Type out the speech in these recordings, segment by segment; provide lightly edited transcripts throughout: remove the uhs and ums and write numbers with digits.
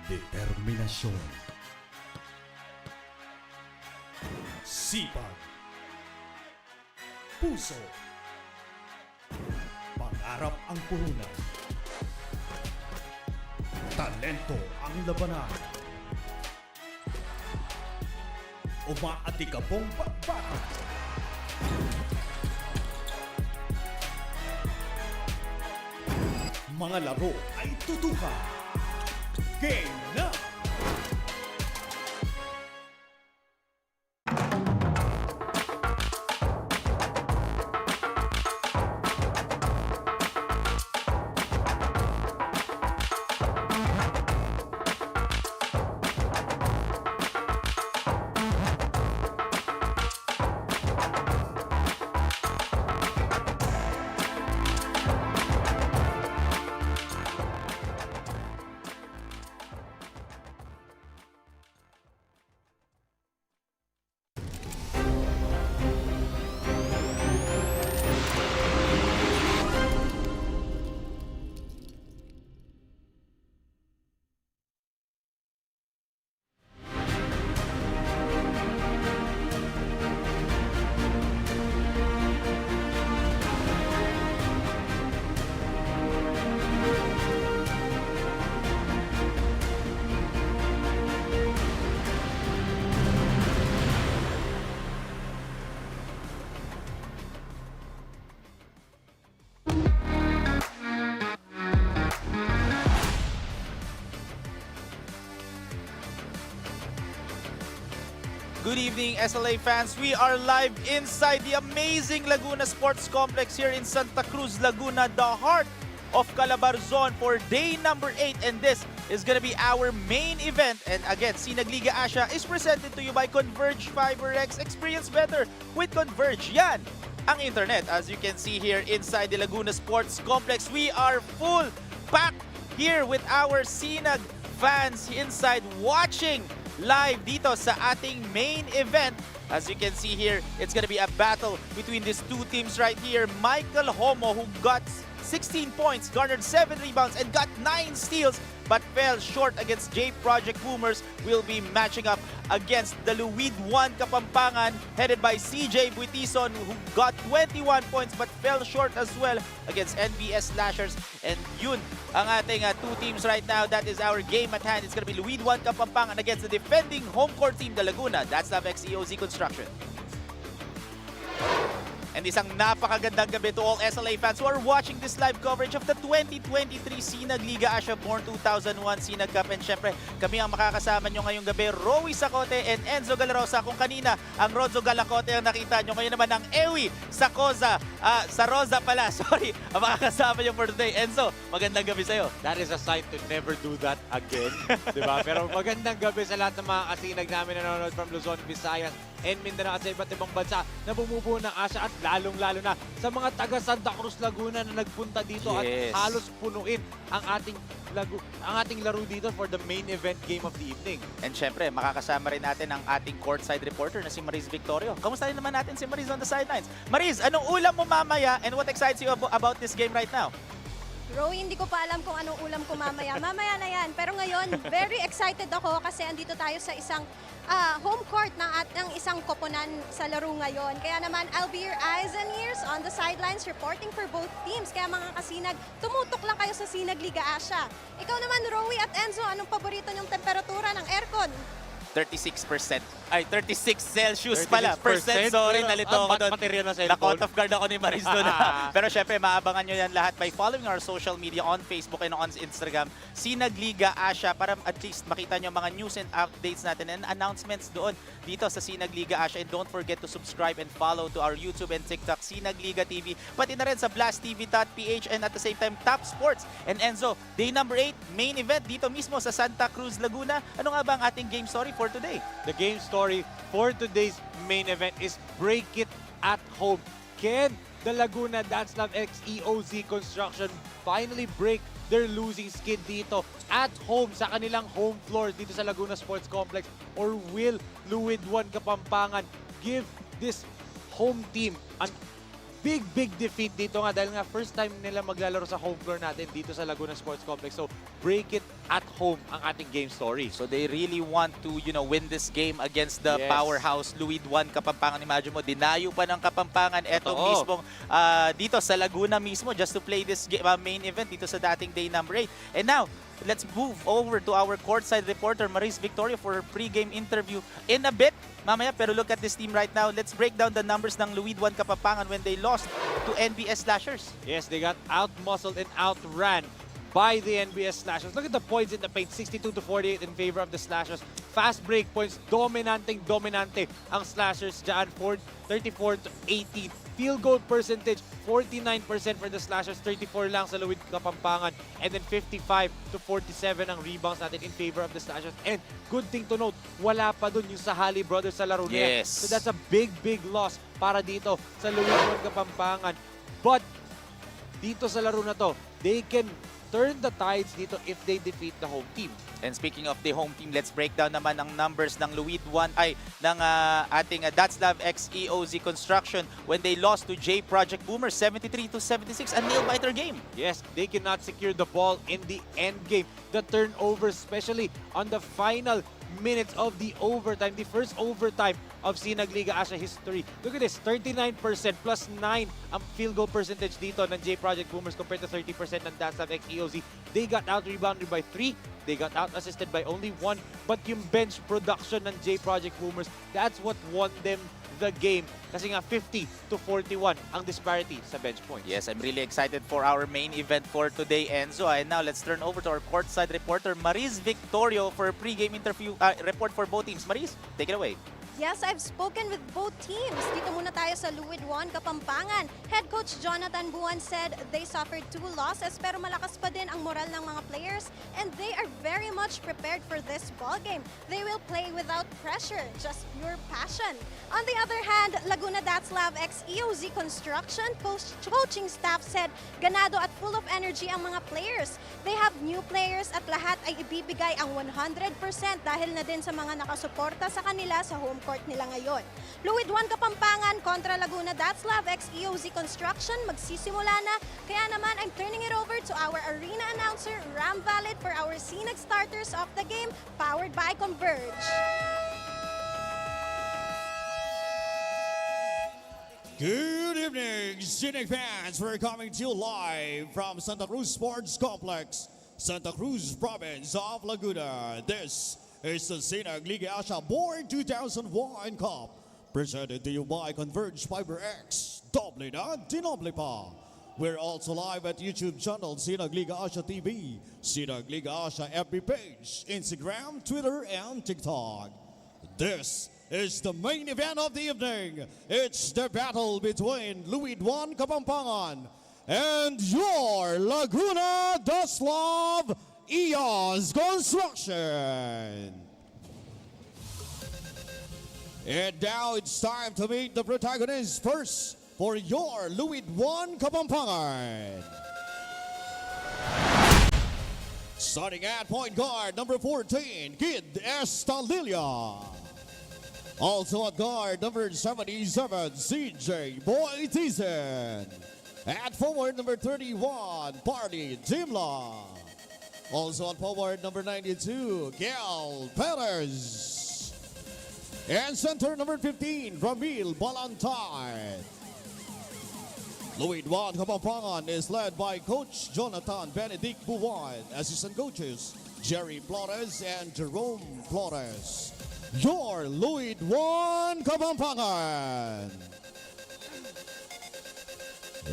Determinasyon, sipag, puso, pangarap ang puhunan, talento ang labanan, umaatikabong bakbakan. Mga laro ay tutukan. Game na! Good evening, SLA fans. We are live inside the amazing Laguna Sports Complex here in Santa Cruz, Laguna, the heart of Calabarzon for day number 8. And this is going to be our main event. And again, SINAG Liga Asya is presented to you by Converge FiberX. Experience better with Converge. Yan ang internet. As you can see here inside the Laguna Sports Complex, we are full packed here with our SINAG fans inside watching live dito sa ating main event. As you can see here, it's gonna be a battle between these two teams right here. Michael Homo, who got 16 points, garnered 7 rebounds, and got 9 steals, but fell short against J Project Boomers, will be matching up against the LUID 1 Kapampangan, headed by CJ Buitison, who got 21 points, but fell short as well against NBS Slashers. And yun ang ating two teams right now. That is our game at hand. It's gonna be LUID 1 Kapampangan against the defending home court team, the Laguna. DATZLAV x EOZ Construction. And isang napakagandang gabi to all SLA fans who are watching this live coverage of the 2023 SINAG Liga Asya Born 2001 SINAG Cup. And syempre, kami ang makakasama nyo ngayong gabi, Rowy Sacote and Enzo Galarosa. Kung kanina, ang Rodzo Galacote ang nakita nyo, ngayon naman ang Ewi Sacoza, sa Rosa pala, sorry, ang makakasama nyo for today. Enzo, magandang gabi sa'yo. That is a sign to never do that again. Diba? Pero magandang gabi sa lahat ng mga kasinag namin na nanonood from Luzon, Visayas, and Mindanao at sa iba't ibang bansa na bumubuo ng Asya, at lalong-lalo na sa mga taga Santa Cruz, Laguna na nagpunta dito at halos punuin ang ating laro dito for the main event game of the evening. And syempre, makakasama rin natin ang ating courtside reporter na si Mariz Victorio. Kamusta rin naman natin si Mariz on the sidelines? Mariz, anong ulam mo mamaya and what excites you about this game right now? Rowy, hindi ko pa alam kung anong ulam ko mamaya. Mamaya na yan. Pero ngayon, very excited ako kasi andito tayo sa isang home court ng isang koponan sa laro ngayon. Kaya naman, I'll be your eyes and ears on the sidelines reporting for both teams. Kaya mga kasinag, tumutok lang kayo sa SINAG Liga Asya. Ikaw naman, Rowy at Enzo, anong paborito niyong temperatura ng aircon? 36%. Ay, 36 Celsius pala. 36%? Sorry, nalito ako doon. Material na cellphone. Na-caught off guard ako ni Mariz doon. Pero syempre, maabangan nyo yan lahat by following our social media on Facebook and on Instagram, SINAG Liga Asya, para at least makita nyo mga news and updates natin and announcements doon dito sa SINAG Liga Asya. And don't forget to subscribe and follow to our YouTube and TikTok, SINAG Liga TV. Pati na rin sa blasttv.ph and at the same time, Top Sports. And Enzo, day number 8, main event dito mismo sa Santa Cruz, Laguna. Ano nga ba ang ating game story for today? The game story for today's main event is break it at home. Can the Laguna DATZLAV x EOZ Construction finally break their losing skid dito at home sa kanilang home floor dito sa Laguna Sports Complex? Or will LUID 1 Kapampangan give this home team an big defeat dito nga dahil nga first time nila maglalaro sa home floor natin dito sa Laguna Sports Complex. So, break it at home ang ating game story. So they really want to, win this game against the powerhouse LUID 1 Kapampangan. Imagine mo, dinayo pa ng Kapampangan eto mismong dito sa Laguna mismo just to play this main event dito sa dating day number 8. And now, let's move over to our courtside reporter, Maris Victoria, for her pre-game interview in a bit. Mamaya, pero look at this team right now. Let's break down the numbers ng LUID 1 Kapampangan when they lost to NBS Slashers. Yes, they got out-muscled and outran by the NBS Slashers. Look at the points in the paint, 62-48 in favor of the Slashers. Fast break points, dominante ang Slashers dyan, 34-18. Field goal percentage, 49% for the Slashers, 34 lang sa LUID Kapampangan. And then 55-47 ang rebounds natin in favor of the Slashers. And good thing to note, wala pa dun yung Sahali brothers sa laro niya. Yes. So that's a big loss para dito sa LUID 1 Kapampangan. But dito sa laro na to, they can turn the tides dito if they defeat the home team. And speaking of the home team, let's break down naman ang numbers ng LUID 1 ng ating DATZLAV x EOZ Construction when they lost to J Project Boomers 73-76, a nail-biter game. Yes, they cannot secure the ball in the end game. The turnovers, especially on the final minutes of the overtime, the first overtime of SINAG Liga Asya history. Look at this, 39% plus 9 ang field goal percentage dito ng J Project Boomers compared to 30% ng DATZLAV x EOZ. They got out-rebounded by 3. They got out-assisted by only 1. But yung bench production ng J Project Boomers, that's what won them the game. Kasi nga 50-41 ang disparity sa bench points. Yes, I'm really excited for our main event for today, Enzo. And now let's turn over to our courtside reporter, Maris Victorio, for a pre-game interview report for both teams. Maris, take it away. Yes, I've spoken with both teams. Dito muna tayo sa LUID 1 Kapampangan. Head coach Jonathan Buwan said they suffered 2 losses pero malakas pa din ang moral ng mga players and they are very much prepared for this ball game. They will play without pressure, just pure passion. On the other hand, Laguna DATZLAV x EOZ Construction coaching staff said ganado at full of energy ang mga players. They have new players at lahat ay ibibigay ang 100% dahil na din sa mga nakasuporta sa kanila sa home court nila ngayon. LUID 1 Kapampangan kontra Laguna DATZLAV x EOZ Construction magsisimula na. Kaya naman, I'm turning it over to our arena announcer, Ram Valid, for our SINAG starters of the game, powered by Converge. Good evening, SINAG fans. We're coming to you live from Santa Cruz Sports Complex, Santa Cruz Province of Laguna. This is the SINAG Liga Asya Board 2001 Cup, presented to you by Converge Fiber X. Doble na, dinoble pa. We're also live at YouTube channel SINAG Liga Asya TV, SINAG Liga Asya FB page, Instagram, Twitter, and TikTok. This is the main event of the evening. It's the battle between LUID 1 Kapampangan and your Laguna DATZLAV EOZ Construction. And now it's time to meet the protagonists first for your LUID 1 Kapampangan. Starting at point guard, number 14, Kid Estalilia. Also at guard, number 77, CJ Boy Tizen. At forward, number 31, Party Dimla. Also on forward, number 92, Gal Perez. And center, number 15, Ramil Balantay. LUID 1 Kapampangan is led by Coach Jonathan Benedict Buwan. Assistant coaches, Jerry Flores and Jerome Flores. Your LUID 1 Kapampangan.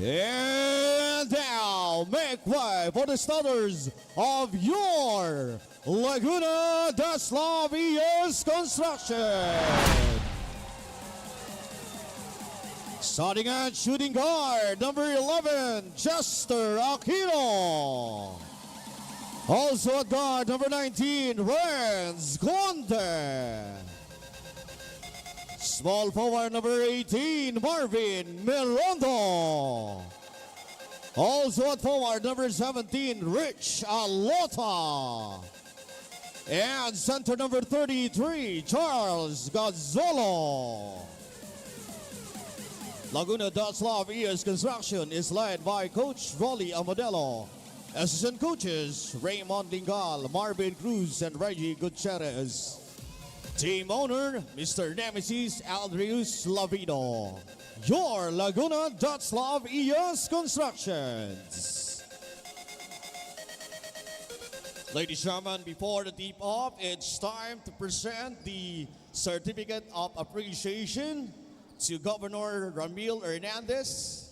And now, make way for the starters of your Laguna DATZLAV EOZ Construction. Starting at shooting guard, number 11, Chester Aquino. Also at guard, number 19, Renz Conde. Small forward, number 18, Marvin Merondo. Also at forward, number 17, Rich Alota. And center number 33, Charles Gazzolo. Laguna DATZLAV EOZ Construction is led by Coach Rolly Amadelo. Assistant coaches, Raymond Lingal, Marvin Cruz, and Reggie Gutierrez. Team owner, Mr. Nemesis Aldrius Lavino. Your Laguna DATZLAV EOZ Constructions. Ladies and gentlemen, before the tip-off, it's time to present the Certificate of Appreciation to Governor Ramil Hernandez.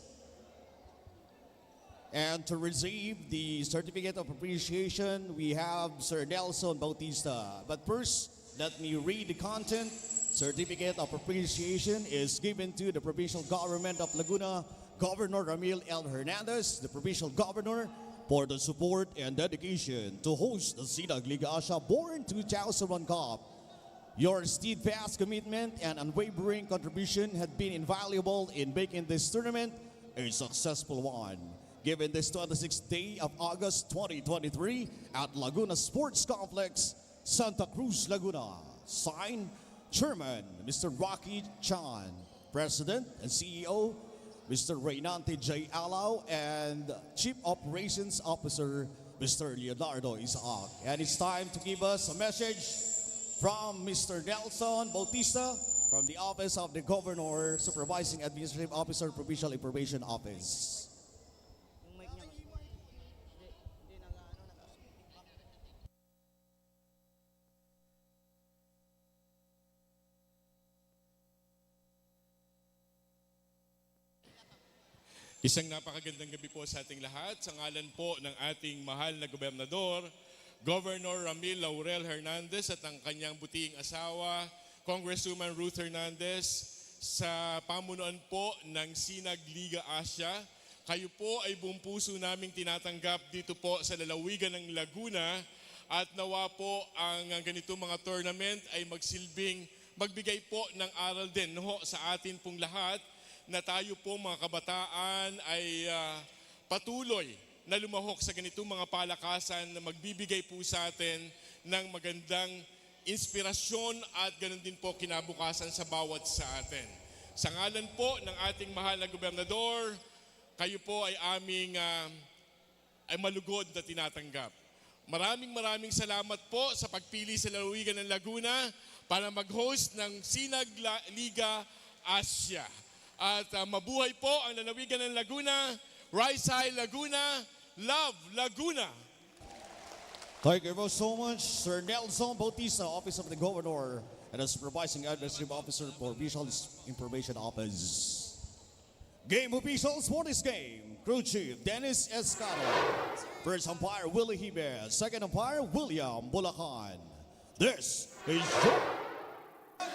And to receive the Certificate of Appreciation, we have Sir Nelson Bautista. But first, let me read the content. Certificate of Appreciation is given to the Provincial Government of Laguna, Governor Ramil L. Hernandez, the Provincial Governor, for the support and dedication to host the SINAG Liga ASYA Born 2001 Cup. Your steadfast commitment and unwavering contribution have been invaluable in making this tournament a successful one. Given this 26th day of August 2023 at Laguna Sports Complex, Santa Cruz, Laguna. Signed, Chairman, Mr. Rocky Chan. President and CEO, Mr. Reynante J. Alao, and Chief Operations Officer, Mr. Leonardo Isaac. And it's time to give us a message from Mr. Nelson Bautista from the Office of the Governor, Supervising Administrative Officer, Provincial Information Office. Isang napakagandang gabi po sa ating lahat. Sa ngalan po ng ating mahal na gobernador, Governor Ramil Laurel Hernandez at ang kanyang butiing asawa, Congresswoman Ruth Hernandez, sa pamunuan po ng SINAG Liga Asya. Kayo po ay buong puso naming tinatanggap dito po sa lalawigan ng Laguna at nawa po ang ganitong mga tournament ay magbigay po ng aral din sa atin pong lahat na tayo po mga kabataan ay patuloy na lumahok sa ganitong mga palakasan na magbibigay po sa atin ng magandang inspirasyon at ganoon din po kinabukasan sa bawat sa atin. Sa ngalan po ng ating mahal na gobernador, kayo po ay aming ay malugod na tinatanggap. Maraming salamat po sa pagpili sa lalawigan ng Laguna para mag-host ng SINAG Liga Asya. At mabuhay po ang lalawigan ng Laguna. Rise high Laguna, love Laguna. Thank you so much, Sir Nelson Bautista, Office of the Governor, and the Supervising Administrative Officer for Provincial Information Office. Game officials for this game, Crew Chief Dennis Escaro. First umpire, Willie Hibes. Second umpire, William Bulacan. This is your...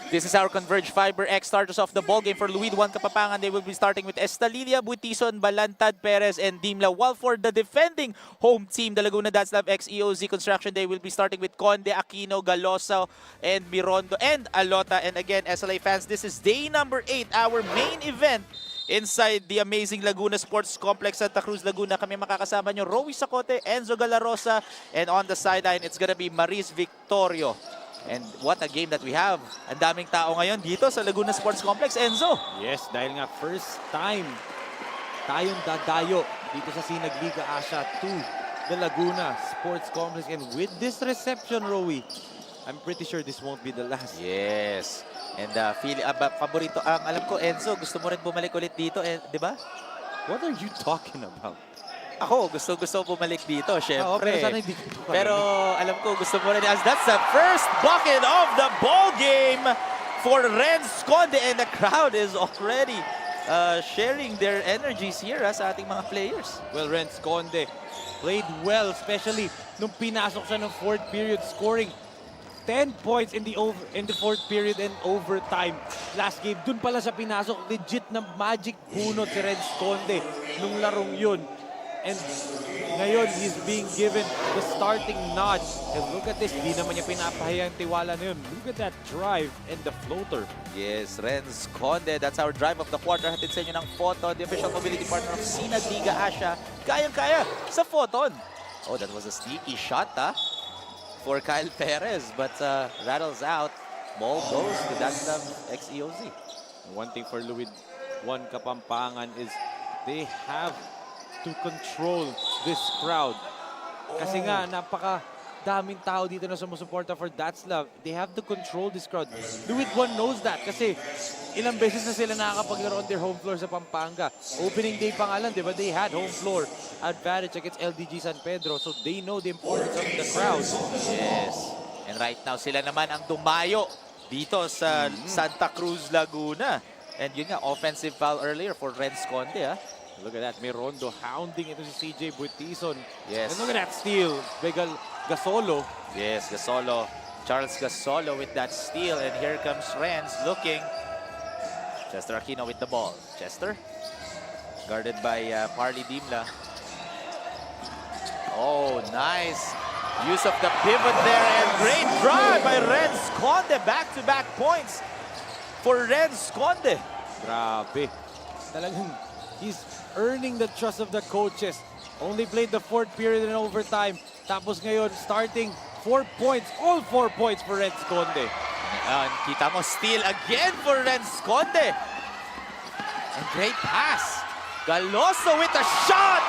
This is our Converge Fiber X starters of the ball game for LUID 1 Kapapangan. They will be starting with Estalilia, Buitison, Balantad, Perez, and Dimla. While for the defending home team, the Laguna DATZLAV X EOZ Construction, they will be starting with Conde, Aquino, Galosa, and Mirondo, and Alota. And again, SLA fans, this is day number 8, our main event inside the amazing Laguna Sports Complex, Santa Cruz, Laguna. Kami makakasama nyo, Rowy Sacote, Enzo Galarosa, and on the sideline, it's gonna be Maris Victorio. And what a game that we have. Ang daming tao ngayon dito sa Laguna Sports Complex. Enzo. Yes, dahil nga first time tayong dadayo dito sa SINAG Liga Asya to the Laguna Sports Complex. And with this reception, Rowy, I'm pretty sure this won't be the last. Yes. And paborito, alam ko, Enzo, gusto mo rin bumalik ulit dito, di ba? What are you talking about? Ako, gusto bumalik dito, syempre. Pero alam ko, gusto mo rin. As that's the first bucket of the ball game for Renz Conde. And the crowd is already sharing their energies here sa ating mga players. Well, Renz Conde played well, especially nung pinasok siya ng fourth period, scoring 10 points in the fourth period and overtime. Last game, dun pala siya pinasok. Legit na magic bunot si Renz Conde nung larong yun. And Ngayon, he's being given the starting nod. And look at this, di naman niya pinapahayang tiwala na yun. Look at that drive and the floater. Yes, Renz Conde, that's our drive of the quarter. Hatid sa inyo ng Photon, the official mobility partner of SINAG Liga Asya. Kayang-kaya sa Photon. Oh, that was a sneaky shot, for Kyle Perez, but rattles out. Ball goes to DATZLAV ex-EOZ. One thing for LUID, one Kapampangan is they have to control this crowd. Kasi nga, napaka-daming tao dito na sumusuporta for DATZLAV. They have to control this crowd. LUID 1 knows that kasi ilang beses na sila nakakapaglaro on their home floor sa Pampanga. Opening day pa nga lang, di ba? They had home floor advantage against LDG San Pedro. So they know the importance of the crowd. Yes. And right now, sila naman ang dumayo dito sa Santa Cruz, Laguna. And yun nga, offensive foul earlier for Renz Conde, Look at that, Mirondo hounding ito si CJ Buitizon. Yes. And look at that steal, Begal Gasolo. Yes, Gasolo. Charles Gasolo with that steal. And here comes Renz looking. Chester Aquino with the ball. Chester, guarded by Parley Dimla. Oh, nice. Use of the pivot there, and great drive by Renz Conde. Back-to-back points for Renz Conde. Grabe. Talagang he's earning the trust of the coaches. Only played the fourth period in overtime. Tapos ngayon, starting 4 points. All 4 points for Renz Conde. Kita mo, steal again for Renz Conde. And great pass. Galoso with a shot.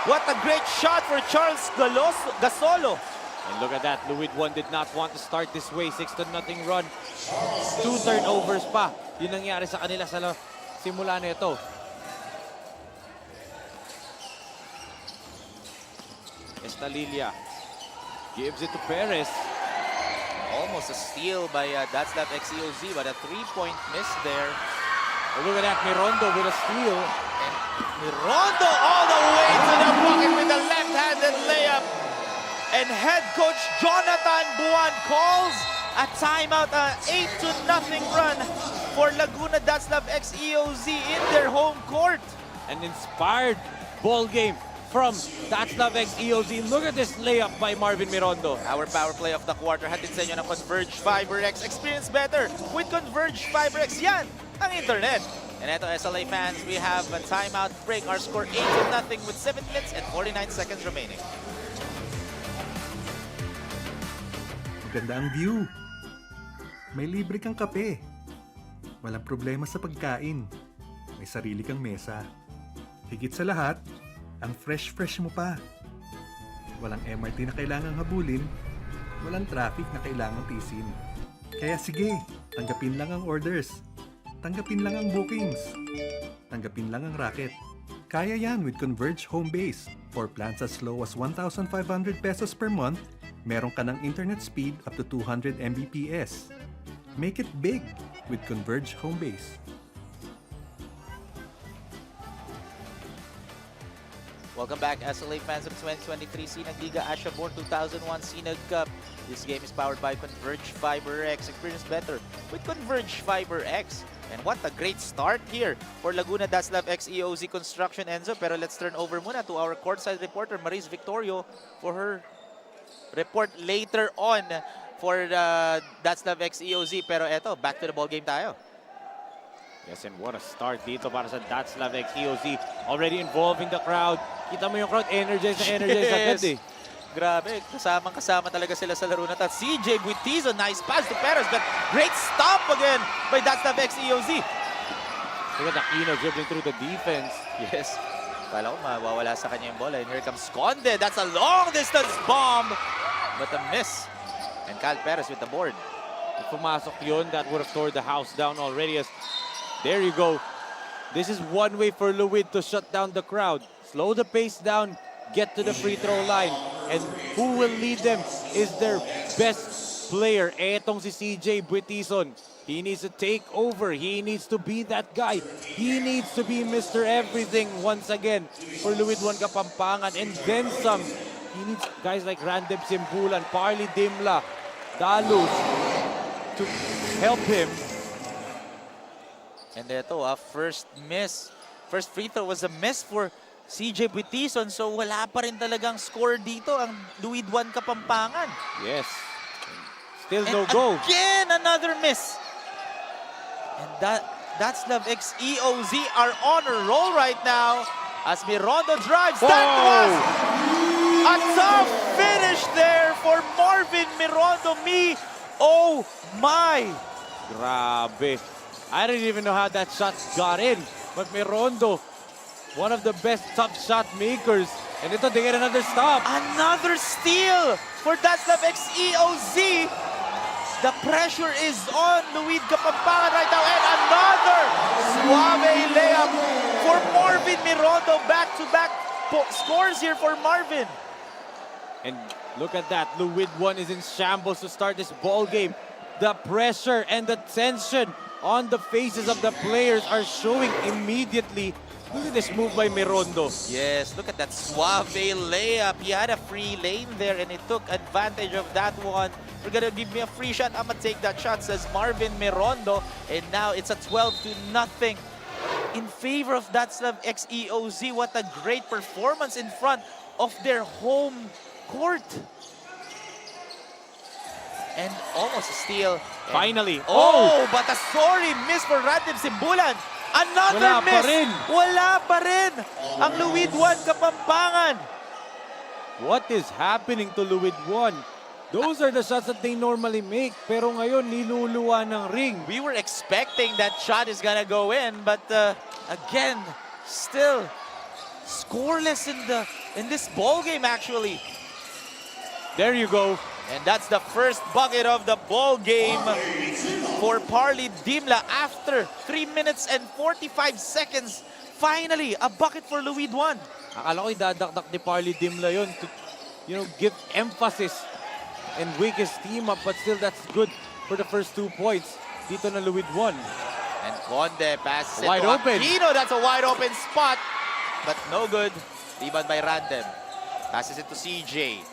What a great shot for Charles Gasolo. And look at that, LUID 1 did not want to start this way. 6-0 run. 2 turnovers pa. Yun nangyari sa kanila sa simula nito. Estalilla gives it to Perez. Almost a steal by DATZLAV ex-EOZ, but a 3-point miss there. Oh, look at that, Mirondo with a steal. And Mirondo all the way to the bucket with a left-handed layup. And head coach Jonathan Buwan calls a timeout, 8-0 run for Laguna DATZLAV ex-EOZ in their home court. An inspired ball game from DATZLAV ex-EOZ. Look at this layup by Marvin Mirondo. Our power play of the quarter hatid sa inyo ng Converge FiberX. Experience better with Converge FiberX. Yan ang internet. And eto, SLA fans, we have a timeout break. Our score 8-0 with 7 minutes and 49 seconds remaining. Maganda ang view. May libre kang kape. Walang problema sa pagkain. May sarili kang mesa. Higit sa lahat, ang fresh mo pa. Walang MRT na kailangang habulin. Walang traffic na kailangang tisin. Kaya sige, tanggapin lang ang orders. Tanggapin lang ang bookings. Tanggapin lang ang racket. Kaya yan with Converge Home Base. For plans as low as 1,500 pesos per month, meron ka ng internet speed up to 200 Mbps. Make it big with Converge Home Base. Welcome back, SLA fans of 2023 SINAG Liga Asya Born 2001 SINAG Cup. This game is powered by Converge FiberX. Experience better with Converge FiberX. And what a great start here for Laguna DATZLAV ex-EOZ Construction, Enzo. Pero let's turn over muna to our courtside reporter, Maris Victorio, for her report later on for DATZLAV ex-EOZ. Pero eto, back to the ball game tayo. Yes, and what a start dito para sa DATZLAV ex-EOZ. Already involving the crowd. Kita mo yung crowd, energized agad eh. Grabe, kasama talaga sila sa laro na ito. CJ Buitizon, nice pass to Perez, but great stop again by DATZLAV ex-EOZ. Look at Aquino dribbling through the defense. Yes, kala ko mawawala sa kanya yung bola. And here comes Conde, that's a long distance bomb, but a miss. And Kyle Perez with the board. If pumasok yun, that would have tore the house down already. There you go. This is one way for LUID to shut down the crowd. Slow the pace down, get to the free throw line. And who will lead them is their best player. Etong si CJ Buitizon. He needs to take over. He needs to be that guy. He needs to be Mr. Everything once again for LUID 1 Kapampangan. And then some. He needs guys like Randep Simbulan, Parley Dimla, Dalus to help him. And ito, first miss. First free throw was a miss for CJ Buitison. So wala pa rin talagang score dito ang LUID 1 Kapampangan. Yes. Still And no go. again, another miss. And DATZLAV x EOZ are on a roll right now as Mirondo drives. That was a tough finish there for Marvin Mirondo. Oh my! Grabe. I didn't even know how that shot got in. But Mirondo, one of the best tough shot makers. And ito, they get another stop. Another steal for DATZLAV x EOZ. The pressure is on LUID Kapampangan right now. And another suave layup for Marvin Mirondo. Back-to-back scores here for Marvin. And look at that. LUID 1 is in shambles to start this ball game. The pressure and the tension on the faces of the players are showing immediately. Look at this move by Mirondo. Yes, look at that suave layup. He had a free lane there and he took advantage of that one. You're gonna give me a free shot, I'm gonna take that shot, says Marvin Mirondo. And now it's a 12-0 in favor of DATZLAV x EOZ. What a great performance in front of their home court. And almost a steal. And Finally. oh, but a sorry miss for Randim Simbulan. Another Wala pa miss. rin. Wala pa rin ang LUID 1 Kapampangan. What is happening to LUID 1? Those are the shots that they normally make. Pero ngayon, niluluwa ng ring. We were expecting that shot is gonna go in, but again, still scoreless in this ball game actually. There you go. And that's the first bucket of the ball game for Parley Dimla after 3 minutes and 45 seconds. Finally, a bucket for LUID 1. Akala ko idadakdak ni Parley Dimla yun to, give emphasis and wake his team up. But still, that's good for the first 2 points dito na LUID 1. And Conde passes it Wide to open. Aquino. That's a wide open spot, but no good. Rebound by Random. Passes it to CJ.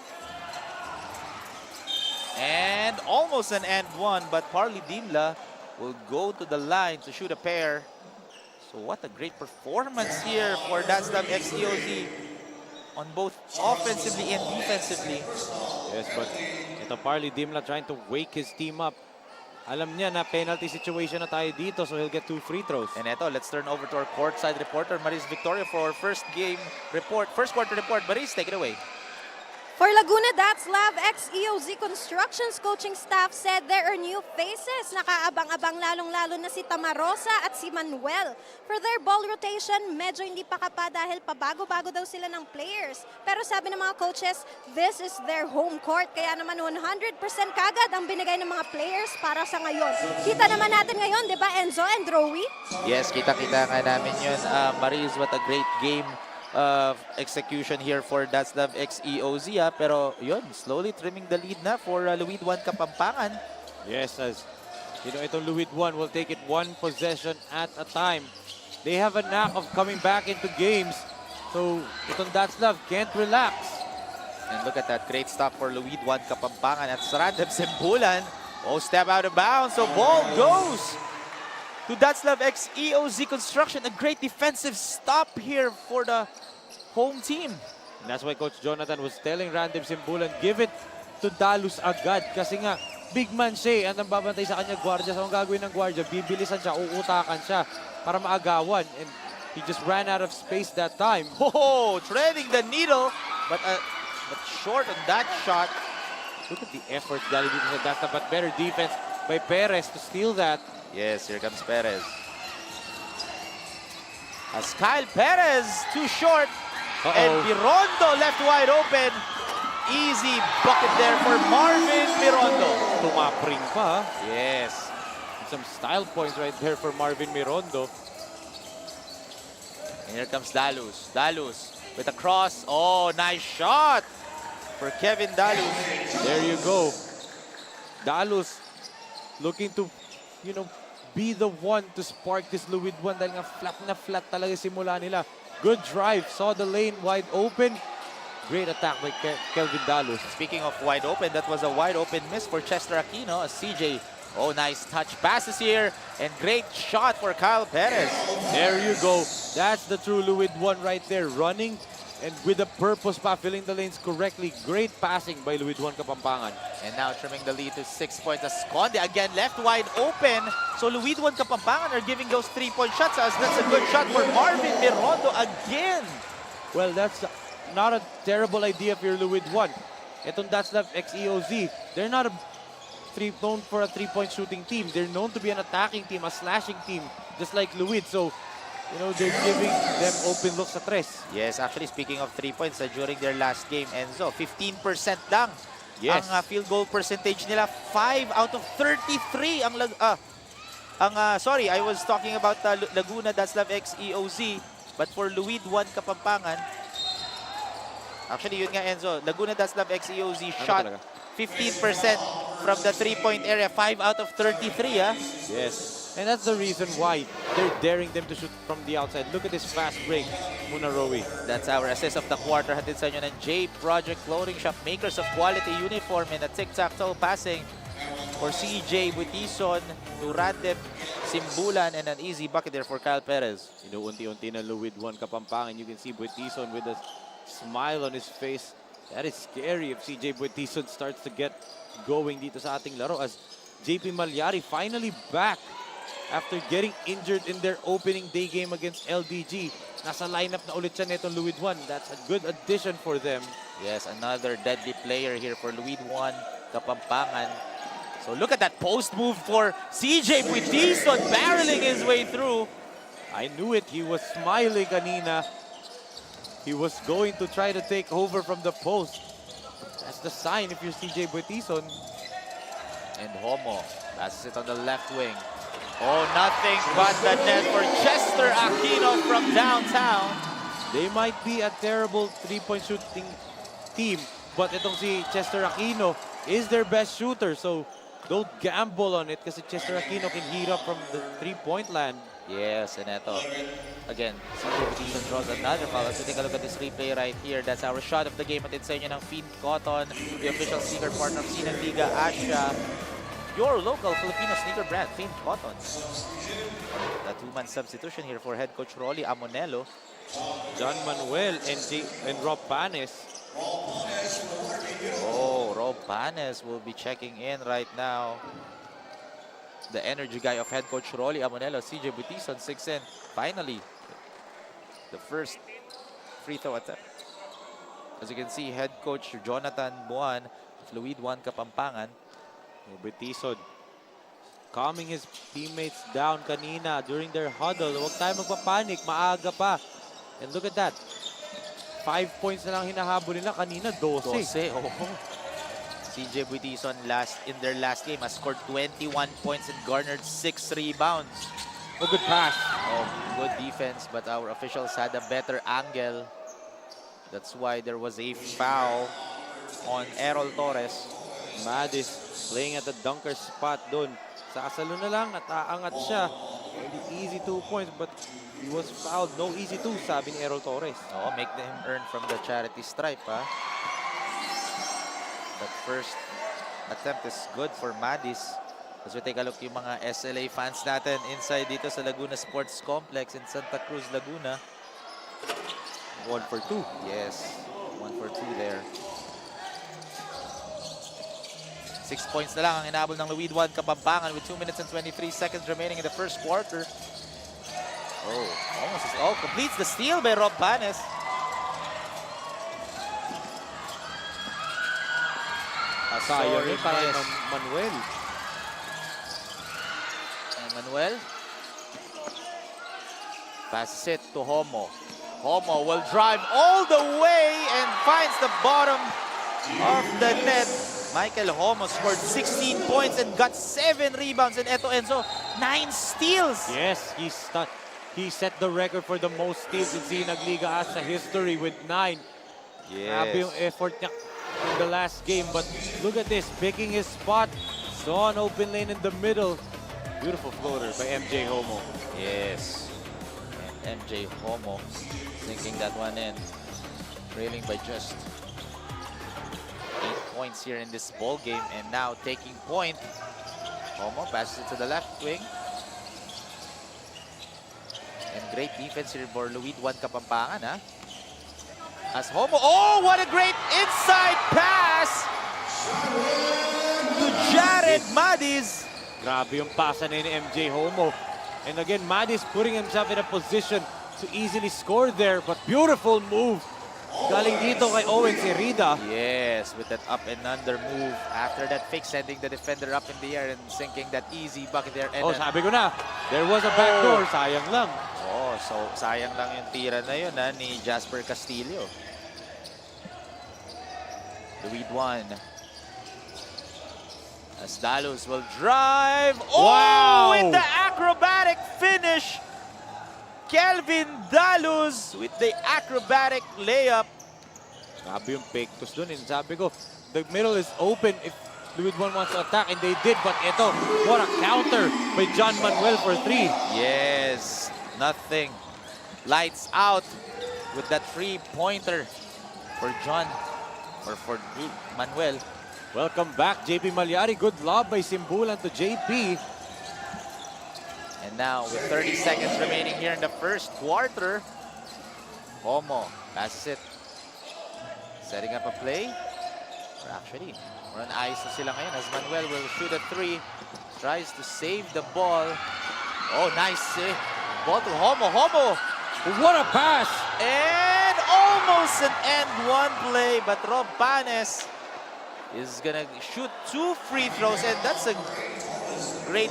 And almost an and one, but Parley Dimla will go to the line to shoot a pair. So what a great performance here for DATZLAV x EOZ on both offensively and defensively. Yes, but ito Parley Dimla trying to wake his team up. Alam niya na penalty situation na tayo dito, so he'll get 2 free throws. And eto, let's turn over to our courtside reporter, Maris Victoria, for our first quarter report. Maris, take it away. For Laguna, DATZLAV x EOZ Construction's coaching staff said there are new faces. Nakaabang-abang lalong-lalo na si Tamarosa at si Manuel. For their ball rotation, medyo hindi pa kapa dahil pabago-bago daw sila ng players. Pero sabi ng mga coaches, this is their home court. Kaya naman 100% kagad ang binigay ng mga players para sa ngayon. Kita naman natin ngayon, di ba Enzo and Rowie? Yes, kita-kita nga namin yun. Maris, what a great game execution here for DATZLAV x EOZ. Pero yun, slowly trimming the lead na for LUID 1 Kapampangan. Yes, as itong LUID 1 will take it 1 possession at a time. They have a knack of coming back into games. So itong DATZLAV can't relax. And look at that great stop for LUID 1 Kapampangan at Random Simbulan. Oh, step out of bounds. So ball goes to DATZLAV x EOZ Construction. A great defensive stop here for the home team. And that's why Coach Jonathan was telling Random Simbulan, give it to Dalus agad. Kasi nga, big man siya at ang babantay sa kanya gwardiya. So ang gagawin ng gwardiya, bibilisan siya, uutakan siya para maagawan. And he just ran out of space that time. Oh, threading the needle, but short on that shot. Look at the effort galing dito sa DATZLAV, but better defense by Perez to steal that. Yes, here comes Perez. As Kyle Perez, too short. And Mirondo left wide open. Easy bucket there for Marvin Mirondo. Tumapring pa. Yes. Some style points right there for Marvin Mirondo. And here comes Dalus. Dalus with a cross. Oh, nice shot for Kevin Dalus. There you go. Dalus looking to, be the one to spark this LUID 1 dahil nga flat na flat talaga simula nila. Good drive. Saw the lane wide open. Great attack by Kelvin Dalus. Speaking of wide open, that was a wide open miss for Chester Aquino as CJ Oh, nice touch passes here. And great shot for Kyle Perez. There you go. That's the true LUID 1 right there. Running and with a purpose pa, filling the lanes correctly. Great passing by LUID 1 Kapampangan. And now trimming the lead to 6 points. As Conde again left wide open. So LUID 1 Kapampangan are giving those 3-point shots. As that's a good shot for Marvin Mirondo again. Well, that's not a terrible idea for your LUID 1. Itong DATZLAV x EOZ, they're not known for a 3-point shooting team. They're known to be an attacking team, a slashing team, just like LUID. So, you know, they're giving them open looks at tres. Yes, actually speaking of 3 points, during their last game, Enzo, 15% lang. Yes. Ang field goal percentage nila, 5 out of 33. Sorry, I was talking about Laguna DATZLAV x EOZ. But for LUID 1 Kapampangan, actually yun nga Enzo, Laguna DATZLAV x EOZ shot 15% from the 3-point area, 5 out of 33, ah. Yes. And that's the reason why they're daring them to shoot from the outside. Look at this fast break, Munarowi. That's our assist of the quarter. Hatid sa inyo ng J Project Clothing Shop, makers of quality uniform and a tic-tac-toe passing for CJ Buitison to Radeb Simbulan, and an easy bucket there for Kyle Perez. Inuunti-unti na LUID 1 Kapampangan. You can see Buitison with a smile on his face. That is scary if CJ Buitison starts to get going dito sa ating laro, as JP Malyari finally back after getting injured in their opening day game against LDG. Nasa lineup na ulit siya netong LUID 1. That's a good addition for them. Yes, another deadly player here for LUID 1 Kapampangan. So look at that post move for CJ Buitison, barreling his way through. I knew it. He was smiling kanina. He was going to try to take over from the post. That's the sign if you're CJ Buitison. And Homo passes it on the left wing. Oh, nothing but the net for Chester Aquino from downtown. They might be a terrible 3-point shooting team, but itong si Chester Aquino is their best shooter. So don't gamble on it kasi Chester Aquino can heat up from the 3-point land. Yes, and eto. Again, CJ Buitison draws another foul. So take a look at this replay right here. That's our shot of the game. At sa inyo ng Fiend Cotton, the official sneaker partner of SINAG Liga Asya. Your local Filipino sneaker brand, Fiend Cotton. The two-man substitution here for head coach Rolly Amonelo. John Manuel and Rob Panes. Oh, Rob Panes will be checking in right now. The energy guy of head coach Rolly Amonelo, CJ Buitison, 6 in. Finally, the first free throw attempt. As you can see, head coach Jonathan Buan of LUID 1 Kapampangan. Buitison calming his teammates down kanina during their huddle. Huwag tayo magpapanik, maaga pa. And look at that. 5 points na lang hinahabol nila kanina, 12. Oh. CJ Buitison in their last game has scored 21 points and garnered 6 rebounds. Oh, good pass. Oh, good defense, but our officials had a better angle. That's why there was a foul on Errol Torres. Madis playing at the dunker spot doon. Sasalo na lang at aangat siya. Really easy 2 points, but he was fouled. No easy 2, sabi ni Errol Torres. Oh, make them earn from the charity stripe, ha? That first attempt is good for Madis. As we take a look yung mga SLA fans natin inside dito sa Laguna Sports Complex in Santa Cruz, Laguna. 1 for 2. Yes, 1 for 2 there. 6 points na lang ang inabol ng LUID 1 Kapampangan with 2 minutes and 23 seconds remaining in the first quarter. Oh, completes the steal by Rob Panes. Sayang rin para Yes. Manuel. And Manuel passes it to Homo. Homo will drive all the way and finds the bottom of the net. Michael Homo scored 16 points and got 7 rebounds. And eto Enzo, 9 steals. Yes, he set the record for the most steals in SINAG Liga Asya history with 9. Grabe yung effort niya in the last game, but look at this, picking his spot. Saw an open lane in the middle. Beautiful floater by MJ Homo. Yes. And MJ Homo sinking that one in. Trailing by just 8 points here in this ball game, and now taking point Homo passes it to the left wing. And great defense here for LUID 1 Kapampangan, ha? As Homo, oh, what a great inside pass to Jared Madis. Grabe yung pasa ni MJ Homo. And again, Madis putting himself in a position to easily score there. But beautiful move. Galing dito kay Owen si Rida. Yes, with that up and under move. After that fake, sending the defender up in the air and sinking that easy bucket there. And Oh, sabi ko na, there was a backdoor. Sayang lang. oh, so sayang lang yung tira na yun, ha, ni Jasper Castillo. LUID 1. As Dalus will drive. Oh, Wow! with the acrobatic finish. Kelvin Dalus with the acrobatic layup. Grabe yung pektos dun. And sabi ko, the middle is open if LUID 1 wants to attack. And they did. But ito, what a counter by John Manuel for 3. Yes, nothing. Lights out with that three-pointer for John or for Manuel. Welcome back, JP Malyari. Good lob by Simbulan to JP. And now with 30 seconds remaining here in the first quarter, Homo passes it. Setting up a play. Or actually, we're on ice na sila ngayon as Manuel will shoot a 3. Tries to save the ball. Oh, nice save. Ball to Homo. Homo! What a pass! And almost an end one play, but Rob Panes is gonna shoot 2 free throws, and that's a great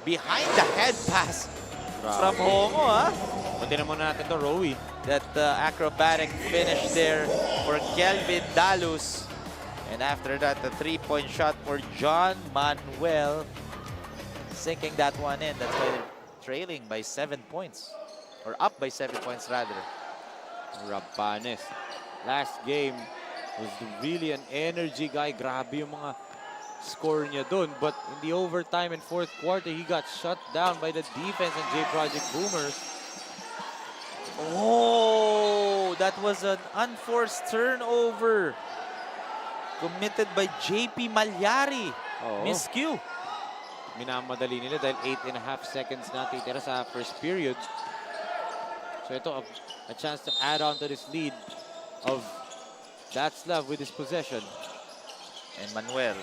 behind the head pass from Homo, ha? Pati naman natin to, Rowie. That acrobatic finish there for Kelvin Dalus. And after that, the 3-point shot for John Manuel. Sinking that one in. That's why they're trailing by 7 points. Or up by 7 points, rather. Rapanes. Last game was really an energy guy. Grabe yung mga score niya dun. But in the overtime and fourth quarter, he got shut down by the defense and J Project Boomers. Oh, that was an unforced turnover. Committed by JP Malyari. Oo. Miscue. Minamadali nila dahil 8.5 seconds na titira sa first period. So ito, a chance to add on to this lead of DATZLAV with his possession. And Manuel.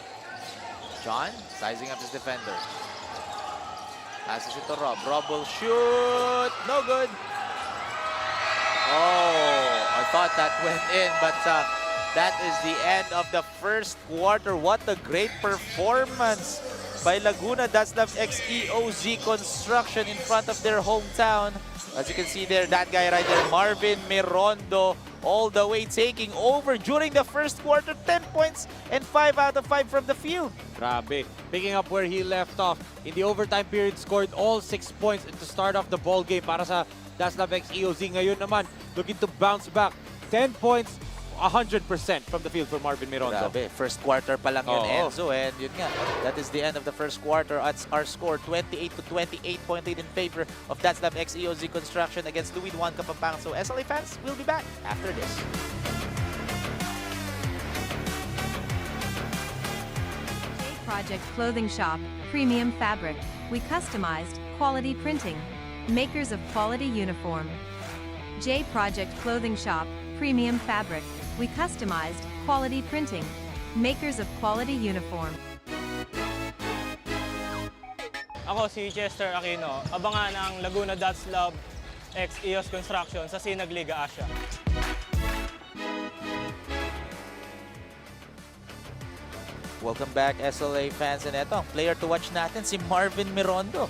John sizing up his defender. Passes it to Rob. Rob will shoot. No good. Oh, I thought that went in, but that is the end of the first quarter. What a great performance by Laguna DATZLAV x EOZ Construction in front of their hometown. As you can see there, that guy right there, Marvin Mirondo, all the way taking over during the first quarter. 10 points and 5 out of 5 from the field. Grabe. Picking up where he left off. In the overtime period, scored all 6 points to start off the ball game para sa DATZLAV x EOZ. Ngayon naman, looking to bounce back. 10 points, 100% from the field for Marvin Mirondo. Grabe. First quarter pa lang yun, Oo. Enzo. And yun nga, that is the end of the first quarter. At our score, 28-28 point lead in favor of DATZLAV x EOZ Construction against LUID 1 Kapampangan. So SLA fans, we'll be back after this. Project Clothing Shop, Premium Fabric. We customized, quality printing. Makers of quality uniform. J Project Clothing Shop, Premium Fabric. We customized, quality printing. Makers of quality uniform. Ako si Chester Aquino. Abangan ang Laguna DATZLAV x EOZ Construction sa SINAG Liga Asya. Welcome back, SLA fans. And eto, ang player to watch natin, si Marvin Mirondo.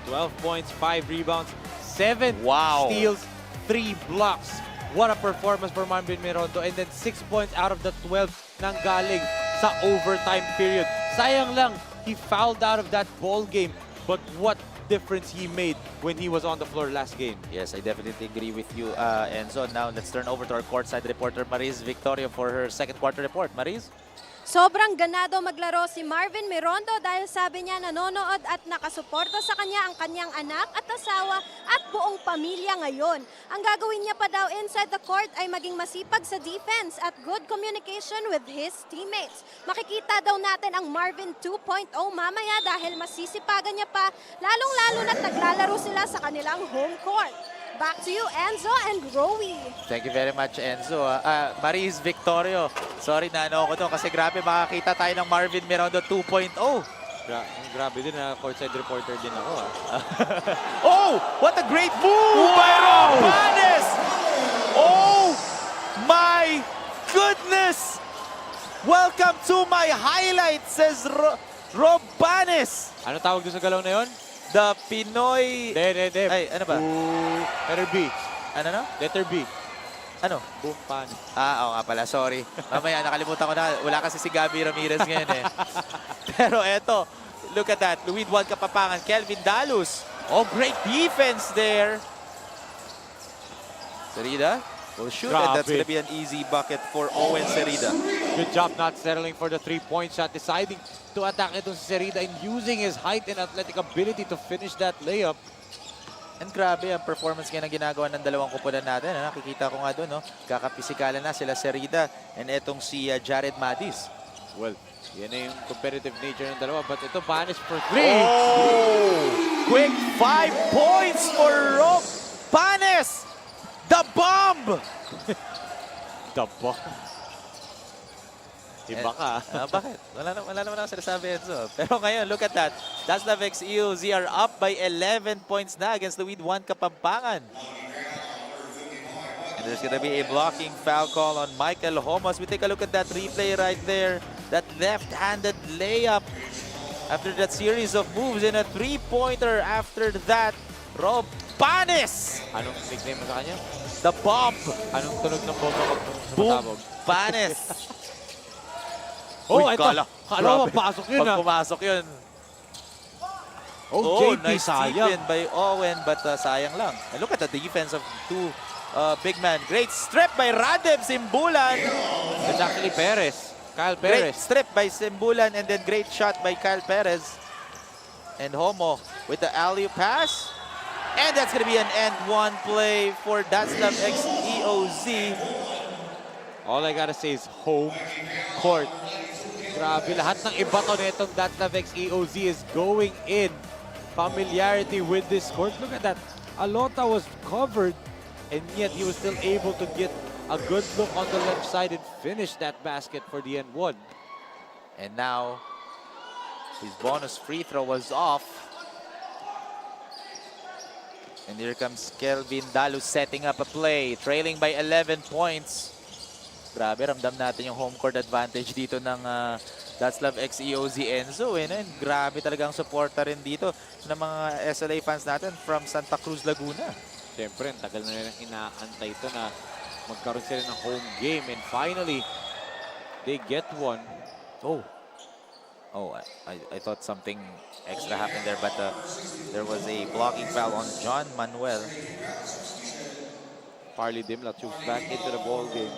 12 points, 5 rebounds, 7 Wow. steals, 3 blocks. What a performance for Marvin Mirondo. And then 6 points out of the 12 nang galing sa overtime period. Sayang lang, he fouled out of that ball game. But what difference he made when he was on the floor last game. Yes, I definitely agree with you, Enzo. Now let's turn over to our courtside reporter, Maris Victorio, for her second quarter report. Maris? Sobrang ganado maglaro si Marvin Mirondo dahil sabi niya nanonood at nakasuporta sa kanya ang kanyang anak at asawa at buong pamilya ngayon. Ang gagawin niya pa daw inside the court ay maging masipag sa defense at good communication with his teammates. Makikita daw natin ang Marvin 2.0 mamaya dahil masisipagan niya pa, lalong-lalo na't naglalaro sila sa kanilang home court. Back to you, Enzo and Rowie. Thank you very much, Enzo. Maris Victorio. Sorry na ano ko to kasi grabe makakita tayo ng Marvin Mirondo 2.0. Grabe din na courtside reporter din ako. Oh, what a great move by Rob Panes! Oh my goodness! Welcome to my highlights, says Rob Panes. Ano tawag doon sa galaw na yon? The Pinoy... De. Ay, ano ba? Letter B. Ano no? Letter B. Ano? Boom pan. Oo nga pala, sorry. Mamaya, nakalimutan ko na. Wala kasi si Gabi Ramirez ngayon eh. Pero eto, look at that. LUID 1 Kapapangan, Kelvin Dalus. Oh, great defense there. Serida will shoot and that's Grabe. gonna be an easy bucket for Owen Serida. Good job not settling for the three-point shot, deciding to attack ito si Serida and using his height and athletic ability to finish that layup. And grabe ang performance ngayon na ginagawa ng dalawang kupunan natin. Nakikita ko nga doon, no? Kakapisikalan na sila Serida and etong si Jared Madis. Well, yan na yung competitive nature ng dalawa. But ito, Panis for three. Oh! Quick 5 points for Rob Panes! The bomb! The ball. Iba ka. Bakit? Wala naman ako sinasabi, Enzo. Pero ngayon, look at that. DATZLAV x EOZ are up by 11 points na against LUID 1 Kapampangan. And there's gonna be a blocking foul call on Michael Homos. We take a look at that replay right there. That left-handed layup after that series of moves and a three-pointer after that. Rob Panes! Anong nickname mo sa kanya? The bomb! Anong tunog ng bomba ko? Boom! Panes! Oh, Uy, ito. Kala grabe. mapasok yun, Pag pumasok yun. Oh, JP, nice sayang. tip in by Owen, but sayang lang. And look at the defense of two big man. Great strip by Radeb Simbulan. It's actually Perez. Kyle Great Perez. strip by Simbulan and then great shot by Kyle Perez. And Homo with the alley pass. And that's going to be an end one play for DATZLAV x EOZ. All I gotta say is home court. Grabe, lahat ng ibato nitong DATZLAV x EOZ is going in. Familiarity with this court. Look at that. Alota was covered and yet he was still able to get a good look on the left side and finish that basket for the N1. And now, his bonus free throw was off. And here comes Kelvin Dalus setting up a play, trailing by 11 points. Grabe, ramdam natin yung home court advantage dito ng DATZLAV x EOZ Enzo. And grabe talagang suporta rin dito ng mga SLA fans natin from Santa Cruz, Laguna. Siyempre, ang tagal na nilang inaantay ito na magkaroon sila ng home game. And finally, they get one. Oh, I thought something extra happened there, but there was a blocking foul on John Manuel. Parley Dimla chokes back into the ball game.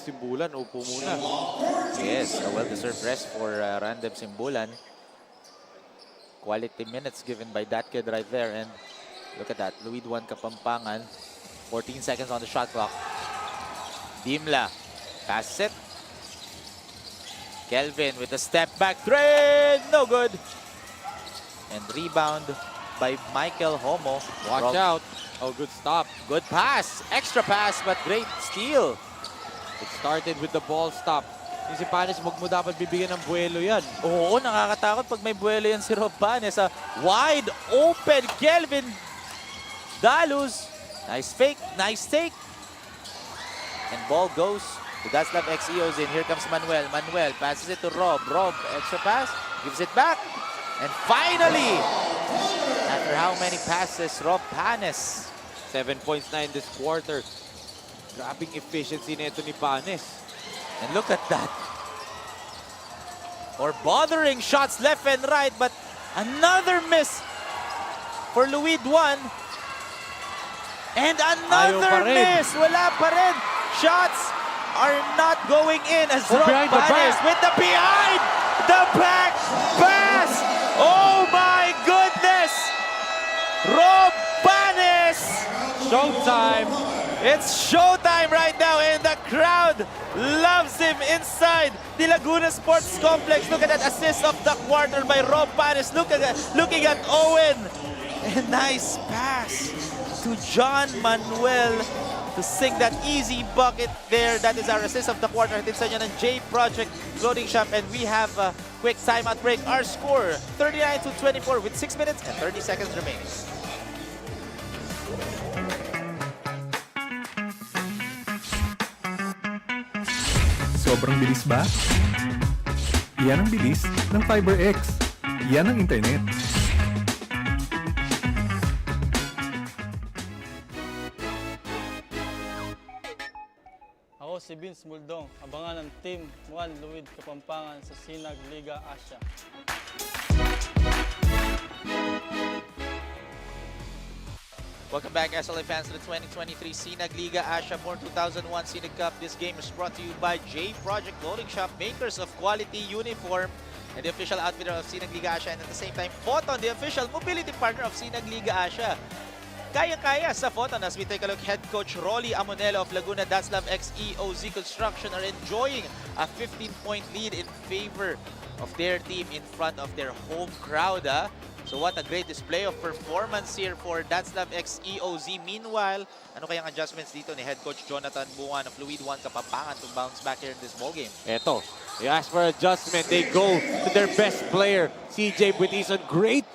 Simbulan, upo muna. Yes, a well-deserved rest for Randem Simbulan. Quality minutes given by that kid right there. And look at that, LUID 1 Kapampangan. 14 seconds on the shot clock. Dimla passes it. Kelvin with a step back three, no good. And rebound by Michael Homo. Watch out. Oh, good stop. Good pass, extra pass, but great steal. It started with the ball stop. Yung si Panis, wag mo dapat bibigyan ng buwelo yan. Oo, nakakatakot pag may buwelo yan si Rob Panes. Wide open, Kelvin Dalus. Nice fake, nice take. And ball goes to DATZLAV x EOZ. And here comes Manuel. Manuel passes it to Rob. Rob, extra pass, gives it back. And finally, after how many passes, Rob Panes. 7 points na in this quarter. Grabing efficiency nito ni Panis. And look at that. Or bothering shots left and right, but another miss for LUID 1. And another Ayaw pa rin. miss. Wala pa rin. Shots are not going in as Rob behind the Panes back. with the behind the back pass. Oh my goodness! Rob Panes! Showtime! It's showtime right now and the crowd loves him inside the Laguna Sports Complex. Look at that assist of the quarter by Rob Panes. Looking at Owen. A nice pass to John Manuel to sink that easy bucket there. That is our assist of the quarter. Hatid sa inyo ng J Project Clothing Shop, and we have a quick timeout break. Our score, 39-24 with 6 minutes and 30 seconds remaining. Sobrang bilis ba? Iyan ang bilis ng FiberX. Iyan ang internet. Ako si Vince Muldong, abangan ng Team 1 LUID Kapampangan sa SINAG Liga Asya. Welcome back, SLA fans, to the 2023 SINAG Liga Asya Born 2001 SINAG Cup. This game is brought to you by J Project Clothing Shop, makers of quality uniform and the official outfitter of SINAG Liga Asya, and at the same time, Photon, the official mobility partner of SINAG Liga Asya. Kaya-kaya sa Photon as we take a look. Head coach Rolly Amonelo of Laguna, DATZLAV X EOZ Construction are enjoying a 15-point lead in favor of their team in front of their home crowd. So what a great display of performance here for DATZLAV X EOZ. Meanwhile, ano kayang adjustments dito ni head coach Jonathan Bungan of LUID 1 Kapampangan to bounce back here in this ballgame? Eto, they ask for adjustment. They go to their best player, CJ Buitison. Great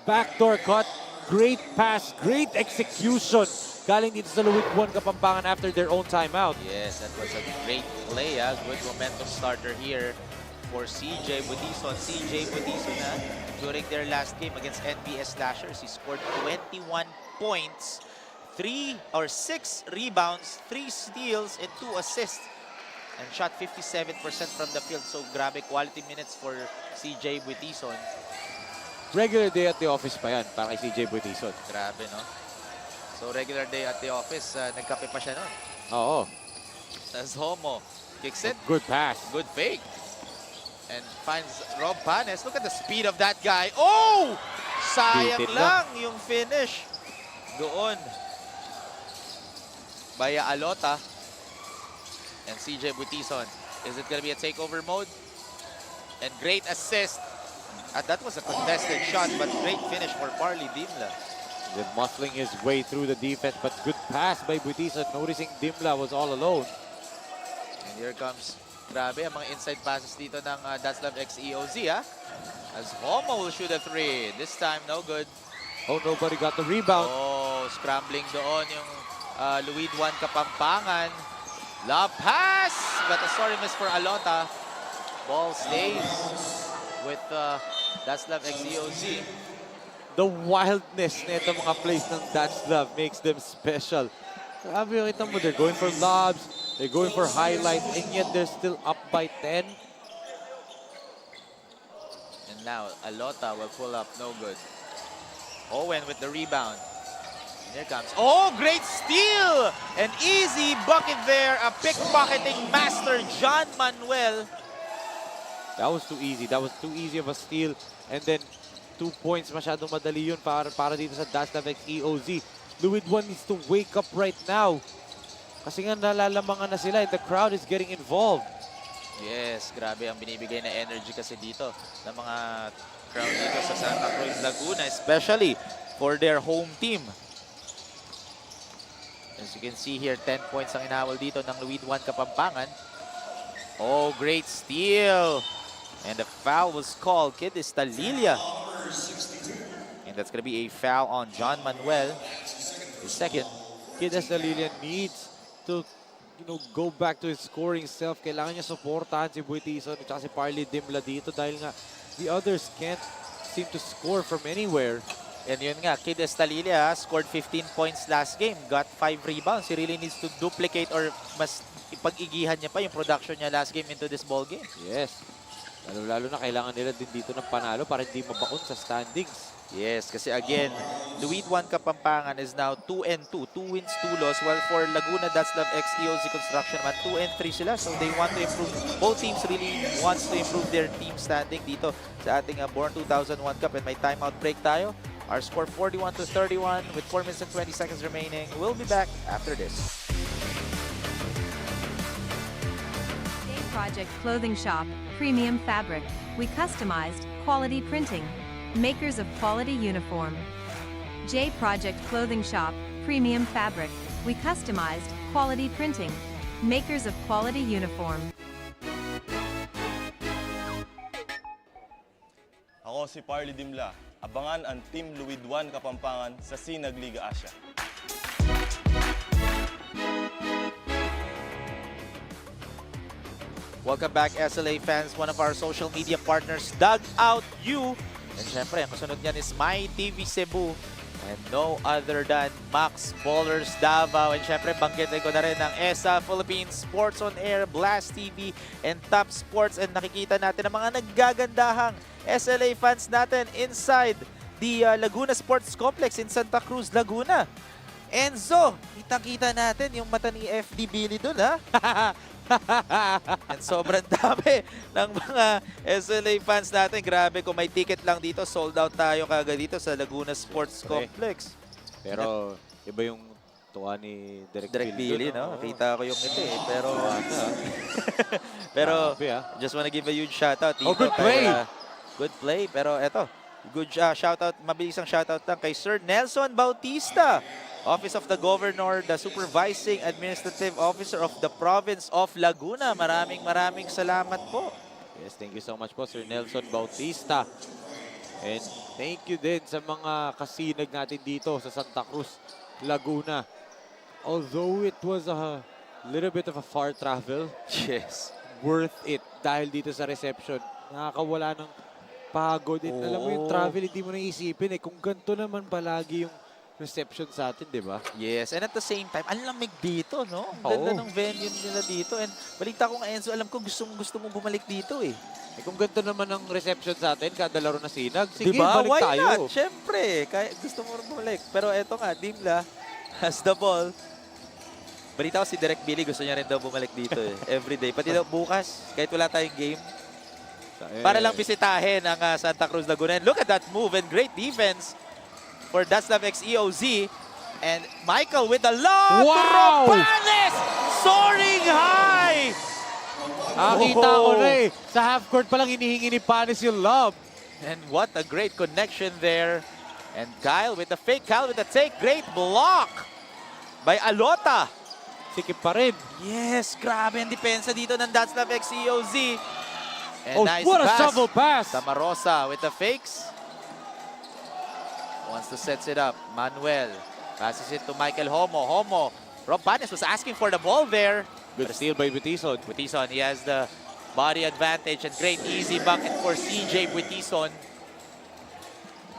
backdoor cut, great pass, great execution. Galing dito sa LUID 1 Kapampangan after their own timeout. Yes, that was a great play. Good momentum starter here for CJ Buitison. CJ Buitison during their last game against NBS Slashers, he scored 21 points, 6 rebounds, 3 steals, and 2 assists, and shot 57% from the field. So grabe quality minutes for CJ Buitison. Regular day at the office pa yan para kay CJ Buitison. Grabe, no? So regular day at the office, nagkape pa siya nun. Oo. As Homo kicks it, Good pass. good fake, and finds Rob Panes. Look at the speed of that guy. Oh! Sayang Bitit lang yung finish. Doon. Via Alota. And CJ Buitison. Is it gonna be a takeover mode? And great assist. That was a contested shot, but great finish for Parley Dimla. They're muscling his way through the defense, but good pass by Buitison, noticing Dimla was all alone. And here comes, grabe, ang mga inside passes dito ng DATZLAV X EOZ, as Homo will shoot a 3. This time, no good. Oh, nobody got the rebound. Oh, scrambling doon yung LUID 1 Kapampangan. Love pass! But a sorry miss for Alota. Ball stays with DATZLAV X EOZ. The wildness nito mga plays ng DATZLAV makes them special. Grabe yung kita mo, they're going for lobs, they're going for highlights, and yet they're still up by 10. And now, Alota will pull up, no good. Owen with the rebound. And here comes, oh, great steal! An easy bucket there, a pickpocketing master, John Manuel. That was too easy. That was too easy of a steal. And then 2 points, masyadong madali yun para dito sa DATZLAV X EOZ. LUID 1 needs to wake up right now. Kasi nga nalalamangan na sila and the crowd is getting involved. Yes, grabe ang binibigay na energy kasi dito ng mga crowd dito sa Santa Cruz, Laguna, especially for their home team. As you can see here, 10 points ang inawal dito ng LUID 1 Kapampangan. Oh, great steal! And the foul was called. Kid Estalilia. And that's going to be a foul on John Manuel. His second. Kid Estalilia needs to go back to his scoring self. Kailangan niya supportahan si Buitison at si Parley Dimla dito dahil nga the others can't seem to score from anywhere. And yun nga, Kid Estalilia scored 15 points last game. Got 5 rebounds. He really needs to duplicate or mas ipag-igihan niya pa yung production niya last game into this ball game. Yes. Lalo na kailangan nila din dito ng panalo para hindi mabakon sa standings. Yes, kasi again, LUID 1 Kapampangan is now 2-2. 2 wins, 2 loss. While for Laguna, DATZLAV X EOZ Construction naman 2-3 sila. So they want to improve. Both teams really wants to improve their team standing dito sa ating Born 2001 Cup. And may timeout break tayo. Our score 41-31 with 4 minutes and 20 seconds remaining. We'll be back after this. J Project Clothing Shop, Premium Fabric. We customized, quality printing. Makers of quality uniform. J Project Clothing Shop, Premium Fabric. We customized, quality printing. Makers of quality uniform. Ako si Parley Dimla. Abangan ang Team LUID 1 Kapampangan sa SINAG Liga Asya. Welcome back, SLA fans. One of our social media partners dug out you. And syempre, ang kasunod niyan is My TV Cebu. And no other than Max Ballers Davao. And syempre, banggitin ko na rin ng ESA Philippines Sports on Air, Blast TV, and Top Sports. And nakikita natin ang mga naggagandahang SLA fans natin inside the Laguna Sports Complex in Santa Cruz, Laguna. Enzo, kitang-kita natin yung mata ni FD Billy dun, ha? And sobrang dami ng mga SLA fans natin. Grabe, kung may ticket lang dito, sold out tayo kagad dito sa Laguna Sports Complex. Pero iba yung tuwa ni Direk Billy, dun, no? Kita ko yung ngiti, eh. Pero just wanna give a huge shoutout dito. good play! Good play, pero eto, good shoutout, mabilisang shoutout lang kay Sir Nelson Bautista, Office of the Governor, the Supervising Administrative Officer of the Province of Laguna. Maraming salamat po. Yes, thank you so much po, Sir Nelson Bautista. And thank you din sa mga kasinag natin dito sa Santa Cruz, Laguna. Although it was a little bit of a far travel, Yes. worth it dahil dito sa reception. Nakakawala ng pagod. And alam mo yung travel, hindi mo naisipin eh. Kung ganito naman palagi yung reception sa atin, di ba? Yes, and at the same time, ang lamig dito, no? Ang ganda ng venue nila dito. And balita ko nga, Enzo, alam ko gusto mo bumalik dito eh. Eh kung ganito naman ang reception sa atin, kada laro na sinag, sige, Diba? balik Why tayo. not? Siyempre, kaya gusto mo rin bumalik. Pero eto nga, Dimla has the ball. Balita ko si Direk Billy, gusto niya rin daw bumalik dito eh. Everyday. Pati daw bukas, kahit wala tayong game. Para lang bisitahin ang Santa Cruz Laguna. And look at that move and great defense for DATZLAV X EOZ. And Michael with the lob. Wow! Ropanes! Soaring high! Nakita ko na eh. Sa half court pa lang hinihingi ni Panis yung lob. And what a great connection there. And Kyle with the fake, Kyle with the take. Great block by Alota. Sikip pa rin. Yes, grabe ang depensa dito ng DATZLAV X EOZ. And nice what a pass. shovel pass. Tamarosa with the fakes. Wants to set it up. Manuel passes it to Michael Homo. Homo. Rob Panes was asking for the ball there. Good steal by Butison. Butison, he has the body advantage and great easy bucket for CJ Butison.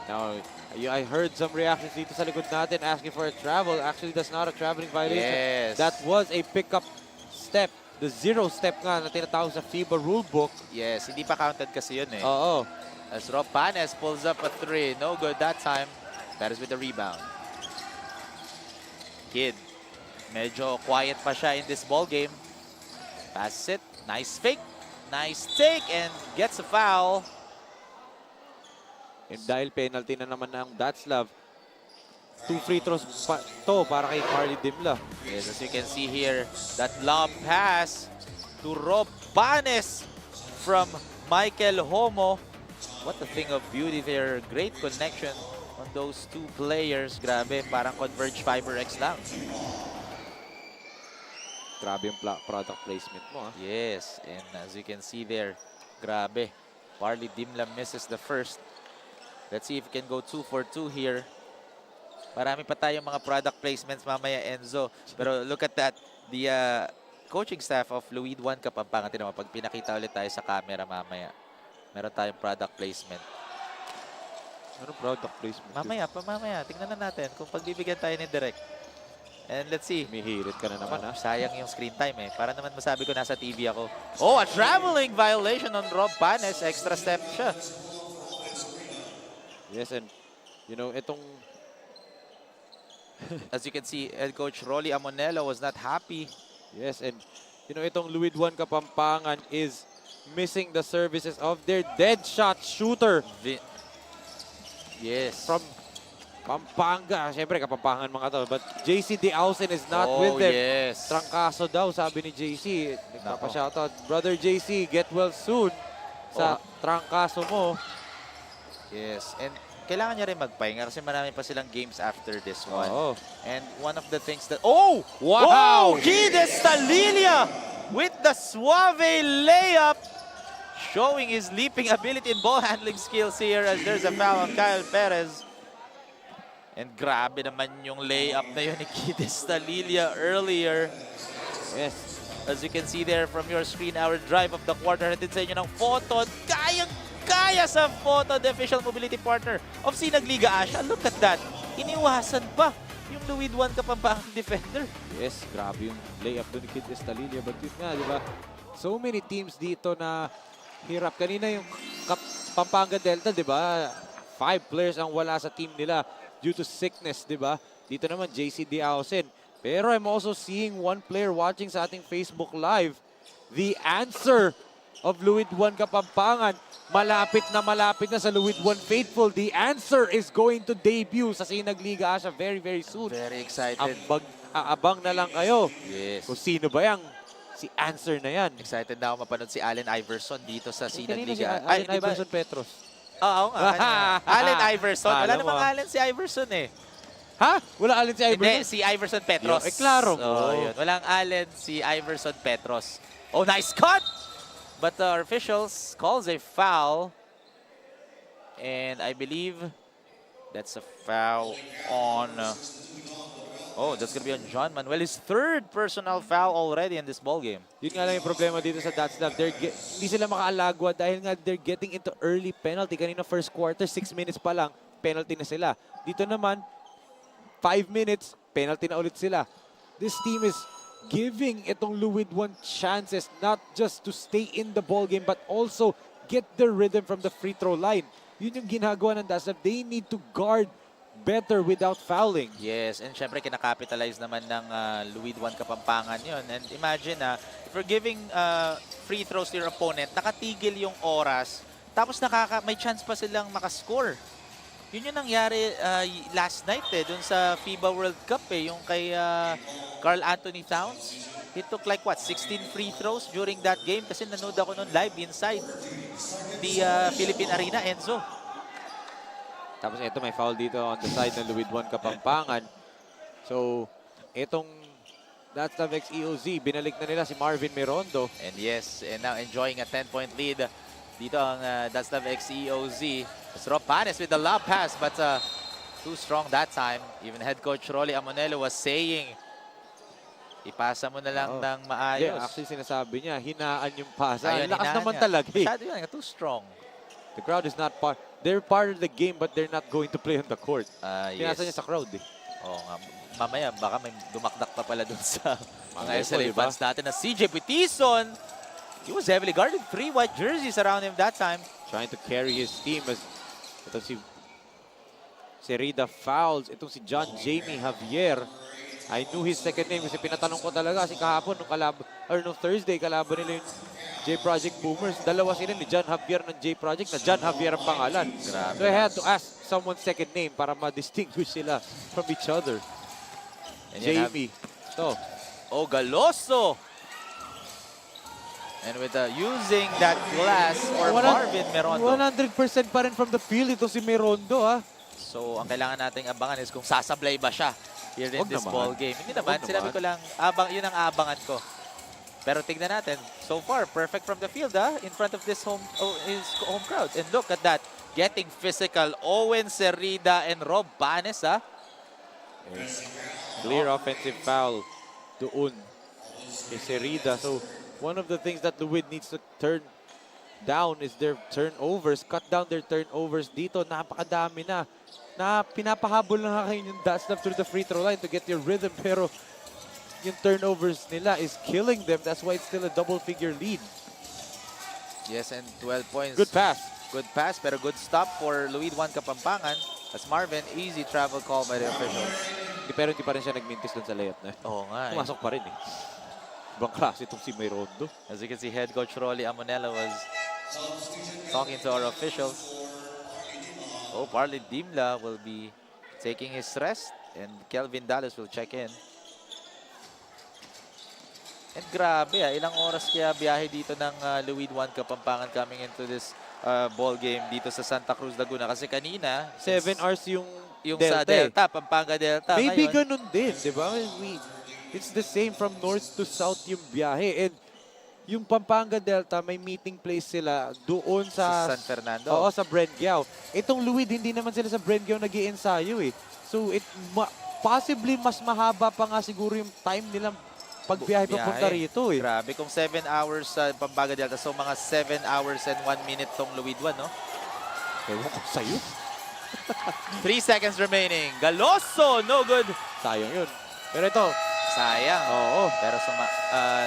Now, I heard some reactions dito sa likod natin asking for a travel. Actually, that's not a traveling violation. Yes. That was a pickup step. The zero step nga na tinatawag sa FIBA rulebook. Yes, hindi pa counted kasi yun eh. Oo. As Rob Panes pulls up a three. No good that time. That is with the rebound. Kid. Medyo quiet pa siya in this ball game. Passes it. Nice fake. Nice take and gets a foul. And dahil penalty na naman ng DATZLAV, 2 free throws pa to para kay Parley Dimla. Yes, as you can see here, that lob pass to Rob Panes from Michael Homo. What a thing of beauty there. Great connection on those two players. Grabe, parang Converge Fiber X lang. Grabe yung product placement mo. Ha? Yes, and as you can see there, grabe. Parley Dimla misses the first. Let's see if we can go 2 for 2 here. Marami pa tayong mga product placements mamaya, Enzo. Pero look at that. The coaching staff of LUID 1 Kapampangan. Tingnan mo, pag pinakita ulit tayo sa camera mamaya, meron tayong product placement. Anong product placement? Mamaya. Tingnan na natin kung pagbibigyan tayo ni Direk. And let's see. Mihirit ka na naman, ha? Sayang yung screen time eh. Para naman masabi ko nasa TV ako. Oh, a traveling violation on Rob Panes. Extra step siya. Yes, and you know, itong As you can see, head coach Rolly Amonelo was not happy. Yes, and you know, itong LUID 1 Kapampangan is missing the services of their dead shot shooter Yes. from Pampanga. Siyempre, Kapampangan mga to. But JC Diausen is not with them. Yes. Trangkaso daw, sabi ni JC. Nagpapa-shoutout, Brother JC, get well soon sa trangkaso mo. Yes. And kailangan niya rin magpahinga kasi marami pa silang games after this one. Oo. And one of the things that... Oh! Wow! Oh! Gides Talilia with the suave layup. Showing his leaping ability and ball handling skills here as there's a foul on Kyle Perez. And grabe naman yung layup na yun ni Gides Talilia earlier. Yes. As you can see there from your screen, our drive of the quarter. Hatid sa inyo ng photo. Kaya sa photo, the official mobility partner of SINAG Liga Asya. Look at that. Iniwasan pa yung LUID 1 Kapampangan defender. Yes, grabe yung layup doon ni Gides Talilia. But yun nga, di ba? So many teams dito na hirap. Kanina yung Pampanga Delta, di ba? 5 players ang wala sa team nila due to sickness, di ba? Dito naman, JC Diausen. Pero I'm also seeing one player watching sa ating Facebook Live. The answer of LUID 1 Kapampangan. Malapit na sa LUID 1 faithful. The answer is going to debut sa SINAG Liga Asya very, very soon. Very excited. Abang na lang kayo. Yes. Kung sino ba yan? Si answer na yan. Excited na ako mapanood si Allen Iverson dito sa SINAG Kanina si Liga. Allen Iverson Petros. Oo nga. Allen Iverson. Wala Alam namang mo. Allen si Iverson eh. Ha? Wala Allen si Iverson? Hindi, si Iverson Petros. Klaro. Yun. Walang Allen si Iverson Petros. Oh, nice cut! But the officials calls a foul. And I believe that's a foul on... oh, that's gonna be on John Manuel. His third personal foul already in this ball game. Yun nga lang yung problema dito sa DATZLAV. Hindi sila makaalagwa dahil nga they're getting into early penalty. Kanina first quarter, 6 minutes pa lang, penalty na sila. Dito naman, 5 minutes, penalty na ulit sila. This team is giving itong LUID 1 chances not just to stay in the ball game but also get their rhythm from the free throw line. Yun yung ginagawa ng DATZLAV. They need to guard better without fouling. Yes, and syempre kinakapitalize naman ng LUID 1 Kapampangan yun. And imagine if you're giving free throws to your opponent, nakatigil yung oras, tapos may chance pa silang makascore. Yun yung nangyari last night dun sa FIBA World Cup yung kay Carl Anthony Towns. He took like 16 free throws during that game kasi nanood ako nun live inside the Philippine Arena, Enzo. Tapos ito may foul dito on the side ng LUID 1 Kapampangan. So, itong DATZLAV x EOZ, binalik na nila si Marvin Merondo. And yes, and now enjoying a 10-point lead dito ang DATZLAV x EOZ. Rob Panes with the lob pass but too strong that time. Even head coach Rolly Amonelo was saying, ipasa mo na lang ng maayos. Yeah, actually sinasabi niya, hinaan yung pasa. Ayun, Lakas hinaan naman niya. talaga eh. Masyado yun, too strong. The crowd is not part. They're part of the game but they're not going to play on the court. Pinasa niya sa crowd eh. Oo nga. Mamaya baka may dumakdak pa pala dun sa mga Guess mo, SLA diba? fans natin na CJ Butison. He was heavily guarded. 3 white jerseys around him that time. Trying to carry his team as ito si Rida fouls. Itong si John Jamie Javier. I knew his second name kasi pinatanong ko talaga kasi kahapon nung Thursday kalaban nila yung J Project Boomers. Dalawa sila ni John Javier ng J Project na John Javier ang pangalan. Grabe. So I had to ask someone's second name para ma-distinguish sila from each other. And Jamie. Ito. Oh, Galoso. And with using that glass for Marvin Merondo. 100% pa rin from the field ito si Merondo ha. So ang kailangan nating abangan is kung sasablay ba siya here in Wag this naman. ball game. Hindi naman, Wag sinabi naman. ko lang, yun ang abangan ko. Pero tignan natin, so far, perfect from the field in front of this home crowd. And look at that, getting physical. Owen Cerrida and Rob Panes Clear offensive foul doon kay Cerrida. So one of the things that LUID needs to turn down is their turnovers. Cut down their turnovers dito. Napakadami na pinapahabol na kayo yung DATZLAV through the free throw line to get your rhythm. Pero yung turnovers nila is killing them. That's why it's still a double-figure lead. Yes, and 12 points. Good pass. Good pass, pero good stop for LUID 1 Kapampangan. As Marvin, easy travel call by the officials. Pero hindi pa rin siya nagmintis doon sa layup na. Oo nga. Pumasok pa rin eh. Ibang klase itong si Mayrondo. As you can see, head coach Rolly Amonella was talking to our officials. Oh, Parley Dimla will be taking his rest and Kelvin Dallas will check in. And grabe ilang oras kaya biyahe dito ng LUID 1 Kapampangan coming into this ball game dito sa Santa Cruz, Laguna. Kasi kanina, 7 hours yung sa Delta, Pampanga Delta. Maybe ngayon, ganun din, di ba? It's the same from north to south yung biyahe. And yung Pampanga Delta, may meeting place sila doon sa San Fernando. Oo, sa Brenguiao. Itong LUID, hindi naman sila sa Brenguiao nag-i-ensayo eh. So, possibly mas mahaba pa nga siguro yung time nilang pagbiyahe papunta rito eh. Grabe, kung 7 hours sa Pampanga Delta, so mga 7 hours and 1 minute tong LUID 1, no? Ewan ko sa'yo. 3 seconds remaining. Galoso, no good. Sayang yun. Pero ito, sayang. Oo. Pero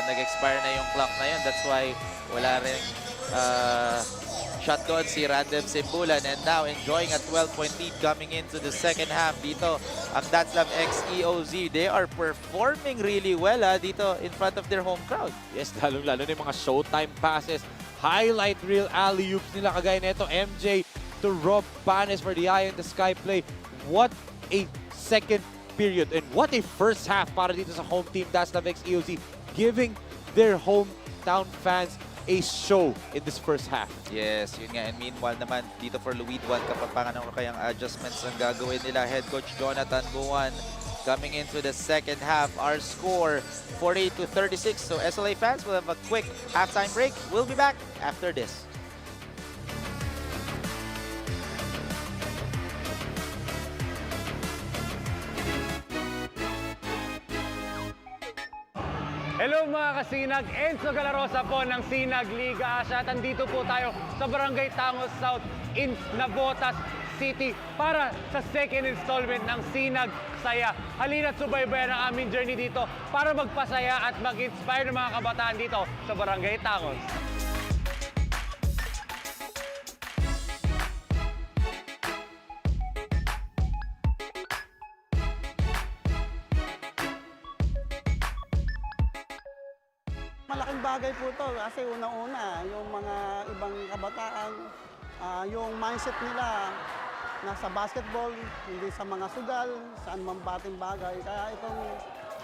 nag-expire na yung clock na yun. That's why wala rin shot clock si Random Simbulan. And now enjoying a 12-point lead coming into the second half. Dito, ang DATZLAV X EOZ, they are performing really well dito in front of their home crowd. Yes, lalo-lalo na yung mga showtime passes. Highlight reel alley-oops nila kagaya nito. MJ to Rob Panes for the eye in the sky play. What a second period and what a first half para dito sa home team DATZLAV X EOZ, giving their hometown fans a show in this first half. Yes, yun nga. And meanwhile naman, dito for LUID 1, Kapampangan, ano kayang adjustments ang gagawin nila. Head coach Jonathan Buwan coming into the second half. Our score, 48-36. So SLA fans will have a quick halftime break. We'll be back after this. Hello mga kasinag, Enzo Galarosa po ng SINAG Liga Asya at andito po tayo sa Barangay Tangos South in Navotas City para sa second installment ng SINAG Saya. Halina't subaybayan ang aming journey dito para magpasaya at mag-inspire ng mga kabataan dito sa Barangay Tangos. Malaking bagay po ito kasi unang-una yung mga ibang kabataan, yung mindset nila nasa basketball, hindi sa mga sugal, saan man bating bagay. Kaya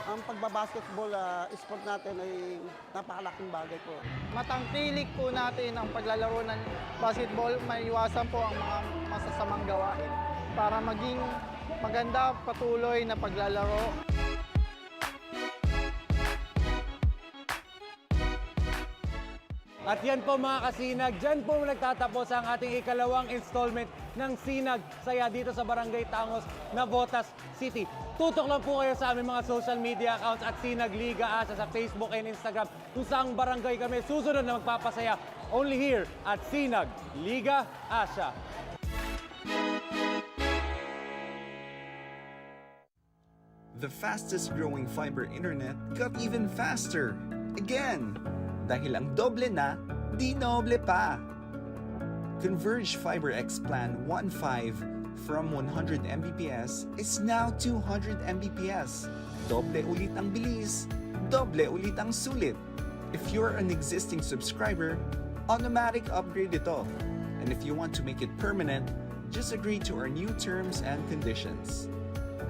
ang pagbabasketball sport natin ay napakalaking bagay po. Matangkilik po natin ang paglalaro ng basketball, maiwasan po ang mga masasamang gawain para maging maganda patuloy na paglalaro. At yan po mga kasinag, dyan po nagtatapos ang ating ikalawang installment ng SINAG Saya dito sa Barangay Tangos, Navotas City. Tutok lang po kayo sa aming mga social media accounts at SINAG Liga Asya sa Facebook and Instagram kung saang barangay kami susunod na magpapasaya. Only here at SINAG Liga Asya. The fastest growing fiber internet got even faster. Again! Dahil ang doble na, di noble pa. Converge Fiber X Plan 1.5 from 100 Mbps is now 200 Mbps. Doble ulit ang bilis, doble ulit ang sulit. If you're an existing subscriber, automatic upgrade ito. And if you want to make it permanent, just agree to our new terms and conditions.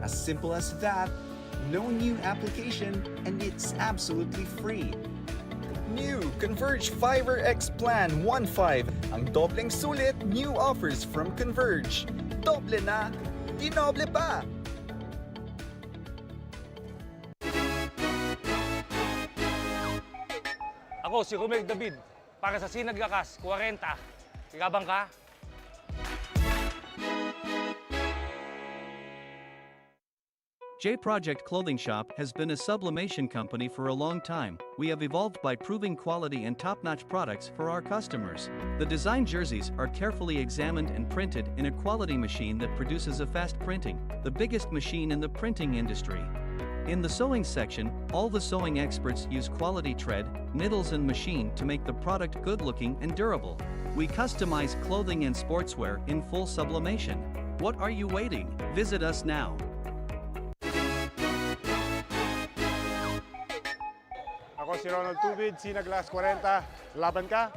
As simple as that, no new application, and it's absolutely free. New Converge Fiber X Plan 1.5. Ang dobleng sulit, new offers from Converge. Doble na, di noble pa! Ako si Romel David para sa SINAG Lakas 40. Sigabang ka? J Project Clothing Shop has been a sublimation company for a long time. We have evolved by proving quality and top-notch products for our customers. The design jerseys are carefully examined and printed in a quality machine that produces a fast printing, the biggest machine in the printing industry. In the sewing section, all the sewing experts use quality thread, needles and machine to make the product good-looking and durable. We customize clothing and sportswear in full sublimation. What are you waiting? Visit us now. si Ronald Tubid, SINAG Liga ASYA. Laban ka?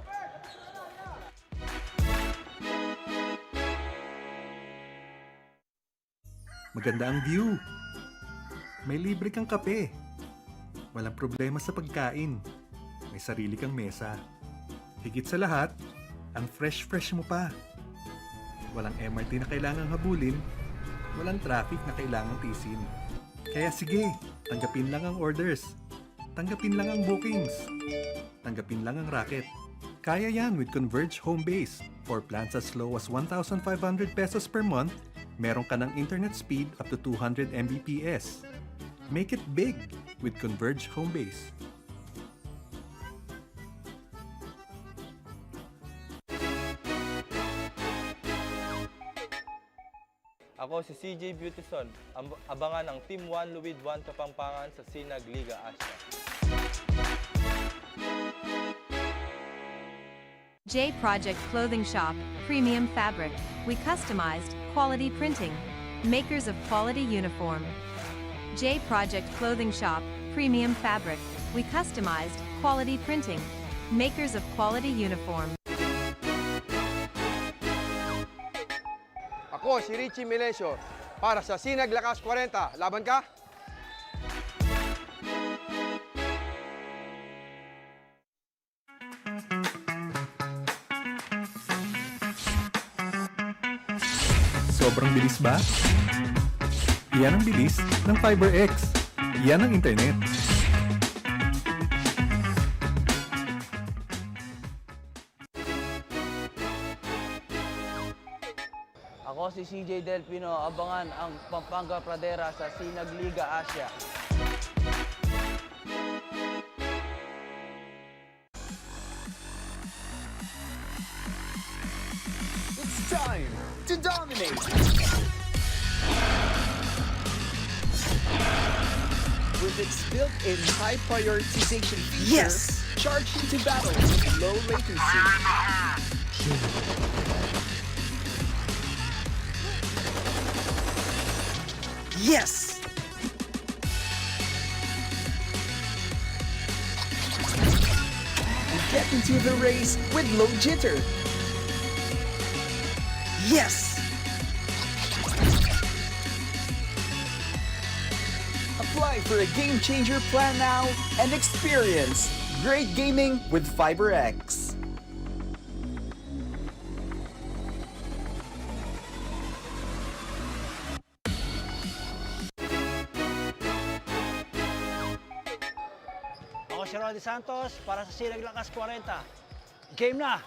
Maganda ang view. May libre kang kape. Walang problema sa pagkain. May sarili kang mesa. Higit sa lahat, ang fresh mo pa. Walang MRT na kailangang habulin. Walang traffic na kailangang tisin. Kaya sige, tanggapin lang ang orders. Tanggapin lang ang bookings. Tanggapin lang ang racket. Kaya yan with Converge Home Base. For plans as low as 1,500 pesos per month, meron ka ng internet speed up to 200 Mbps. Make it big with Converge Home Base. Ako si CJ Beautyson. Abangan ang Team 1 LUID 1 Kapampangan sa SINAG Liga Asya. J Project Clothing Shop, Premium Fabric. We customized, quality printing. Makers of quality uniform. J Project Clothing Shop, Premium Fabric. We customized, quality printing. Makers of quality uniform. Ako si Richie Melesio para sa SINAG Liga ASYA. Laban ka? Sobrang bilis ba? Iyan ang bilis ng FiberX. Iyan ang internet. Ako si CJ Delpino, abangan ang Pampanga Pradera sa SINAG Liga Asya. It's time to dominate! With its built-in high prioritization feature, Yes! charge into battle with low latency. Yes! Get into the race with low jitter. Yes! Apply for a game changer plan now and experience great gaming with FiberX. Ako si Roddy Santos para sa SINAG Liga ASYA. Game na!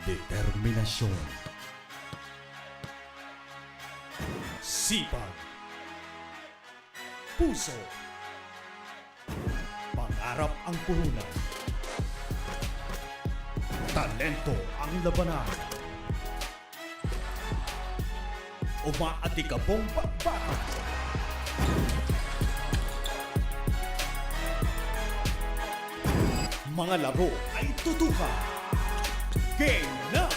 Determinasyon, sipag, puso, pangarap ang puhunan, talento ang labanan, umaatikabong bakbakan. Mga laro ay tutukan. Game na!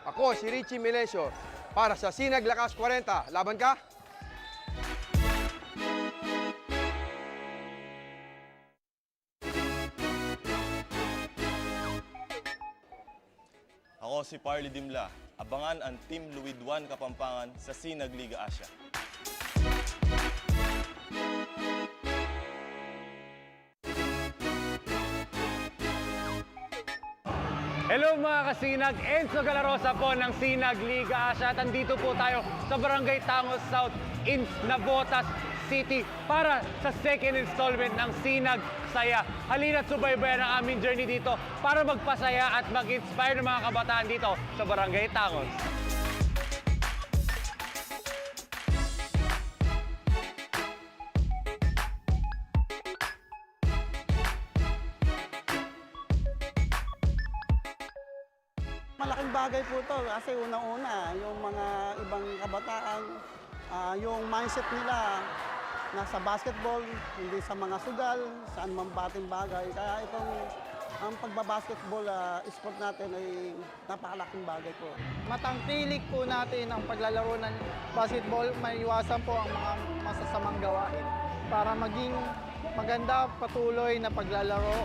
Ako si Richie Melesio para sa SINAG Liga ASYA. Laban ka? Ako si Parley Dimla. Abangan ang Team LUID 1 Kapampangan sa SINAG Liga Asya. Hello mga kasinag, Enzo Galarosa po ng SINAG Liga Asya at andito po tayo sa Barangay Tangos South in Navotas City para sa second installment ng SINAG Saya. Halina't subaybayan ang aming journey dito para magpasaya at mag-inspire ng mga kabataan dito sa Barangay Tangos. Malaking bagay po ito kasi unang-una, yung mga ibang kabataan, yung mindset nila nasa basketball, hindi sa mga sugal, saan man bating bagay. Kaya itong Ang pagbabasketball sport natin ay napakalaking bagay po. Matangkilik po natin ang paglalaro ng basketball, maiwasan po ang mga masasamang gawain para maging maganda patuloy na paglalaro.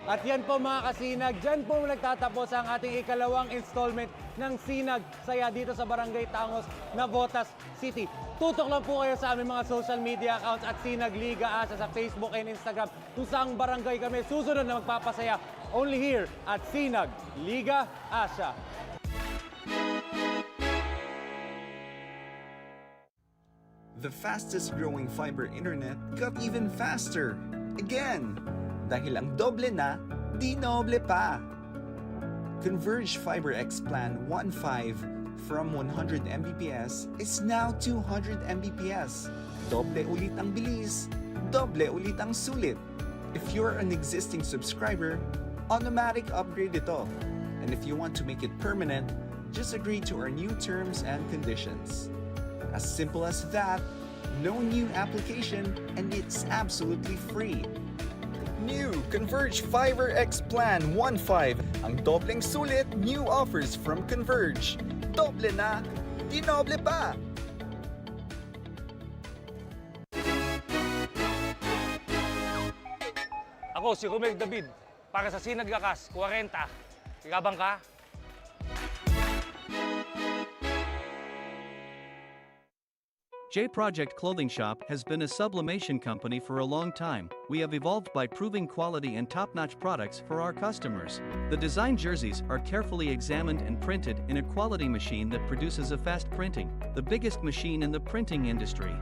At yan po mga kasinag, dyan po nagtatapos ang ating ikalawang installment ng Sinag Saya dito sa Barangay Tangos, Navotas City. Tutok lang po kayo sa aming mga social media accounts at Sinag Liga Asya sa Facebook and Instagram kung saang barangay kami susunod na magpapasaya. Only here at Sinag Liga Asya. The fastest growing fiber internet got even faster. Again! Dahil ang doble na, di noble pa. Converge Fiber X Plan 1.5 from 100 Mbps is now 200 Mbps. Doble ulit ang bilis, doble ulit ang sulit. If you're an existing subscriber, automatic upgrade ito. And if you want to make it permanent, just agree to our new terms and conditions. As simple as that, no new application, and it's absolutely free. New Converge Fiber X Plan 1.5. Ang dobleng sulit, new offers from Converge. Doble na, di noble pa! Ako si Romel David, para sa Sinag Lakas 40. Ikabang ka? J Project Clothing Shop has been a sublimation company for a long time. We have evolved by proving quality and top-notch products for our customers. The design jerseys are carefully examined and printed in a quality machine that produces a fast printing, the biggest machine in the printing industry.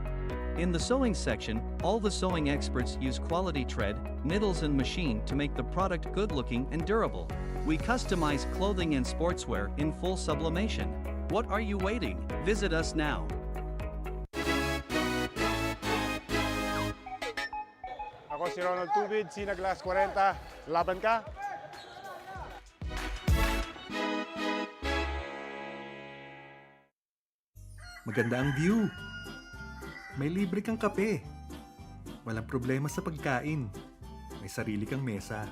In the sewing section, all the sewing experts use quality thread, needles and machine to make the product good-looking and durable. We customize clothing and sportswear in full sublimation. What are you waiting? Visit us now. Ako si Ronald Tubid, Sinag Liga 40. Laban ka? Maganda ang view. May libre kang kape. Walang problema sa pagkain. May sarili kang mesa.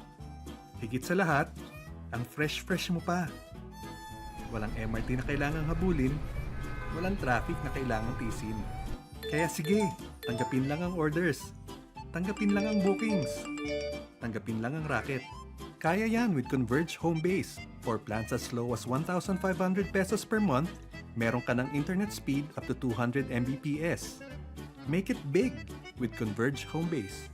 Higit sa lahat, ang fresh mo pa. Walang MRT na kailangang habulin. Walang traffic na kailangang tisin. Kaya sige, tanggapin lang ang orders. Tanggapin lang ang bookings. Tanggapin lang ang racket. Kaya yan with Converge Home Base. For plans as low as 1,500 pesos per month, meron ka ng internet speed up to 200 Mbps. Make it big with Converge Home Base.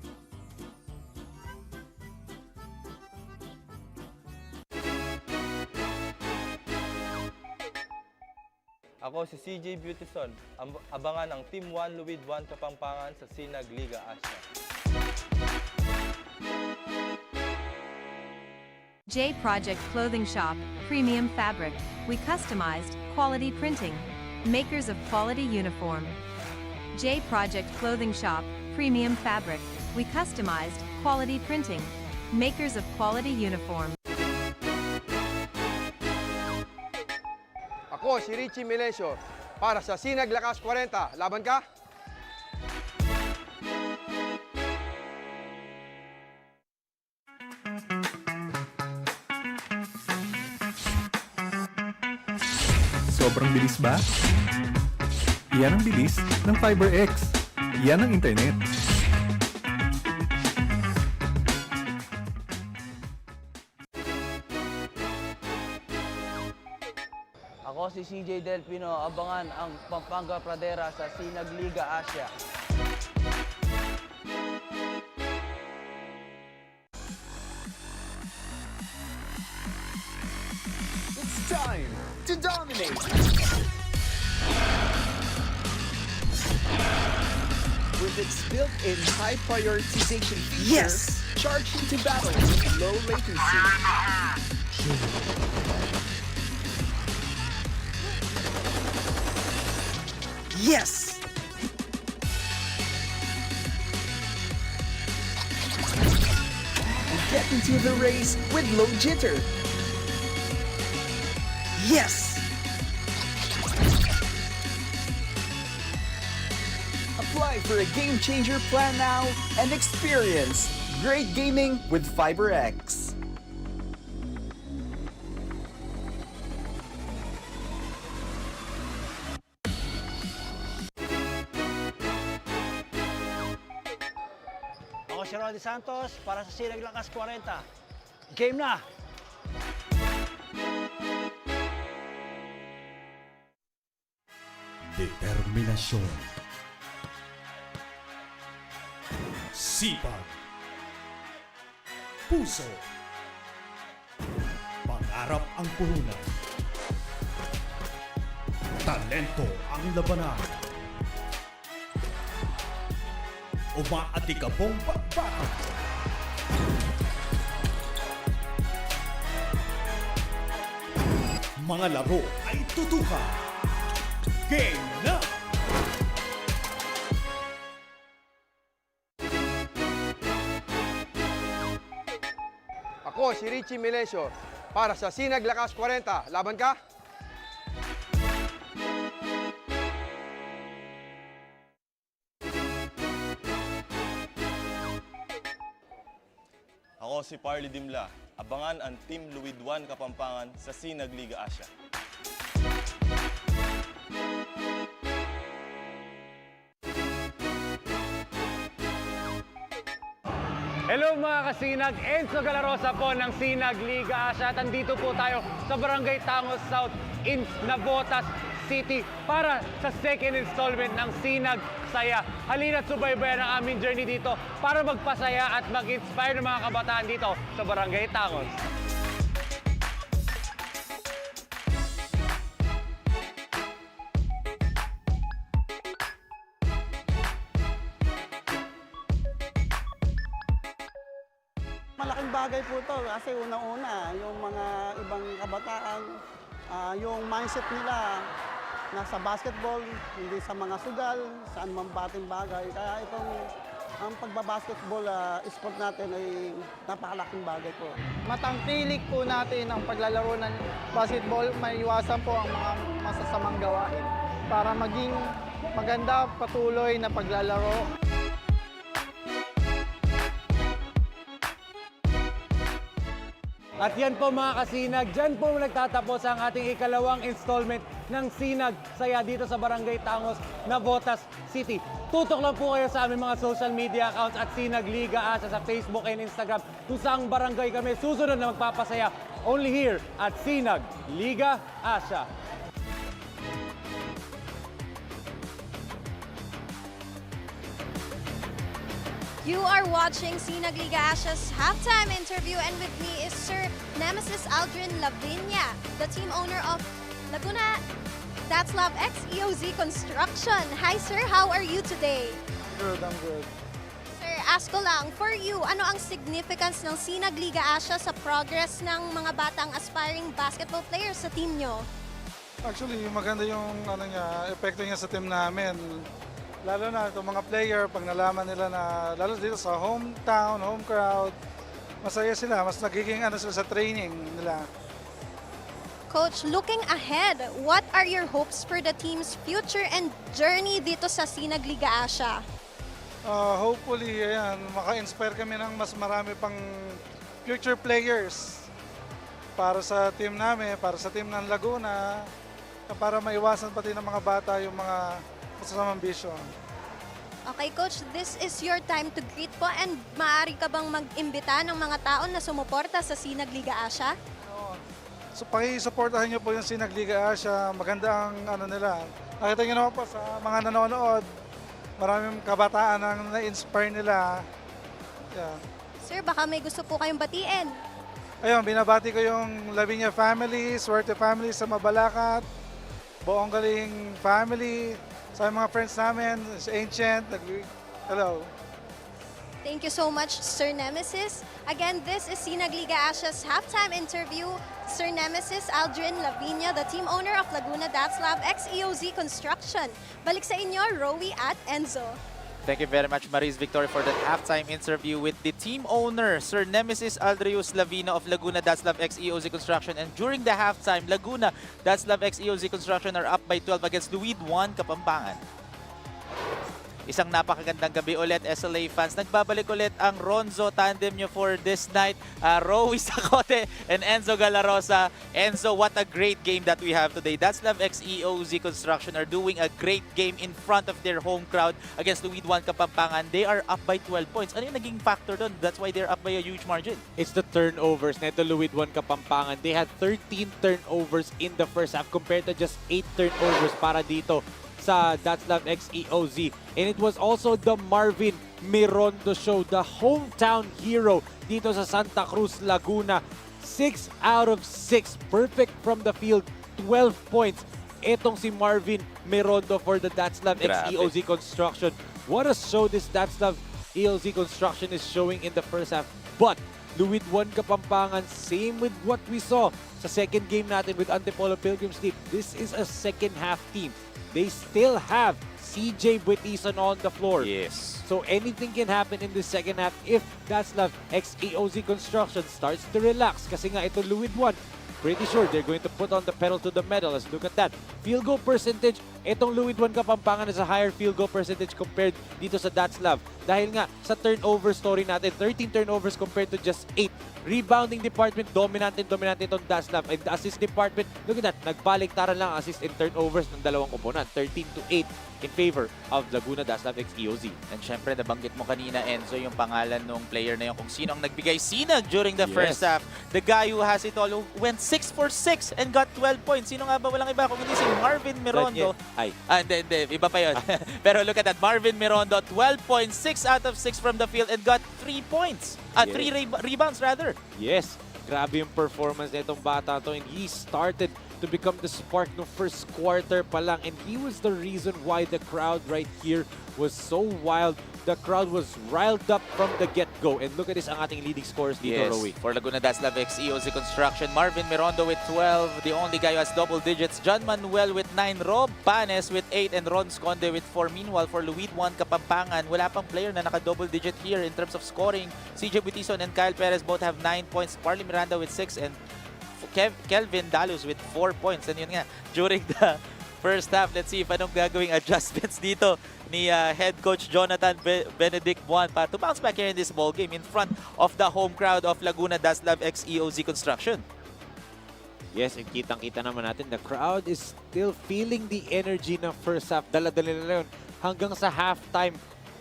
Ako si CJ Beautyson. Abangan ang Team 1 LUID 1 Kapampangan sa Sinag Liga Asya. J Project Clothing Shop, Premium Fabric. We customized, quality printing. Makers of quality uniform. J Project Clothing Shop, Premium Fabric. We customized, quality printing. Makers of quality uniform. Ako si Richie Melesio, para sa Sinag Lakas 40. Laban ka? Sobrang bilis ba? Iyan ang bilis ng Fiber X. Iyan ang internet. Ako si CJ Delpino, abangan ang Pampanga Pradera sa Sinag Liga Asya. It's time to dominate! With its built-in high prioritization feature, Yes! charge into battle with low latency. Yes! Get into the race with low jitter. Yes! A Apply for a game changer plan now and experience great gaming with FiberX. Ako si Ronnie Santos para sa Sinag Lakas 40. Game na! Determinasyon, sipag, puso, pangarap ang puhunan, talento ang labanan, umaatikabong pagpapag. Mga laro ay tutukan. Game na! Ako si Richie Melesio para sa Sinag Lakas 40. Laban ka? Ako si Parley Dimla. Abangan ang Team LUID 1 Kapampangan sa SINAG Liga Asya. Hello mga kasinag, Enzo Galarosa po ng Sinag Liga Asya at andito po tayo sa Barangay Tangos South in Navotas City para sa second installment ng Sinag Saya. Halina't subaybayan ang aming journey dito para magpasaya at mag-inspire ng mga kabataan dito sa Barangay Tangos. Malaking bagay po ito kasi unang-una, yung mga ibang kabataan, yung mindset nila nasa basketball, hindi sa mga sugal, saan man bating bagay. Kaya itong ang pagbabasketball sport natin ay napakalaking bagay po. Matangkilik po natin ang paglalaro ng basketball, maiwasan po ang mga masasamang gawain para maging maganda patuloy na paglalaro. At yan po mga kasinag, dyan po nagtatapos ang ating ikalawang installment ng Sinag Saya dito sa Barangay Tangos, Navotas City. Tutok lang po kayo sa aming mga social media accounts at Sinag Liga Asya sa Facebook and Instagram kung saang barangay kami susunod na magpapasaya. Only here at Sinag Liga Asya. You are watching SINAG Liga Asya's halftime interview, and with me is Sir Nemesis Aldrin Lavinia, the team owner of Laguna DATZLAV X EOZ Construction. Hi sir, how are you today? Good, I'm good. Sir, ask ko lang, for you, ano ang significance ng SINAG Liga Asya sa progress ng mga batang aspiring basketball players sa team nyo? Actually, maganda yung epekto niya sa team namin. Lalo na itong mga player, pag nalaman nila na, lalo dito sa hometown, home crowd, masaya sila, mas nagiging sila sa training nila. Coach, looking ahead, what are your hopes for the team's future and journey dito sa SINAG Liga Asya? Hopefully, maka-inspire kami ng mas marami pang future players para sa team namin, para sa team ng Laguna, para maiwasan pati ng mga bata yung mga masasamang bisyo. Okay, Coach, this is your time to greet po, and maaari ka bang mag-imbita ng mga tao na sumuporta sa SINAG Liga Asya? So, pakisuportahan niyo po yung SINAG Liga Asya. Maganda ang nila. Nakita niyo naman po sa mga nanonood, maraming kabataan ang na-inspire nila. Yeah. Sir, baka may gusto po kayong batiin. Ayun, binabati ko yung Lavinia family, Suerte family sa Mabalacat, Buong Galing family, sa mga friends namin, sa Ancient, hello. Thank you so much, Sir Nemesis. Again, this is SINAG Liga Asya's halftime interview. Sir Nemesis Aldrin Lavinia, the team owner of Laguna DATZLAV X EOZ Construction. Balik sa inyo, Rowie at Enzo. Thank you very much, Maris Victoria, for that halftime interview with the team owner, Sir Nemesis Aldrius Lavina of Laguna DATZLAV X EOZ Construction. And during the halftime, Laguna DATZLAV X EOZ Construction are up by 12 against LUID 1 Kapampangan. Isang napakagandang gabi ulit, SLA fans. Nagbabalik ulit ang Ronzo tandem nyo for this night. Rowy Sacote and Enzo Galarosa. Enzo, what a great game that we have today. DATZLAV x EOZ Construction are doing a great game in front of their home crowd against LUID 1 Kapampangan. They are up by 12 points. Ano yung naging factor doon? That's why they're up by a huge margin. It's the turnovers. Neto LUID 1 Kapampangan. They had 13 turnovers in the first half compared to just 8 turnovers para dito sa DATZLAV x EOZ. And it was also the Marvin Mirondo show, the hometown hero dito sa Santa Cruz, Laguna. 6 out of 6. Perfect from the field. 12 points. Etong si Marvin Mirondo for the DATZLAV x EOZ Construction. What a show this DATZLAV EOZ Construction is showing in the first half. But LUID 1 Kapampangan, same with what we saw sa second game natin with Antipolo Pilgrims team. This is a second half team. They still have CJ Buitison on the floor. Yes. So anything can happen in the second half if DATZLAV x EOZ Construction starts to relax. Kasi nga ito LUID 1, pretty sure they're going to put on the pedal to the metal. Let's look at that. Field goal percentage, itong LUID 1 Kapampangan is a higher field goal percentage compared dito sa DATZLAV. Dahil nga sa turnover story natin, 13 turnovers compared to just 8. Rebounding department, dominant itong DATZLAV. And the assist department, look at that, nagbaliktaran lang assist and turnovers ng dalawang opponent. 13-8 in favor of Laguna DATZLAV x EOZ. And syempre, nabanggit mo kanina, Enzo, yung pangalan ng player na yun, kung sino ang nagbigay sinag during the first half. The guy who has it all, who went 6 for 6 and got 12 points. Sino nga ba? Walang iba kung hindi si Marvin Mirondo. Hindi, iba pa yun. Pero look at that, Marvin Mirondo, 12 points, 6 out of 6 from the field and got 3 points. 3 rebounds rather. Yes, grabe yung performance na itong bata to, and he started to become the spark no first quarter pa lang, and he was the reason why the crowd right here was so wild. The crowd was riled up from the get-go. And look at this, ang ating leading scorers dito, Rowie. For Laguna DATZLAV x EOZ Construction, Marvin Mirondo with 12, the only guy who has double digits. John Manuel with 9, Rob Panes with 8, and Ron Sconde with 4. Meanwhile, for LUID 1 Kapampangan, wala pang player na naka-double digit here in terms of scoring. CJ Buitison and Kyle Perez both have 9 points. Parley Miranda with 6, and Kelvin Dalus with 4 points. And yun nga, during the first half, let's see if anong gagawing adjustments dito ni head coach Jonathan Benedict Buan para to bounce back here in this ball game in front of the home crowd of Laguna DATZLAV x EOZ Construction. Yes, and kitang-kita naman natin, the crowd is still feeling the energy ng first half. Dala-dala nila yun hanggang sa halftime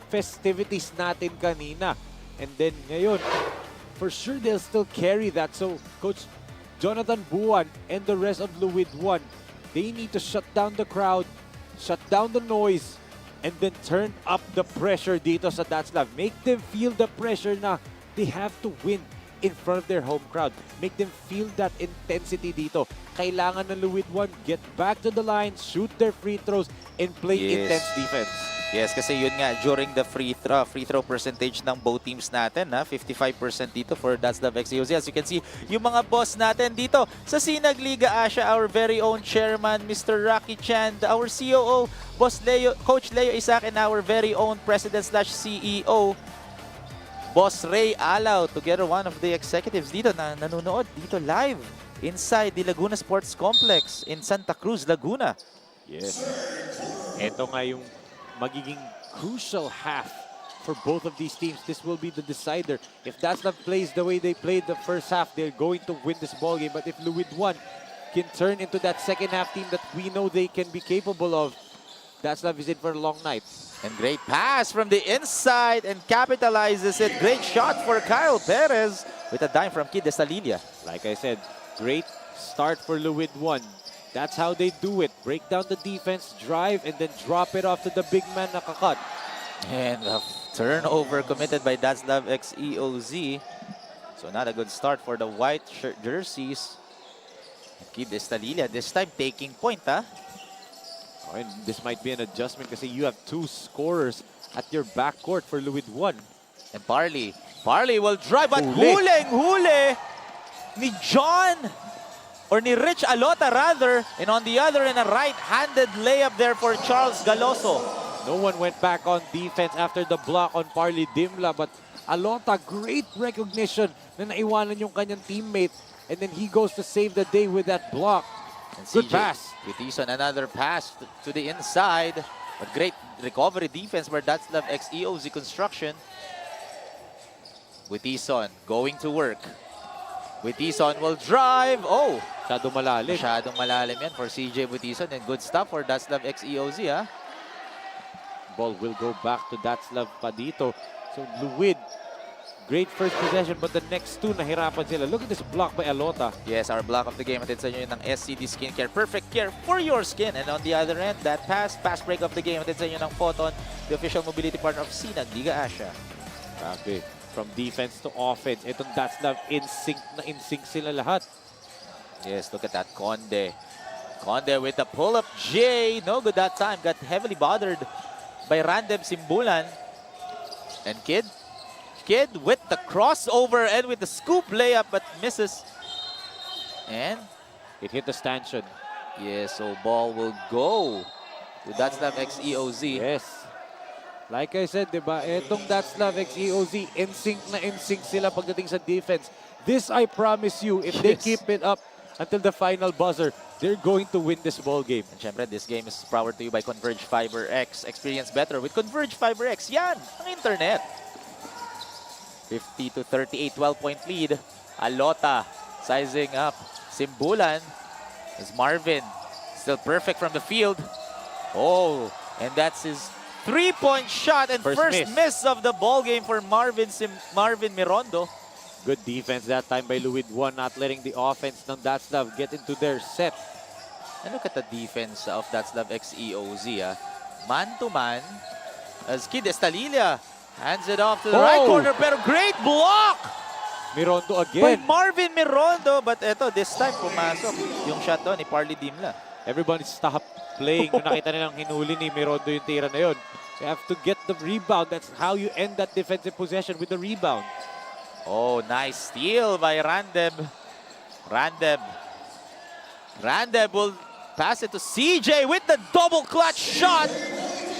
festivities natin kanina. And then ngayon, for sure they'll still carry that. So Coach Jonathan Buan and the rest of LUID 1, they need to shut down the crowd, shut down the noise, and then turn up the pressure dito sa DATZLAV. Make them feel the pressure na they have to win in front of their home crowd. Make them feel that intensity dito. Kailangan ng LUID 1 get back to the line, shoot their free throws, and play intense defense. Yes, kasi yun nga, during the free throw percentage ng both teams natin, 55% dito for DATZLAV x EOZ. As you can see, yung mga boss natin dito sa SINAG Liga Asya, our very own chairman, Mr. Rocky Chand, our COO, Boss Leo, Coach Leo Isaac, and our very own president/CEO, Boss Ray Alaw, together one of the executives dito na nanonood dito live inside the Laguna Sports Complex in Santa Cruz, Laguna. Yes. Ito nga yung magiging crucial half for both of these teams. This will be the decider. If DATZLAV plays the way they played the first half, they're going to win this ball game. But if LUID 1 can turn into that second half team that we know they can be capable of, DATZLAV is in for a long night. And great pass from the inside and capitalizes it. Great shot for Kyle Perez with a dime from Kid Estalilia. Like I said, great start for LUID 1. That's how they do it. Break down the defense, drive, and then drop it off to the big man nakakat. And a turnover committed by DATZLAV x EOZ. So not a good start for the white shirt jerseys. Kid Estalilia this time taking point, Oh, and this might be an adjustment kasi you have 2 scorers at your backcourt for LUID 1. And Parley will drive, but huling-huli ni John, or ni Rich Alota rather, and on the other end, a right-handed layup there for Charles Galoso. No one went back on defense after the block on Parley Dimla, but Alota, great recognition na naiwanan yung kanyang teammate, and then he goes to save the day with that block. And Good pass. Buitison, another pass to the inside. But great recovery defense for DATZLAV X EOZ Construction. Witison going to work. Witison will drive. Oh! Masyadong malalim. Masyadong malalim yan for CJ Witison. And good stuff for DATZLAV X EOZ, ha? Ball will go back to DATZLAV pa dito. So LUID, great first possession, but the next two nahirapan sila. Look at this block by Alota. Yes, our block of the game. Atid sa inyo ng SCD Skincare. Perfect care for your skin. And on the other end, that pass break of the game. Atid sa inyo ng Photon, the official mobility partner of SINAG Liga Asya. Grabe. From defense to offense, itong DATZLAV in sync sila lahat. Yes, look at that. Conde. Conde with the pull-up J. No good that time. Got heavily bothered by Randem Simbulan. And Kid with the crossover and with the scoop layup, but misses. And it hit the stanchion. Yes, so ball will go to DATZLAV X EOZ. Yes. Like I said, diba, etong DATZLAV X EOZ, in sync sila pagdating sa defense. This, I promise you, if they keep it up until the final buzzer, they're going to win this ball game. And syempre, this game is powered to you by Converge Fiber X. Experience better with Converge Fiber X. Yan, ang internet. 50 to 38, 12-point lead. Alota sizing up. Simbulan is Marvin. Still perfect from the field. Oh, and that's his three-point shot and first miss of the ball game for Marvin Mirondo. Good defense that time by LUID 1, not letting the offense ng DATZLAV get into their set. And look at the defense of DATZLAV X EOZ. Man-to-man as Kid Estalilla hands it off to the right corner, pero great block! Mirondo By again. Marvin Mirondo, but eto, this time pumasok yung shot to ni Parley Dimla. Everybody stopped playing nung nakita nilang hinuli ni Mirondo yung tira na yun. You have to get the rebound. That's how you end that defensive possession, with the rebound. Oh, nice steal by Randem. Randem will pass it to CJ with the double clutch shot.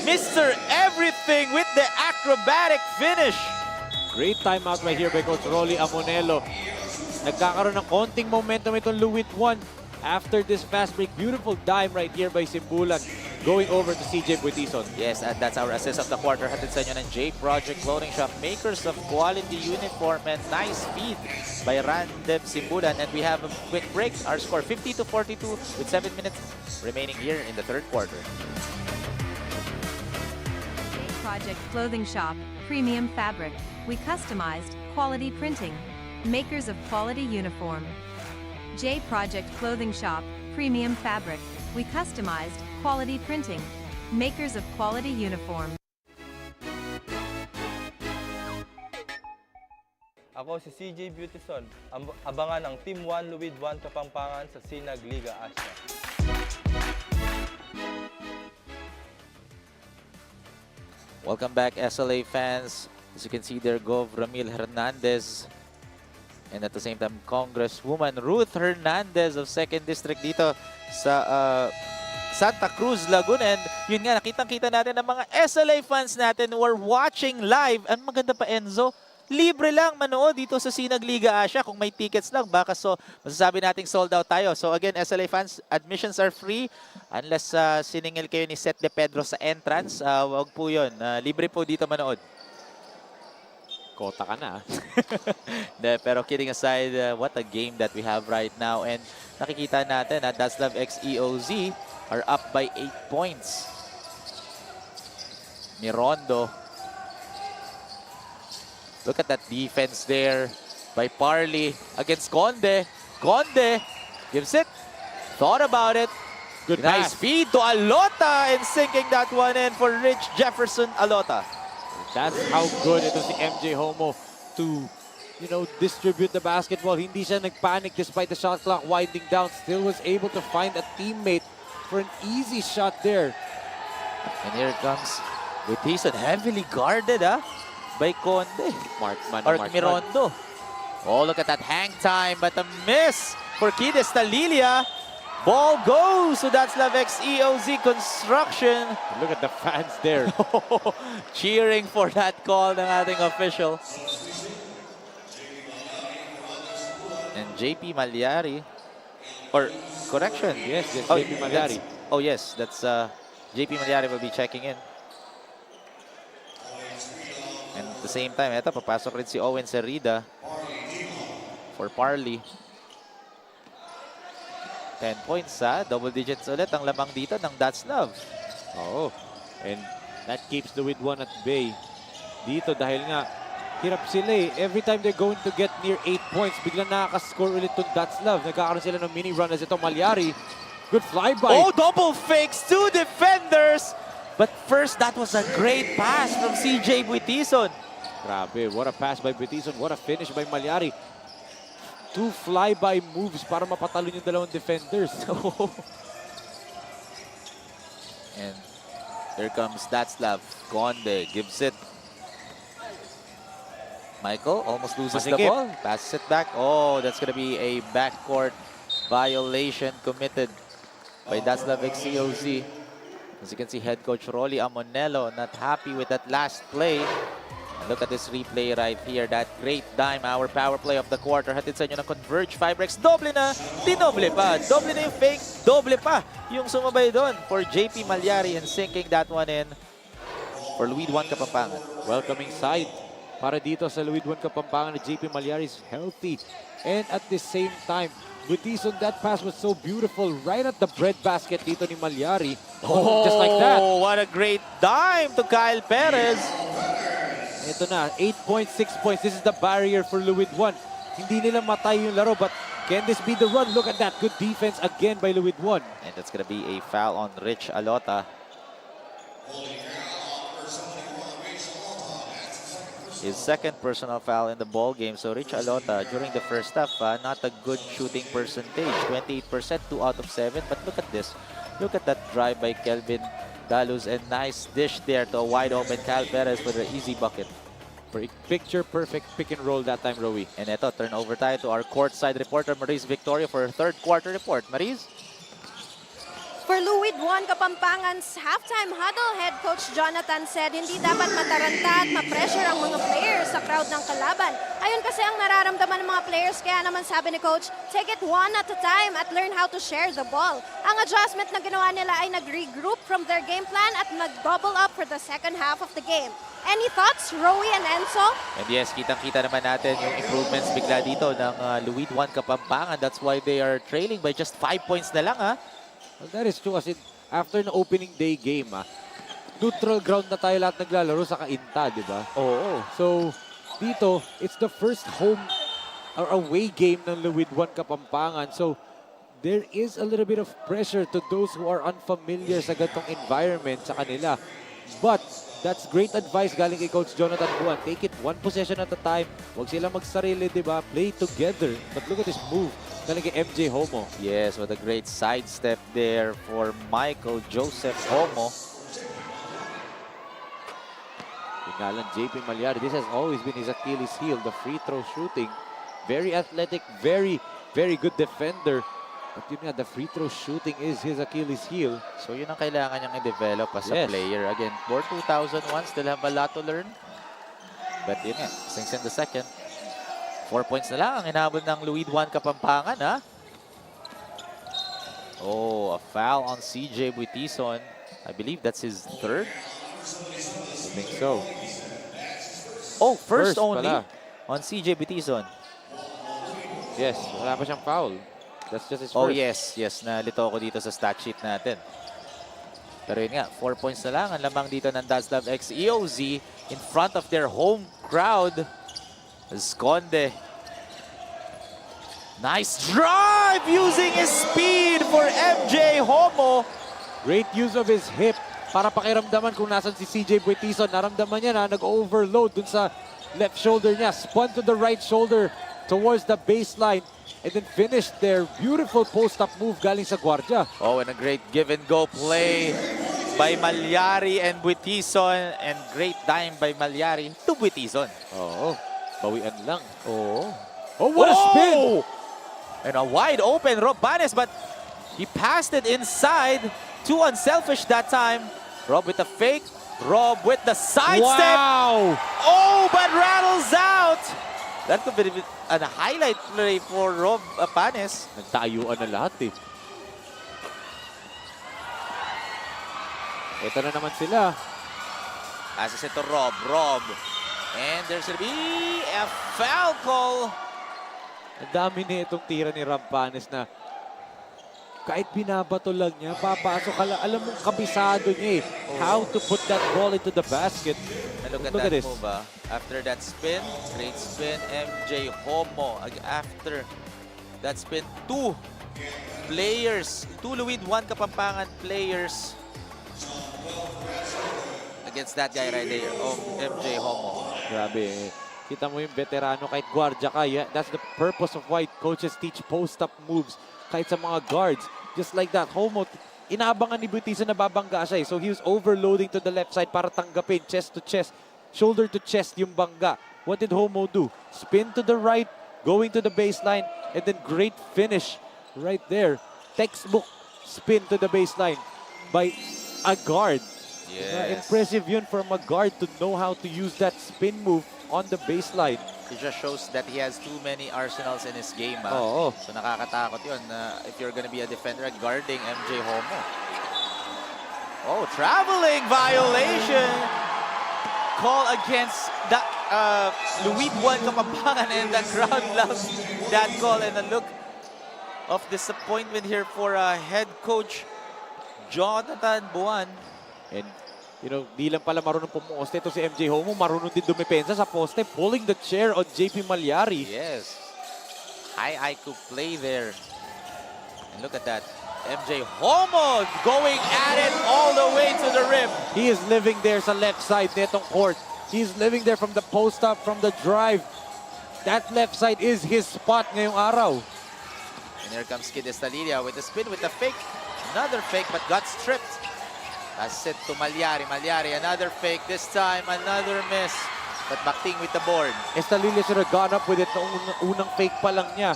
Mr. Everything with the acrobatic finish. Great timeout right here by Coach Rolly Amonelo. Nagkakaroon ng konting momentum itong LUID 1 after this fast break. Beautiful dime right here by Simbulan going over to CJ Buitison. Yes, and that's our assist of the quarter. Hatid sa inyo ng J Project Clothing Shop, makers of quality uniform, and nice feed by Randem Simbulan. And we have a quick break. Our score 50 to 42 with 7 minutes remaining here in the third quarter. Project Clothing Shop, premium fabric. We customized quality printing. Makers of quality uniform. J Project Clothing Shop, premium fabric. We customized quality printing. Makers of quality uniform. Ako si CJ Beautison. Abangan ang Team 1 LUID 1 Kapampangan sa SINAG Liga Asya. Welcome back, SLA fans. As you can see there, Gov Ramil Hernandez. And at the same time, Congresswoman Ruth Hernandez of 2nd District dito sa Santa Cruz, Laguna. And yun nga, nakitang-kita natin ang mga SLA fans natin who are watching live. Ang maganda pa, Enzo, libre lang manood dito sa SINAG Liga Asya. Kung may tickets lang, baka masasabi nating sold out tayo. So again, SLA fans, admissions are free unless siningil kayo ni Seth De Pedro sa entrance. Wag po yun. Libre po dito manood. Kota ka na. Pero kidding aside, what a game that we have right now. And nakikita natin na DATZLAV X EOZ are up by 8 points. Mirondo. Look at that defense there by Parley against Conde. Conde gives it. Thought about it. Good nice pass. feed to Alota and sinking that one in for Rich Jefferson Alota. That's how good ito si MJ Homo to, distribute the basketball. Hindi siya nagpanic despite the shot clock winding down. Still was able to find a teammate for an easy shot there. And here comes Buitison, heavily guarded by Conde. Mirondo. Oh, look at that hang time, but a miss for Kid Estalilla. Ball goes to DATZLAV X EOZ Construction. Look at the fans there. Cheering for that call ng ating official. And JP Malyari. Or, correction. Yes, JP Malyari. Oh, yes, that's JP Malyari will be checking in. And at the same time, eto, papasok rin si Owen Serrida for Parley. 10 points ha. Double digits ulit ang lamang dito ng DATZLAV. Oo. And that keeps the LUID 1 at bay. Dito dahil nga, hirap sila eh. Every time they're going to get near 8 points, biglang nakaka-score ulit itong DATZLAV. Nagkakaroon sila ng mini run as ito Malyari. Good flyby. Oh, double fakes, 2 defenders. But first, that was a great pass from CJ Buitison. Grabe, what a pass by Buitison. What a finish by Malyari. 2 flyby moves para mapatalon yung dalawang defenders. And here comes DATZLAV. Conde gives it. Michael almost loses the ball. Passes it back. Oh, that's going to be a backcourt violation committed by DATZLAV x EOZ. As you can see, head coach Rolly Amonello not happy with that last play. Look at this replay right here. That great dime, our power play of the quarter. Hatid sa inyo ng Converge Fibrex. Doble na, dinoble pa. Doble na yung fake, doble pa yung sumabay doon for JP Malyari and sinking that one in for LUID 1 Kapampangan. Welcoming side para dito sa LUID 1 Kapampangan na JP Malyari is healthy. And at the same time, Buitison, that pass was so beautiful right at the breadbasket dito ni Malyari. Oh, just like that. What a great dime to Kyle Perez. Ito na, 8 points, 6 points. This is the barrier for LUID 1. Hindi nila matay yung laro, but can this be the run? Look at that. Good defense again by LUID 1. And that's going to be a foul on Rich Alota. His second personal foul in the ball game. So Rich Alota, during the first half, not a good shooting percentage. 28%, 2 out of 7. But look at this. Look at that drive by Kelvin Daluz, and nice dish there to a wide open Kyle Perez for the easy bucket. For a picture-perfect pick and roll that time, Rowie. And ito, turnover tayo to our courtside reporter, Maris Victoria, for her third quarter report. Maris? For LUID 1 Kapampangan's halftime huddle, head coach Jonathan said hindi dapat mataranta at ma-pressure ang mga players sa crowd ng kalaban. Ayun kasi ang nararamdaman ng mga players, kaya naman sabi ni coach, take it one at a time at learn how to share the ball. Ang adjustment na ginawa nila ay nag-regroup from their game plan at nag-double up for the second half of the game. Any thoughts, Rowie and Enzo? And yes, kitang-kita naman natin yung improvements bigla dito ng LUID 1 Kapampangan. That's why they are trailing by just 5 points na lang, ha? Well, that is true kasi after the opening day game, neutral ground na tayo lahat naglalaro sa Kainta, di ba? Oo. So, dito, it's the first home or away game ng LUID 1 Kapampangan. So, there is a little bit of pressure to those who are unfamiliar sa ganitong environment sa kanila. But, that's great advice galing kay Coach Jonathan Buan. Take it one possession at a time. Huwag sila magsarili, di ba? Play together. But look at this move galing kay MJ Homo. Yes, what a great sidestep there for Michael Joseph Homo. Tingnan JP Malyari. This has always been his Achilles heel, the free throw shooting. Very athletic, very good defender. But yun nga, the free throw shooting is his Achilles heel. So yun ang kailangan niyang i-develop as a player. Again, for 2001, still have a lot to learn. But yun nga, since in the second, 4 points na lang ang hinabol ng LUID 1 Kapampangan, ha? Oh, a foul on CJ Buitison. I believe that's his third. I think so. Oh, first only pala on CJ Buitison. Yes, wala pa siyang foul. That's just his first. Oh, yes. Yes, nalito ako dito sa stat sheet natin. Pero yun nga, 4 points na lang ang lamang dito ng DATZLAV x EOZ in front of their home crowd. Esconde. Nice drive using his speed for MJ Homo. Great use of his hip para pakiramdaman kung nasan si CJ Buitison. Naramdaman niya na nag-overload dun sa left shoulder niya. Spun to the right shoulder towards the baseline and then finished their beautiful post-up move galing sa gwardiya. Oh, and a great give-and-go play by Malyari and Buitison, and great dime by Malyari to Buitison. Oo, bawian lang. Oh. Oh, what a spin! And a wide open Rob Banes, but he passed it inside. Too unselfish that time. Rob with the fake. Rob with the sidestep. Wow! Oh, but rattles out. That could be a highlight play for Rob Banes. Nagtayuan na lahat eh. Ito na naman sila. Passes it to Rob. Rob. And there's gonna be a foul call. Ang dami na itong tira ni Rampanes na kahit binabato lang niya, papasok ka lang. Alam mong kabisado niya eh. How to put that ball into the basket. And look at that move, ah. After that spin, great spin, MJ Homo. After that spin, two LUID 1 Kapampangan players against that guy right there, MJ Homo. Grabe. Kita mo yung veterano kahit guardia ka. Yeah, that's the purpose of why coaches teach post-up moves kahit sa mga guards. Just like that, Homo, inaabangan ni Bautista na babangga siya eh. So he was overloading to the left side para tanggapin chest to chest, shoulder to chest yung bangga. What did Homo do? Spin to the right, going to the baseline, and then great finish right there. Textbook spin to the baseline by a guard. Yes. Impressive yun from a guard to know how to use that spin move on the baseline. It just shows that he has too many arsenals in his game. Oo. So nakakatakot yun if you're gonna be a defender guarding MJ Homo. Oh, traveling violation. Call against that LUID 1 Kapampangan, and the crowd loves that call. And a look of disappointment here for head coach Jonathan Buwan. And you know, di lang pala marunong pumuoste ito si MJ Homo, marunong din dumepensa sa poste, pulling the chair on JP Malyari. Yes. High IQ play there. And look at that. MJ Homo going at it all the way to the rim. He is living there sa left side netong court. He's living there from the post up, from the drive. That left side is his spot ngayong araw. And here comes Kid Estalilia with the spin, with the fake. Another fake, but got stripped. Pass it to Malyari. Malyari, another fake. This time, another miss. But Bakting with the board. Estalilia should have gone up with it noong unang fake pa lang niya.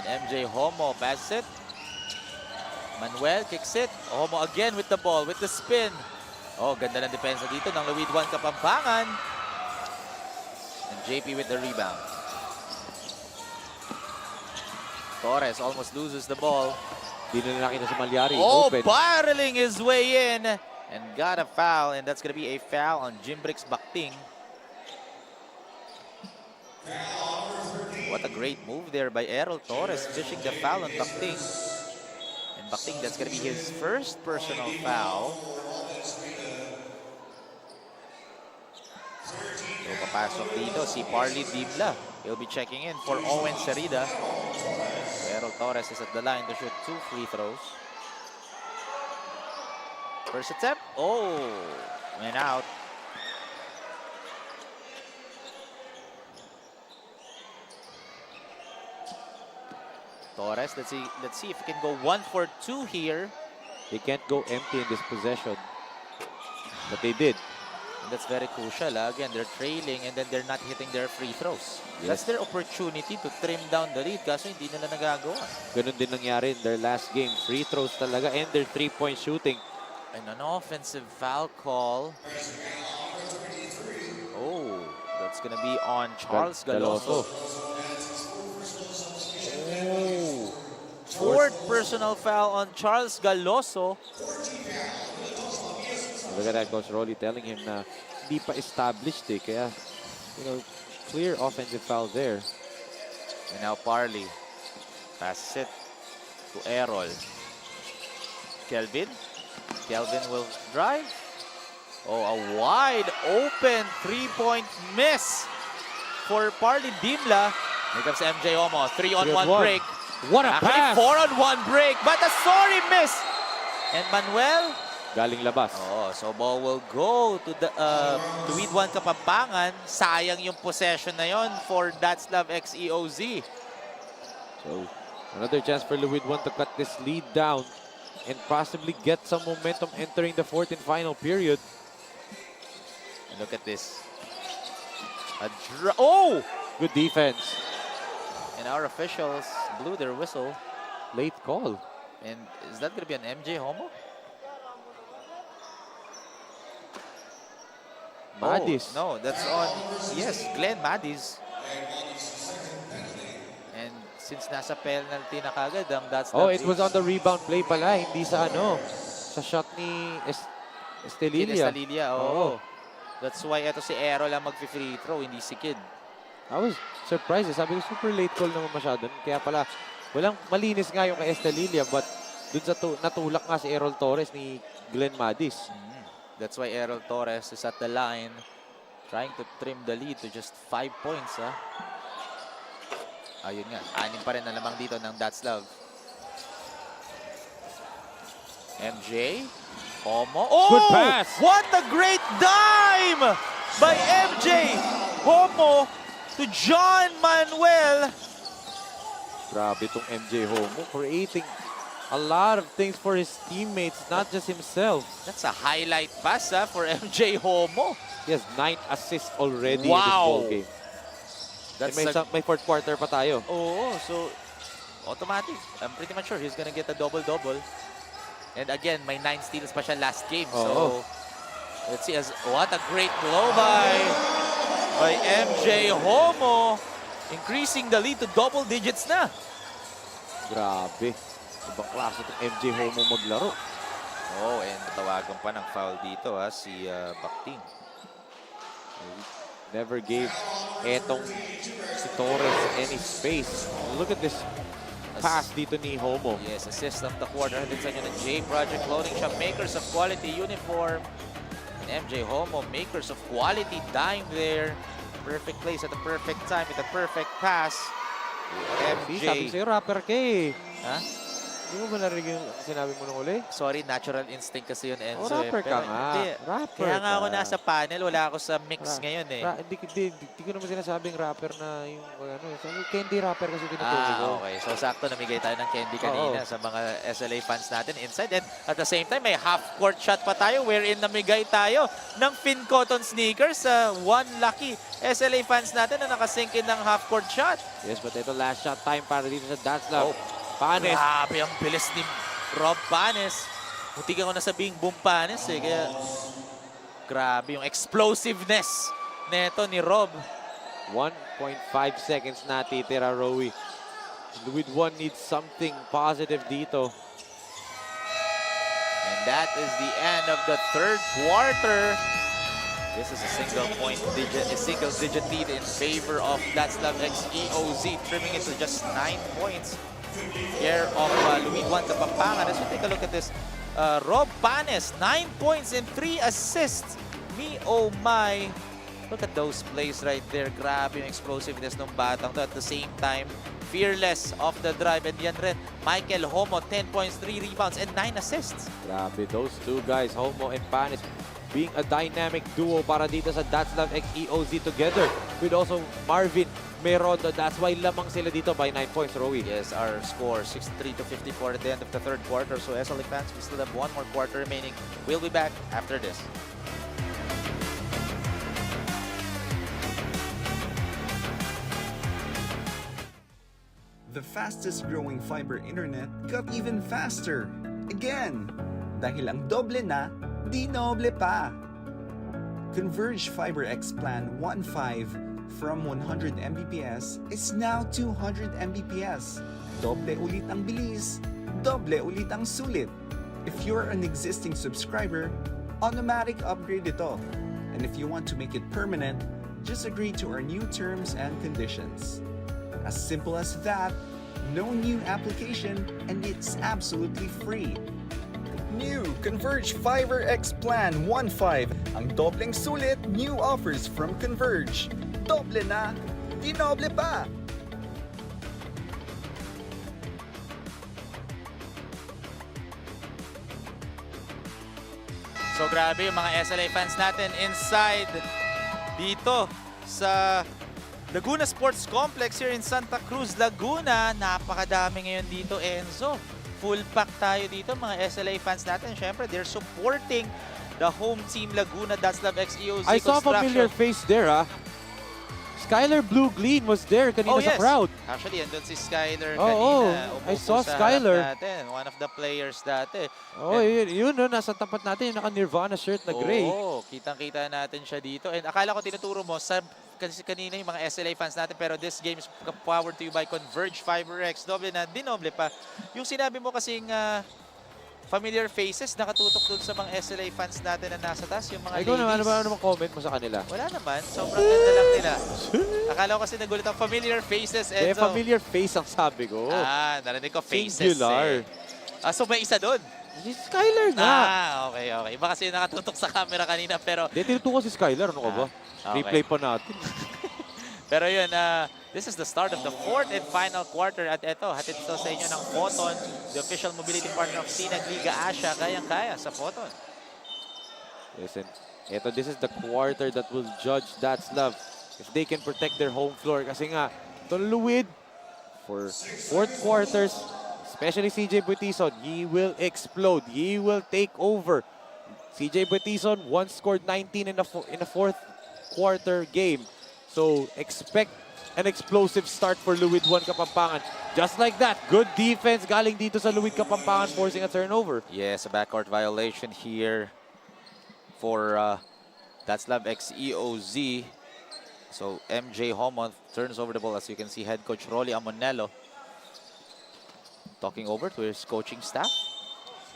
And MJ Homo passes it. Manuel kicks it. Homo again with the ball, with the spin. Oh, ganda ng depensa dito ng LUID 1 Kapampangan. And JP with the rebound. Torres almost loses the ball. Di na nakita si Malyari. Oh, Open. barreling his way in and got a foul, and that's going to be a foul on Jimbrix Bakting. What a great move there by Errol Torres, fishing the foul on Bakting. And Bakting, that's going to be his first personal foul. So, papasok dito si Parley Dimla. He'll be checking in for Owen Serida. Errol Torres is at the line to shoot 2 free throws. First attempt. Oh, went out. Torres, let's see if he can go 1 for 2 here. They can't go empty in this possession. But they did. And that's very crucial. Again, they're trailing and then they're not hitting their free throws. Yes. That's their opportunity to trim down the lead kaso hindi nila nagagawa. Ganun din nangyari in their last game. Free throws talaga and their three-point shooting. And an offensive foul call. Oh, that's gonna be on Charles Galoso. Oh, fourth personal foul on Charles Galoso. Look at that, Coach Rolly telling him na hindi pa established eh. Kaya, you know, clear offensive foul there. And now Parley passes it to Errol. Kelvin will drive. Oh, a wide open three-point miss for Parley Dimla. Here comes MJ Homo, 3-on-1 break. What a pass! 4-on-1 break, but a sorry miss. And Manuel, galing labas. oh, so ball will go to the LUID 1 Kapampangan. Sayang yung possession na yon for DATZLAV x EOZ. So, another chance for LUID 1 to cut this lead down and possibly get some momentum entering the fourth and final period. And look at this. Oh! Good defense. And our officials blew their whistle. Late call. And is that going to be an MJ Homo? Madis. Oh, no, that's on, yes, Glenn Madis. And since nasa penalty na kagad ang DATZLAV. Oh, it was on the rebound play pala, hindi sa sa shot ni Estelilia. Estelilia. Oo. That's why ito si Aero lang mag-free throw, hindi si Kid. I was surprised. Sabi ko, super late call naman masyado. Kaya pala, walang malinis nga yung kay Estelilia, but dun sa natulak nga si Errol Torres ni Glenn Madis. That's why Errol Torres is at the line, trying to trim the lead to just 5 points. Ayun nga, 6 pa rin na lamang dito ng DATZLAV. MJ. Homo. Oh! Good pass! What a great dime by MJ Homo to John Manuel. Grabe itong MJ Homo, creating a lot of things for his teammates, not just himself. That's a highlight pass for MJ Homo. He has 9 assists already Wow. in this ball game. That's May fourth quarter pa tayo. Oo, so automatic. I'm pretty much sure he's gonna get a double-double. And again, may 9 steals pa siya last game. So let's see. What a great blow by MJ Homo. Increasing the lead to double digits na. Grabe. Ibang klase itong MJ Homo maglaro. Oh, and tawagan pa ng foul dito si Bakting. Never gave etong si Torres any space. Look at this pass dito ni Homo. Yes, assist of the quarter. Din sa inyo ng J Project Clothing Shop, makers of quality uniform. And MJ Homo, makers of quality dime there. Perfect place at the perfect time with the perfect pass. MJ. Sabi sa'yo, rapper ka eh. Ha? Hindi mo ba narinig yung sinabi mo nung uli? Sorry, natural instinct kasi yun, Enzo. Rapper ka nga. Hindi. Rapper Kaya nga ka. ako nasa panel, wala ako sa mix ngayon eh. Hindi ko naman sinasabing rapper na yung candy rapper kasi tinutuloy ko. Okay. So, sakto namigay tayo ng candy kanina sa mga SLA fans natin inside. And at the same time, may half-court shot pa tayo wherein namigay tayo ng Fin Cotton sneakers sa one lucky SLA fans natin na nakasink in ng half-court shot. Yes, but ito last shot time para dito sa DATZLAV. Panes. Grabe ang bilis ni Rob Panes. Muntik ako nasabing boom Panes eh. Kaya grabe yung explosiveness neto ni Rob. 1.5 seconds na titira, Rowie. LUID 1 needs something positive dito. And that is the end of the third quarter. This is a single digit lead in favor of DATZLAV X EOZ, trimming it to just 9 points. Here of LUID 1 Kapampangan. As we take a look at this, Rob Panes, 9 points and 3 assists. Me, oh my. Look at those plays right there. Grabe yung explosiveness ng batang to. At the same time, fearless off the drive. And yan rin, Michael Homo, 10 points, 3 rebounds, and 9 assists. Grabe, those two guys, Homo and Panes, being a dynamic duo para dito sa DATZLAV X EOZ together with also Marvin Merondo. That's why lamang sila dito by 9 points, Rowie. Yes, our score 63-54 at the end of the third quarter. So SLA fans, we still have one more quarter remaining. We'll be back after this. The fastest growing fiber internet got even faster. Again, dahil ang doble na, di noble pa. Converge Fiber X Plan 1.5 from 100 Mbps is now 200 Mbps. Doble ulit ang bilis, doble ulit ang sulit. If you're an existing subscriber, automatic upgrade ito. And if you want to make it permanent, just agree to our new terms and conditions. As simple as that, no new application, and it's absolutely free. New Converge Fiber X Plan 1.5. Ang dobleng sulit, new offers from Converge. Doble na, di noble pa. So grabe yung mga SLA fans natin inside dito sa Laguna Sports Complex here in Santa Cruz, Laguna. Napakadami ngayon dito, Enzo. Full pack tayo dito, mga SLA fans natin. Siyempre, they're supporting the home team Laguna, DATZLAV X EOZ I saw a familiar face there, Skylar Blue Glean was there kanina sa crowd. Actually, andun si Skylar kanina. I saw Skylar. Natin. One of the players dati. Oh, yun, nasa tapat natin, yung naka-Nirvana shirt na gray. Oo, kitang-kita natin siya dito. And akala ko tinuturo mo kasi kanina yung mga SLA fans natin, pero this game is powered to you by Converge Fiber X. Doble na, dinoble pa. Yung sinabi mo kasing familiar faces nakatutok dun sa mga SLA fans natin na nasa taas, yung mga Ikaw ladies. naman, ano comment mo sa kanila? Wala naman, sobrang ganda lang nila. Akala ko kasi nagulit ang familiar faces, Enzo. Familiar face ang sabi ko. Narinig ko faces. Singular. So may isa dun? Si Skylar nga. Okay. Iba kasi nakatutok sa camera kanina, pero... Hindi, tinutukan si Skylar. Ano ka ba? Okay. Replay pa natin. Pero yun, this is the start of the fourth and final quarter. At eto, hatid ito sa inyo ng Photon, the official mobility partner of SINAG Liga Asya. Kayang-kaya sa Photon. Listen, this is the quarter that will judge DATZLAV if they can protect their home floor. Kasi nga, itong LUID, for fourth quarters, especially CJ Buitison, he will explode. He will take over. CJ Buitison once scored 19 in a fourth quarter game. So expect an explosive start for LUID 1 Kapampangan. Just like that, good defense galing dito sa LUID Kapampangan, forcing a turnover. Yes, a backcourt violation here for DATZLAV x EOZ. So MJ Homon turns over the ball. As you can see, head coach Rolly Amonello talking over to his coaching staff.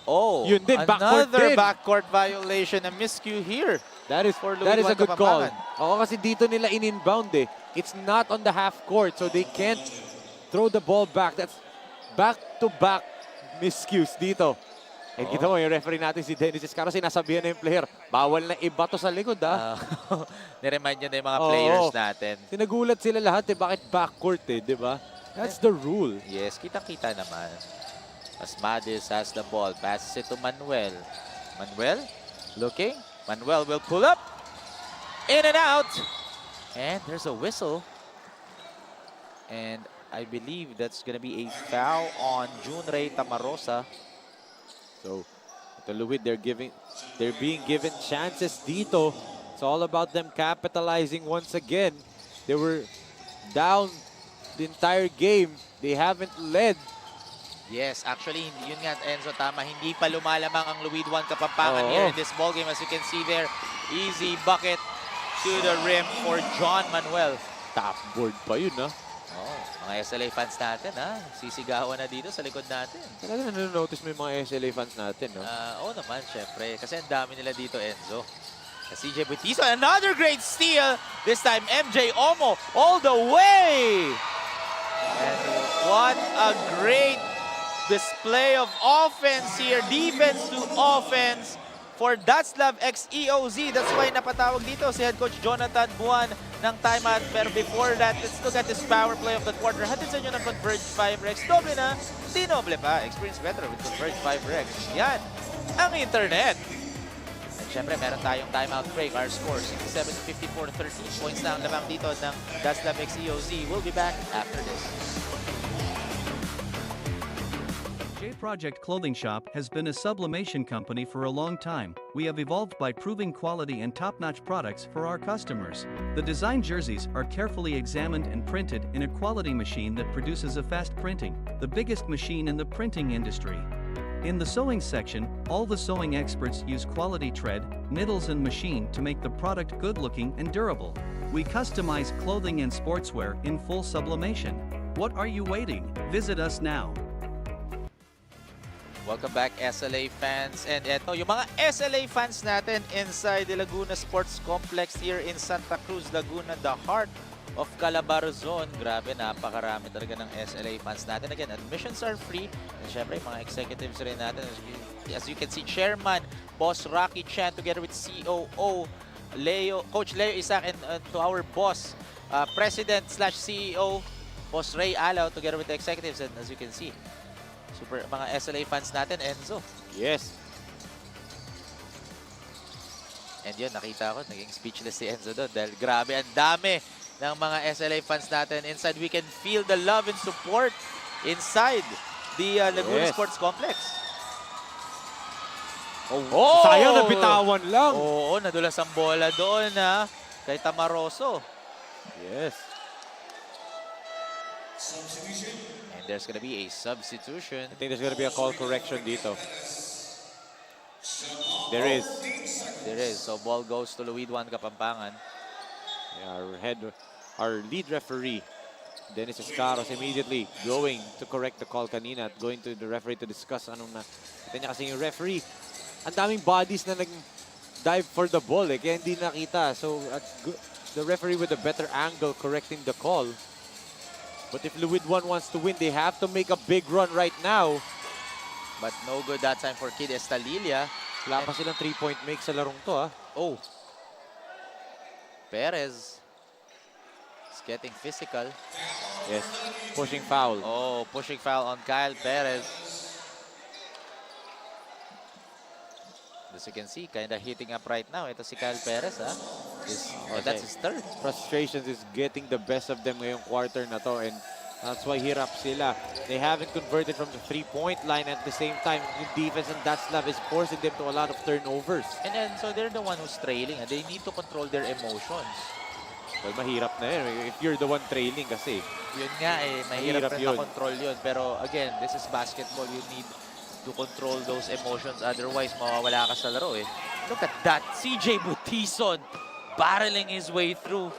Yun din, another backcourt violation, a miscue here. That is a good call. Kasi dito nila in-inbound eh. It's not on the half court, so they can't throw the ball back. That's back-to-back miscues dito. And kita mo, yung referee natin si Dennis Escaro, sinasabihan na yung player, bawal na ibato sa likod Niremind niya na yung mga players natin. Sinagulat sila lahat eh, bakit backcourt eh, di ba? That's the rule. Yes, kita-kita naman. Asmadis has the ball, passes it to Manuel. Manuel looking. Manuel will pull up. In and out. And there's a whistle. And I believe that's going to be a foul on Junrey Tamarosa. So, the LUID, they're being given chances dito. It's all about them capitalizing once again. They were down the entire game. They haven't led. Yes, actually, yun nga, Enzo, tama. Hindi pa lumalamang ang LUID 1 Kapampangan here in this ballgame. As you can see there, easy bucket to the rim for John Manuel. Top board pa yun, Mga SLA fans natin, sisigawan na dito sa likod natin. Talaga nanonotice mo yung mga SLA fans natin, no? Oo naman, syempre. Kasi ang dami nila dito, Enzo. CJ Buitison, another great steal. This time, MJ Omo all the way. And what a great display of offense here. Defense to offense for DATZLAV x EOZ. That's why napatawag dito si head coach Jonathan Buwan ng timeout. Pero before that, let's look at this power play of the quarter. Hatid sa inyo ng Converge 5 Rex. Doble na, di noble pa. Experience better with Converge 5 Rex. Yan ang internet. At syempre, meron tayong timeout break. Our score, 67-54, 13 points na ang lamang dito ng DATZLAV x EOZ. We'll be back after this. Project Clothing Shop has been a sublimation company for a long time. We have evolved by proving quality and top-notch products for our customers. The design jerseys are carefully examined and printed in a quality machine that produces a fast printing, the biggest machine in the printing industry. In the sewing section, all the sewing experts use quality thread, needles and machine to make the product good-looking and durable. We customize clothing and sportswear in full sublimation. What are you waiting? Visit us now. Welcome back, SLA fans. And eto, yung mga SLA fans natin inside the Laguna Sports Complex here in Santa Cruz, Laguna, the heart of Calabarzon. Grabe, napakarami talaga ng SLA fans natin. Again, admissions are free. And syempre, mga executives rin natin. As you can see, Chairman, Boss Rocky Chan, together with COO, Coach Leo Isaac, and to our boss, President/CEO, Boss Ray Alaw, together with the executives. And as you can see, super mga SLA fans natin, Enzo. Yes. And yun, nakita ko, naging speechless si Enzo doon dahil grabe, ang dami ng mga SLA fans natin inside. We can feel the love and support inside the Laguna Sports Complex. Sayang na bitawan lang. Oo, nadulas ang bola doon kay Tamaroso. Yes. And there's gonna be a substitution. I think there's gonna be a call correction dito. There is. There is. So ball goes to LUID 1 Kapampangan. Yeah, our lead referee, Dennis Escaros immediately going to correct the call kanina at going to the referee to discuss anong na. Kita niya kasi yung referee, ang daming bodies na nag-dive for the ball eh, kaya hindi nakita. So the referee with a better angle correcting the call. But if LUID 1 wants to win, they have to make a big run right now. But no good that time for Kid Estalilla. Wala pa silang 3-point make sa larong to, ha? Oh. Perez is getting physical. Yes, pushing foul. Oh, pushing foul on Kyle Perez. As you can see, kind of heating up right now. Ito si Kyle Perez, ha? That's his third. Frustrations is getting the best of them ngayong quarter na to, and that's why hirap sila. They haven't converted from the 3-point line. At the same time, yung defense and DATZLAV is forcing them to a lot of turnovers. And then, so they're the one who's trailing and they need to control their emotions. Well, mahirap na yun. If you're the one trailing kasi. Yun nga eh, mahirap rin na-control yun. Pero again, this is basketball. You need to control those emotions. Otherwise, mawawala ka sa laro eh. Look at that. CJ Butison battling his way through.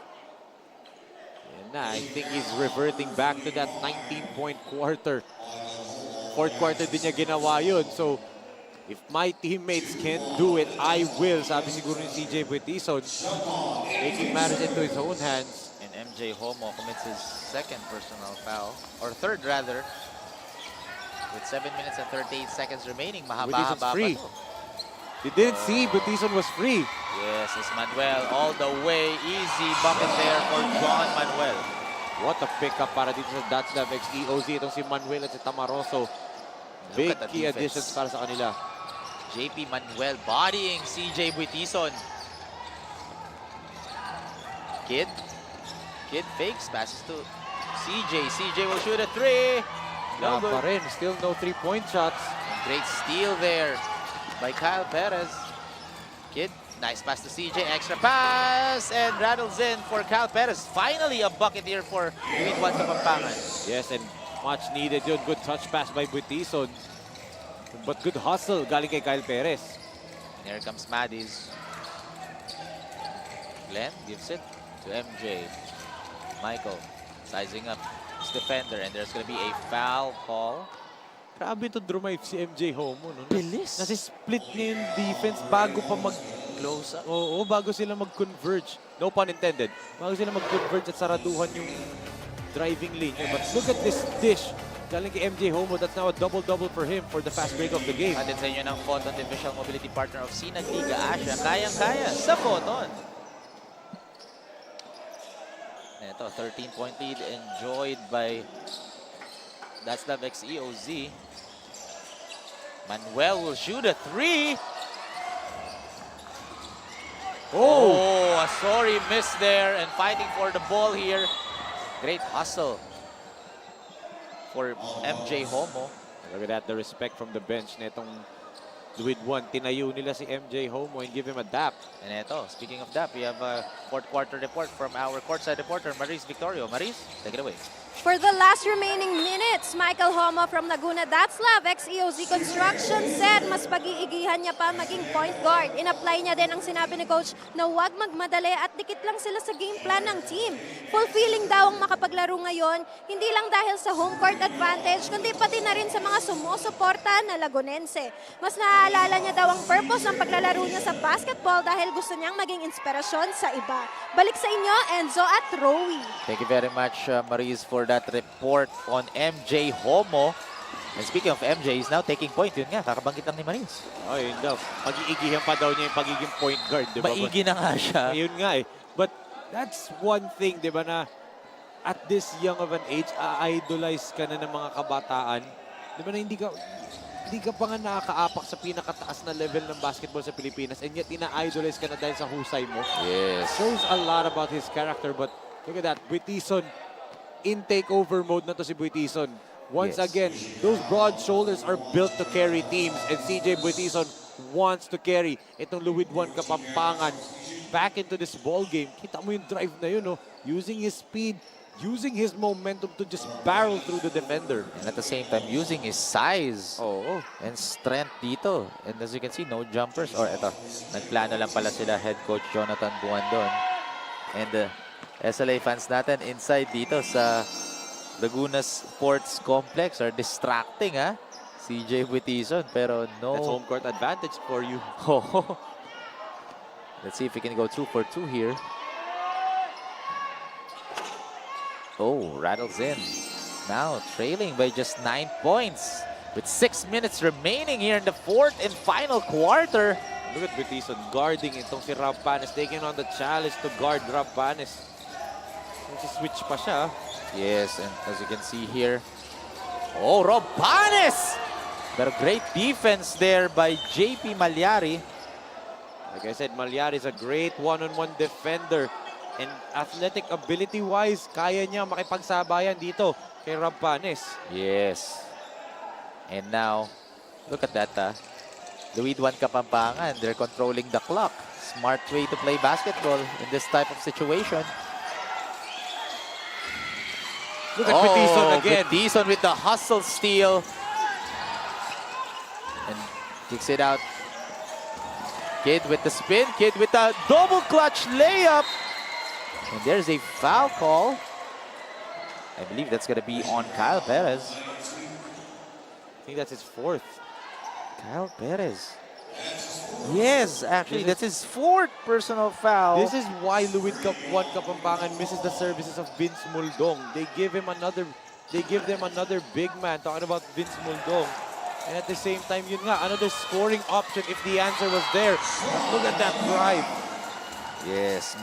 I think he's reverting back to that 19-point quarter. Fourth quarter din niya ginawa yun. So, if my teammates can't do it, I will. Sabi siguro ni CJ Butison, taking matters into his own hands. And MJ Homo commits his second personal foul. Or third, rather. With 7 minutes and 38 seconds remaining. Mahaba-haba pa free. to. You didn't see, Butison was free. Yes, it's Manuel all the way. Easy bucket there for John Manuel. What a pickup para dito sa DATZLAV x EOZ. Itong si Manuel at si Tamaroso. Big key additions para sa kanila. JP Manuel bodying CJ Butison. Kid fakes, passes to CJ. CJ will shoot a 3. No good. Pa rin. Still no 3-point shots. And great steal there by Kyle Perez. Kid, nice pass to CJ, extra pass, and rattles in for Kyle Perez. Finally, a bucket here for LUID 1 Kapampangan. Yes, and much needed yun. Good touch pass by Butison. But good hustle galing kay Kyle Perez. And here comes Maddies. Glenn gives it to MJ. Michael sizing up his defender, and there's going to be a foul call. Grabe to drive si MJ Homo. No? Bilis. Nasi-split niya yung defense bago pa mag-close up. Oo, bago sila mag-converge. No pun intended. Bago sila mag-converge at saraduhan yung driving lane. But look at this dish. Galing kay MJ Homo. That's now a double-double for him for the fast break of the game. Atin sa inyo ng Photon Divisional Mobility Partner of SINAG Liga Asya. Kayang-kaya sa Photon. Ito, 13-point lead enjoyed by DATZLAV x EOZ. Manuel will shoot a 3. Oh, a sorry miss there and fighting for the ball here. Great hustle for MJ Homo. Look at that, the respect from the bench na itong LUID 1. Tinayo nila si MJ Homo and give him a dap. And ito, speaking of dap, we have a fourth quarter report from our courtside reporter, Maris Victorio. Maris, take it away. For the last remaining minutes, Michael Homo from Laguna DATZLAV x EOZ Construction said mas pag-iigihan niya pa maging point guard. In-apply niya din ang sinabi ni coach na huwag magmadali at dikit lang sila sa game plan ng team. Fulfilling daw ang makapaglaro ngayon, hindi lang dahil sa home court advantage, kundi pati na rin sa mga sumusuporta na Lagunense. Mas naaalala niya daw ang purpose ng paglalaro niya sa basketball dahil gusto niyang maging inspirasyon sa iba. Balik sa inyo, Enzo at Rowie. Thank you very much, Maris, for that report on MJ Homo. And speaking of MJ, he's now taking point. Yun nga, kakabanggit lang ni Maris. Oh, yun daw. Pag-iigihan pa daw niya yung pagiging point guard. Diba? Maigi na nga siya. Yun nga eh. But that's one thing, di ba, na at this young of an age, idolize ka na ng mga kabataan. Di ba na hindi ka pa nga nakakaapak sa pinakataas na level ng basketball sa Pilipinas, and yet ina-idolize ka na dahil sa husay mo. Yes. Shows a lot about his character, but look at that. Butison, in takeover mode na to si Butison. Once again, those broad shoulders are built to carry teams, and CJ Butison wants to carry itong LUID 1 Kapampangan back into this ball game. Kita mo yung drive na yun, no? Using his speed, using his momentum to just barrel through the defender. And at the same time, using his size and strength dito. And as you can see, no jumpers. Or eto, nagplano lang pala sila head coach Jonathan Buandon. And SLA fans natin inside dito sa Laguna Sports Complex are distracting, ha? CJ Buitizon, pero no. That's home court advantage for you. Oh. Let's see if we can go 2 for 2 here. Oh, rattles in. Now trailing by just 9 points with 6 minutes remaining here in the fourth and final quarter. Look at Buitizon guarding itong si Rob Panes, taking on the challenge to guard Rob Panes. Switch pa siya. Yes, and as you can see here, oh, Rob Panes! But a great defense there by JP Malyari. Like I said, Malyari is a great one-on-one defender. And athletic ability-wise, kaya niya makipagsabayan dito kay Rob Panes. Yes. And now, look at that. LUID 1 Kapampangan, they're controlling the clock. Smart way to play basketball in this type of situation. Look at Buitizon again. Buitizon with the hustle steal. And kicks it out. Kid with the spin. Kid with a double clutch layup. And there's a foul call. I believe that's going to be on Kyle Perez. I think that's his fourth. Kyle Perez. Yes, actually, that's his fourth personal foul. This is why LUID 1 Kapampangan misses the services of Vince Muldong. They give them another big man, talking about Vince Muldong. And at the same time, yun nga, another scoring option if the answer was there. But look at that drive. Yes,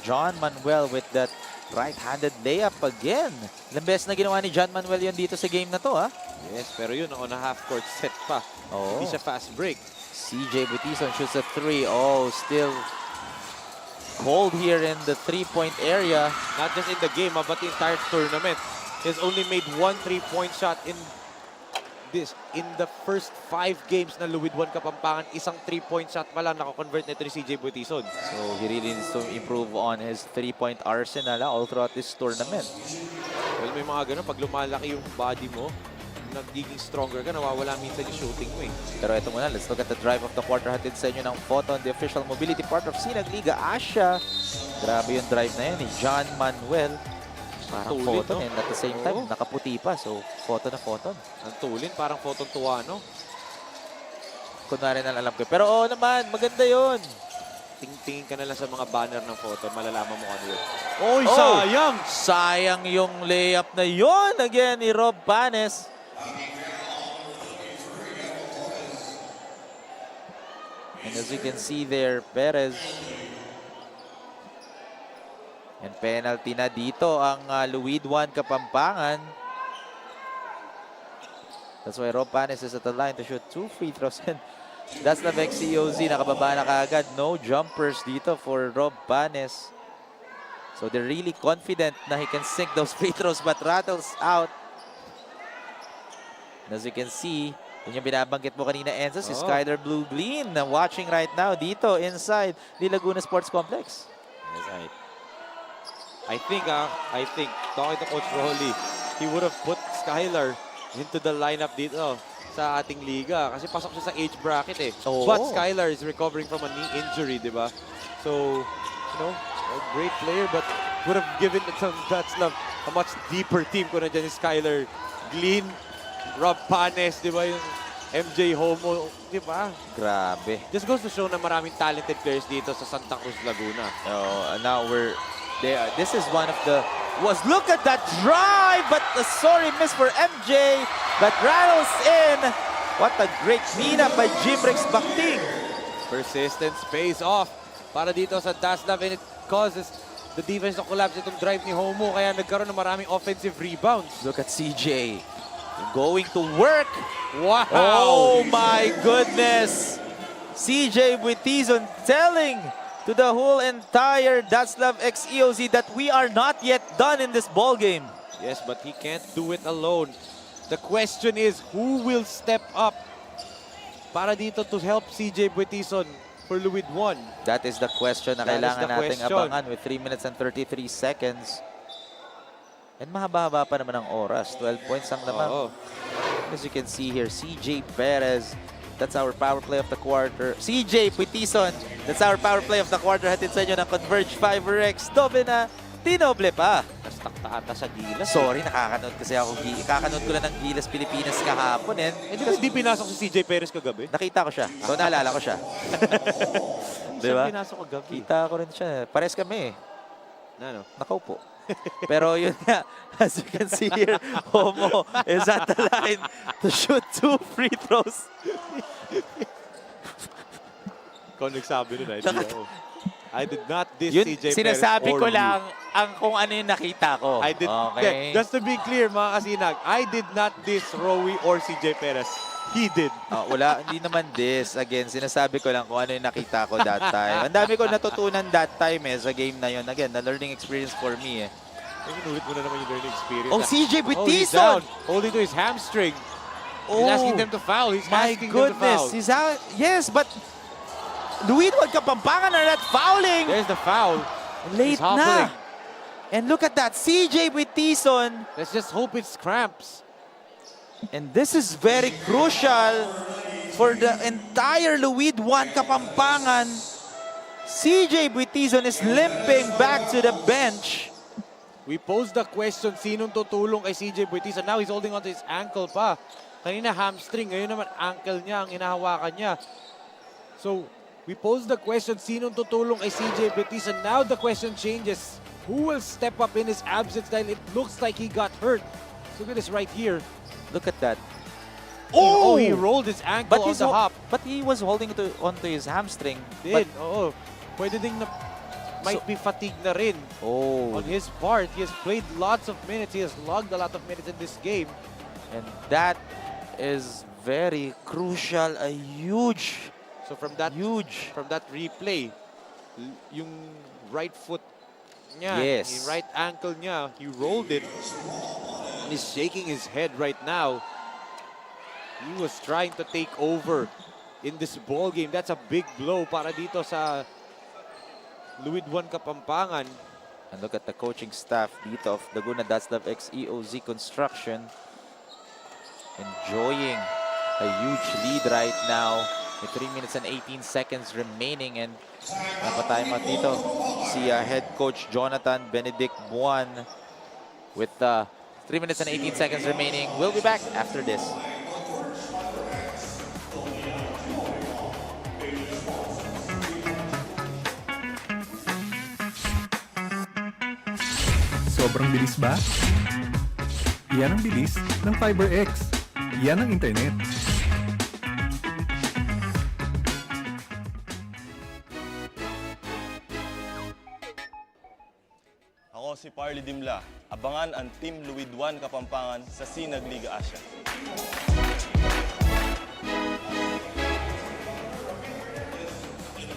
John Manuel with that right-handed layup again. Ilang beses na ginawa ni John Manuel yun dito sa game na to, ha? Yes, pero yun, on a half-court set pa. Oh. Hindi siya fast break. CJ Buitizon shoots a 3. Oh, still cold here in the three-point area. Not just in the game, but the entire tournament. He has only made 1 3-point shot in the first 5 games na LUID 1 Kapampangan. Isang 3-point shot pa lang nakakonvert nito ni CJ Buitizon. So he really needs to improve on his 3-point arsenal all throughout this tournament. Well, may mga ganun, pag lumalaki yung body mo, nagiging stronger ka, nawawala minsan yung shooting mo eh. Pero ito muna, let's look at the drive of the quarter. Hatid sa inyo ng photo on the official mobility part of SINAG Liga Asya. Grabe yung drive na yun ni John Manuel. Parang tulin, photon, no? and at the same time, nakaputi pa. So, photon na photon. Ang tulin, parang photon tuwano. Kunwari na alam ko. Pero oo naman, maganda yun. Tingin ka na lang sa mga banner ng photon, malalaman mo ano yun. Oy, sayang! Sayang yung layup na yun. Again, ni Rob Panes. And as you can see there, Perez. And penalty na dito ang LUID 1 Kapampangan. That's why Rob Panes is at the line to shoot 2 free throws. And DATZLAV EOZ nakababa na kaagad. No jumpers dito for Rob Panes. So they're really confident na he can sink those free throws but rattles out. And as you can see, yun yung binabanggit mo kanina, Enzo, si Skyler Blue Glean na watching right now dito inside the Laguna Sports Complex. Yes, I think, talking to Coach Rolly, he would have put Skyler into the lineup dito sa ating liga kasi pasok siya sa age bracket eh. Oh. But Skyler is recovering from a knee injury, di ba? So, you know, a great player but would have given some DATZLAV a much deeper team kung nandiyan si Skyler Glean, Rob Panes, di ba, yung MJ Homo, di ba? Grabe. Just goes to show na maraming talented players dito sa Santa Cruz, Laguna. Now we're there. This is one of the look at that drive, but a sorry miss for MJ, but rattles in. What a great cleanup by Jimrex Bakting. Persistence pays off para dito sa DATZLAV, and it causes the defense to collapse itong drive ni Homo, kaya nagkaroon ng maraming offensive rebounds. Look at CJ going to work. Wow! Oh my goodness! CJ Buitizon telling to the whole entire DATZLAV EOZ that we are not yet done in this ball game. Yes, but he can't do it alone. The question is, who will step up para dito to help CJ Buitizon for LUID 1? That is the question na kailangan nating abangan with 3 minutes and 33 seconds. And mahaba-haba pa naman ang oras. 12 points ang lamang. As you can see here, CJ Perez. That's our power play of the quarter. CJ Buitizon. That's our power play of the quarter. Hatid sa inyo ng Converge 5RX. Dobe na Dinoble pa. Nastak ata sa Gilas. Sorry, nakakanood kasi ako. Kakanood ko lang ng Gilas Pilipinas kahapon. Hindi pinasok si CJ Perez kagabi? Nakita ko siya. So, naalala ko siya. Diba? Pinasok kagabi. Kita ko rin siya. Pares kami. Ano? Nakaupo. Pero yun nga, as you can see here, Homo is at the line to shoot 2 free throws. Ikaw nagsabi nun, I did not diss Yun, CJ Perez sinasabi or ko you. lang kung ano yung nakita ko. I did, okay. Just to be clear, mga kasinag, I did not diss Rowie or CJ Perez. He did. Wala, hindi naman this. Again, sinasabi ko lang kung ano yung nakita ko that time. Ang dami ko natutunan that time sa game na yun. Again, the learning experience for me Inulit mo na naman yung learning experience. Oh, CJ He's Buitison! down, holding to his hamstring. He's asking them to foul. He's My asking goodness. them to foul. He's out. Yes, but LUID Kapampangan are not fouling. There's the foul. Late He's hobbling. na. And look at that. CJ Buitison. Let's just hope it's cramps. And this is very crucial for the entire LUID Kapampangan. CJ Buitison is limping back to the bench. We posed the question, sinong tutulong kay CJ Buitison? Now he's holding on to his ankle pa. Kanina hamstring, ngayon naman ankle niya ang hinahawakan niya. So, we posed the question, sinong tutulong kay CJ Buitison? Now the question changes. Who will step up in his absence dahil it looks like he got hurt? Look at this right here. Look at that. Oh, he rolled his ankle on the hop. But he was holding onto his hamstring. Did, oo. Pwede ding might be fatigue na rin on his part. He has played lots of minutes. He has logged a lot of minutes in this game. And that is very crucial. A huge, so from that replay, yung right foot niya, yung right ankle niya, he rolled it. He's shaking his head right now. He was trying to take over in this ball game. That's a big blow para dito sa LUID Kapampangan. And look at the coaching staff dito of Laguna DATZLAV x EOZ Construction. Enjoying a huge lead right now with 3 minutes and 18 seconds remaining. And napatimeout dito si head coach Jonathan Benedict Buwan with 3 minutes and 18 seconds remaining. We'll be back after this. Sobrang bilis ba? Iyan ang bilis ng FiberX. Iyan ang internet. Ako si Parley Dimla. Abangan ang Team LUID Kapampangan sa SINAG Liga Asya.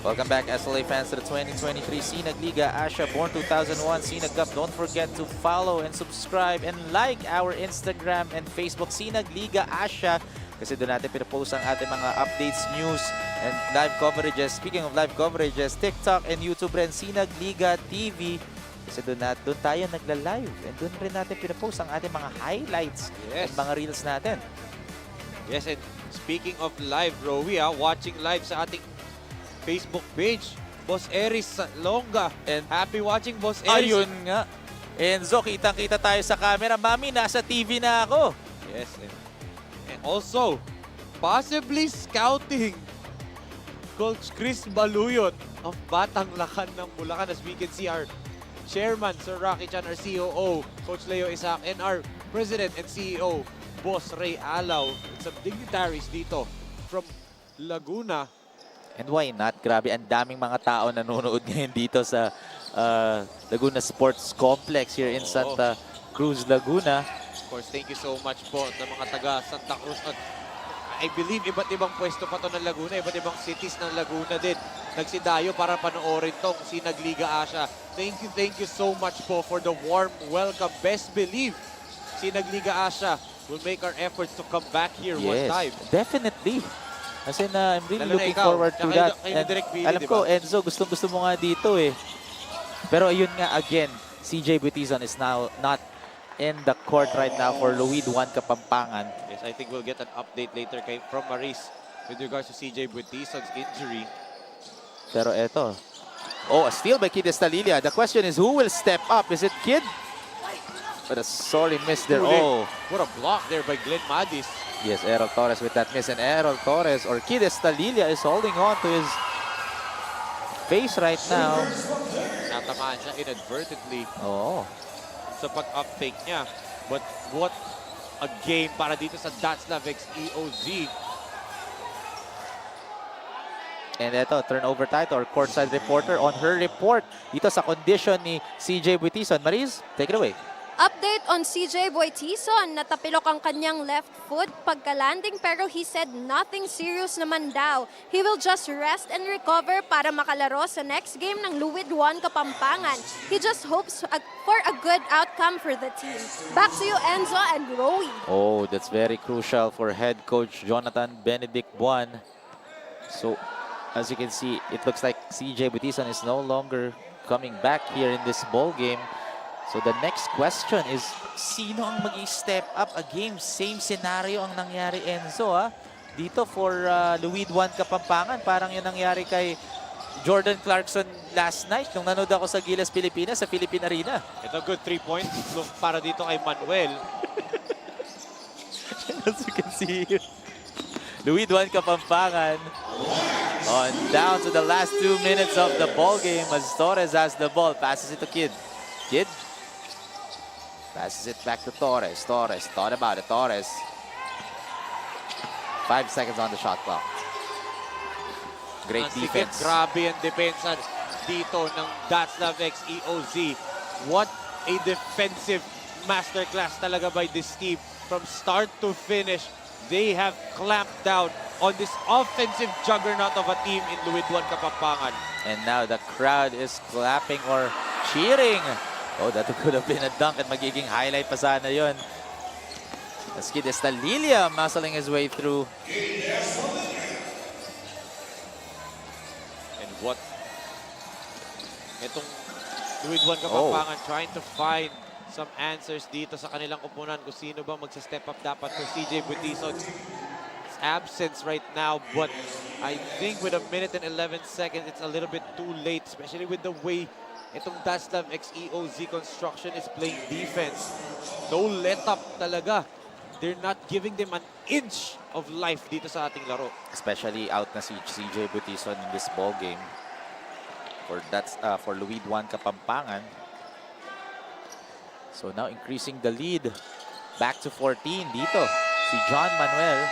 Welcome back, SLA fans, to the 2023 SINAG Liga Asya Born 2001 SINAG Cup. Don't forget to follow and subscribe and like our Instagram and Facebook, SINAG Liga Asya. Kasi doon natin pinapost ang ating mga updates, news, and live coverages. Speaking of live coverages, TikTok and YouTube rin, SINAG Liga TV. Kasi doon tayo nagla-live. And doon rin natin pinapost ang ating mga highlights and mga reels natin. Yes, and speaking of live, Rowie, watching live sa ating Facebook page, Boss Eris Longa. And happy watching, Boss Eris. Ayun nga. Enzo, kitang-kita tayo sa camera. Mami, nasa TV na ako. Yes, and also, possibly scouting Coach Chris Baluyot of Batang Lakan ng Bulacan. As we can see, our Chairman, Sir Rocky Chan, our COO, Coach Leo Isaac, and our President and CEO, Boss Ray Alaw, and some dignitaries dito from Laguna. And why not? Grabe, ang daming mga tao nanonood ngayon dito sa Laguna Sports Complex here in Santa Cruz, Laguna. Of course, thank you so much po sa mga taga Santa Cruz. I believe iba't ibang pwesto pa to ng Laguna, iba't ibang cities ng Laguna din nagsidayo para panoorin tong SINAG Liga Asya. Thank you so much po for the warm welcome. Best believe SINAG Liga Asya will make our efforts to come back here one time. Definitely. Kasi I'm really looking forward to that. And alam ko, Enzo, gustong-gusto mo nga dito eh. Pero ayun nga, again, CJ Buitison is now not in the court right now for LUID Kapampangan. Yes, I think we'll get an update later from Maris with regards to CJ Buitison's injury. Pero eto, Oh, a steal by Kid Estalilia. The question is, who will step up? Is it Kid? But a sorry miss there. Oh, what a block there by Glenn Madis. Yes, Errol Torres with that miss. And Errol Torres, or Kid Estalilia, is holding on to his face right now. Natamaan siya inadvertently. Oh. Sa pag-up fake niya. But what a game para dito sa DATZLAV X EOZ. And ito, turnover tayo, or courtside reporter on her report dito sa condition ni CJ Buitison. Mariz, take it away. Update on CJ Buitison, natapilok ang kanyang left foot pagka-landing pero he said nothing serious naman daw. He will just rest and recover para makalaro sa next game ng LUID 1 Kapampangan. He just hopes for a good outcome for the team. Back to you, Enzo and Roy. Oh, that's very crucial for head coach Jonathan Benedict Buan. So, as you can see, it looks like CJ Buitison is no longer coming back here in this ball game. So the next question is, sino ang mag-step up a game? Same scenario ang nangyari, Enzo, dito for LUID 1 Kapampangan. Parang yun nangyari kay Jordan Clarkson last night nung nanood ako sa Gilas, Pilipinas, sa Philippine Arena. Ito good 3-point look para dito kay Manuel. As you can see here, LUID 1 Kapampangan on down to the last 2 minutes of the ball game as Torres has the ball. Passes it to Kid. Kid passes it back to Torres. Torres thought about it. Torres. 5 seconds on the shot clock. Great defense. Grabe ang depensa dito ng DATZLAV X EOZ. What a defensive masterclass talaga by this team. From start to finish, they have clamped down on this offensive juggernaut of a team in LUID 1 Kapampangan. And now the crowd is clapping or cheering. Oh, that could have been a dunk at magiging highlight pa sana yun. As Kid Estalilia muscling his way through. And what? Itong LUID 1 Kapampangan trying to find some answers dito sa kanilang koponan kung sino ba magsa-step up dapat for CJ Buitison's absence right now. But I think with 1 minute and 11 seconds, it's a little bit too late, especially with the way itong DATZLAV X EOZ construction is playing defense. No let-up talaga. They're not giving them an inch of life dito sa ating laro. Especially out na si CJ Buitison in this ball game for LUID 1 Kapampangan. So now increasing the lead back to 14 dito. Si John Manuel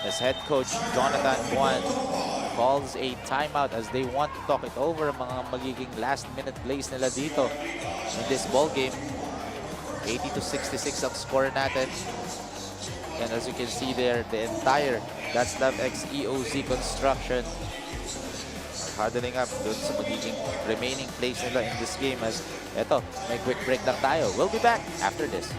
as head coach Jonathan Buan calls a timeout as they want to talk it over. Mga magiging last-minute plays nila dito in this ball game. 80-66 ang score natin. And as you can see there, the entire DATZLAV X EOZ construction are huddling up dun sa magiging remaining plays nila in this game. As eto, may quick break lang tayo. We'll be back after this.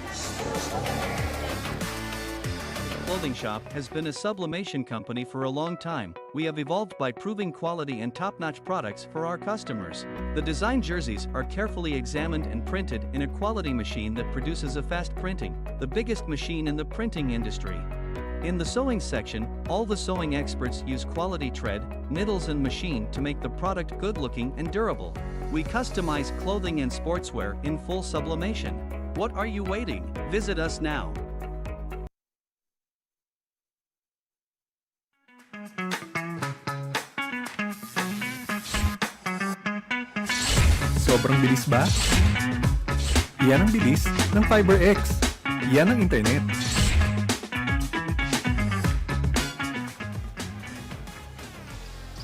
Clothing Shop has been a sublimation company for a long time. We have evolved by proving quality and top-notch products for our customers. The design jerseys are carefully examined and printed in a quality machine that produces a fast printing, the biggest machine in the printing industry. In the sewing section, all the sewing experts use quality thread, needles and machine to make the product good-looking and durable. We customize clothing and sportswear in full sublimation. What are you waiting? Visit us now. Sobrang bilis ba? Iyan ang bilis ng FiberX. Iyan ang internet.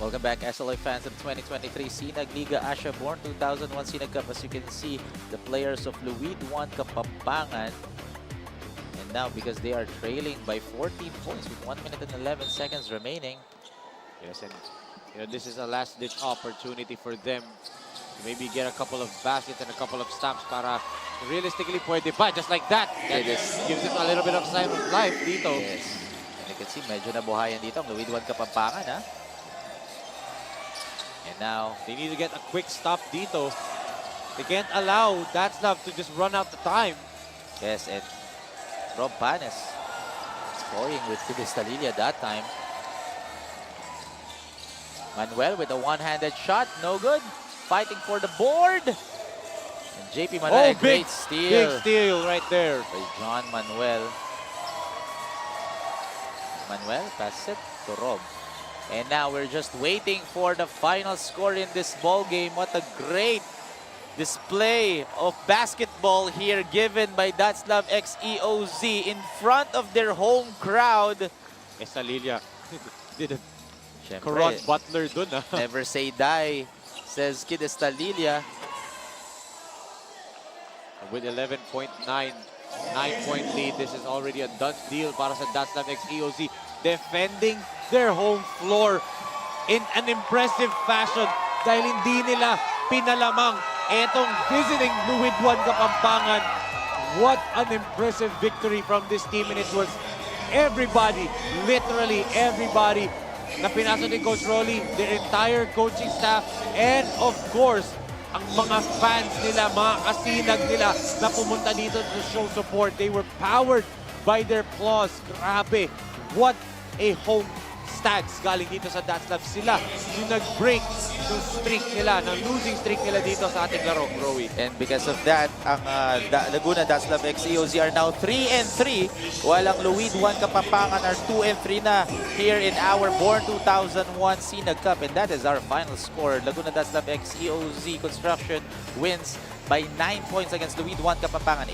Welcome back, SLA fans of 2023 SINAG Liga ASYA Born 2001 SINAG Cup. As you can see, the players of LUID 1 Kapampangan. And now, because they are trailing by 14 points with 1 minute and 11 seconds remaining. Yes, and this is a last-ditch opportunity for them to maybe get a couple of baskets and a couple of stops para realistically pwede pa, just like that. That just gives them a little bit of sign of life dito. Yes. And you can see, medyo nabuhayan dito ang LUID 1 Kapampangan, ha? And now, they need to get a quick stop dito. They can't allow DATZLAV to just run out the time. Yes, and Rob Panes scoring with Kid Estalilia that time. Manuel with a one-handed shot, no good. Fighting for the board. And JP Manuel, great steal. Big steal right there. By John Manuel. Manuel passes it to Rob. And now we're just waiting for the final score in this ball game. What a great display of basketball here given by DATZLAV x EOZ in front of their home crowd. Esalilia did a Siyempre, Karan Butler dun. Never say die, says Kid Estalilia. With 11.9, 9-point lead, this is already a done deal para sa DATZLAV x EOZ. Defending their home floor in an impressive fashion dahil hindi nila pinalamang etong visiting LUID 1 Kapampangan. What an impressive victory from this team, and it was everybody, literally everybody, na pinasok ni Coach Rolly, their entire coaching staff, and of course, ang mga fans nila, mga kasinag nila na pumunta dito to show support. They were powered by their applause. Grabe, what a home stats galing dito sa DATZLAV. Sila yung nag-break yung streak nila, ng losing streak nila dito sa ating laro, Rowie. And because of that, ang Laguna DATZLAV x EOZ are now 3-3, while ang LUID 1 Kapampangan are 2-3 na here in our Born 2001 SINAG Cup. And that is our final score. Laguna DATZLAV x EOZ Construction wins by 9 points against LUID 1 Kapampangan,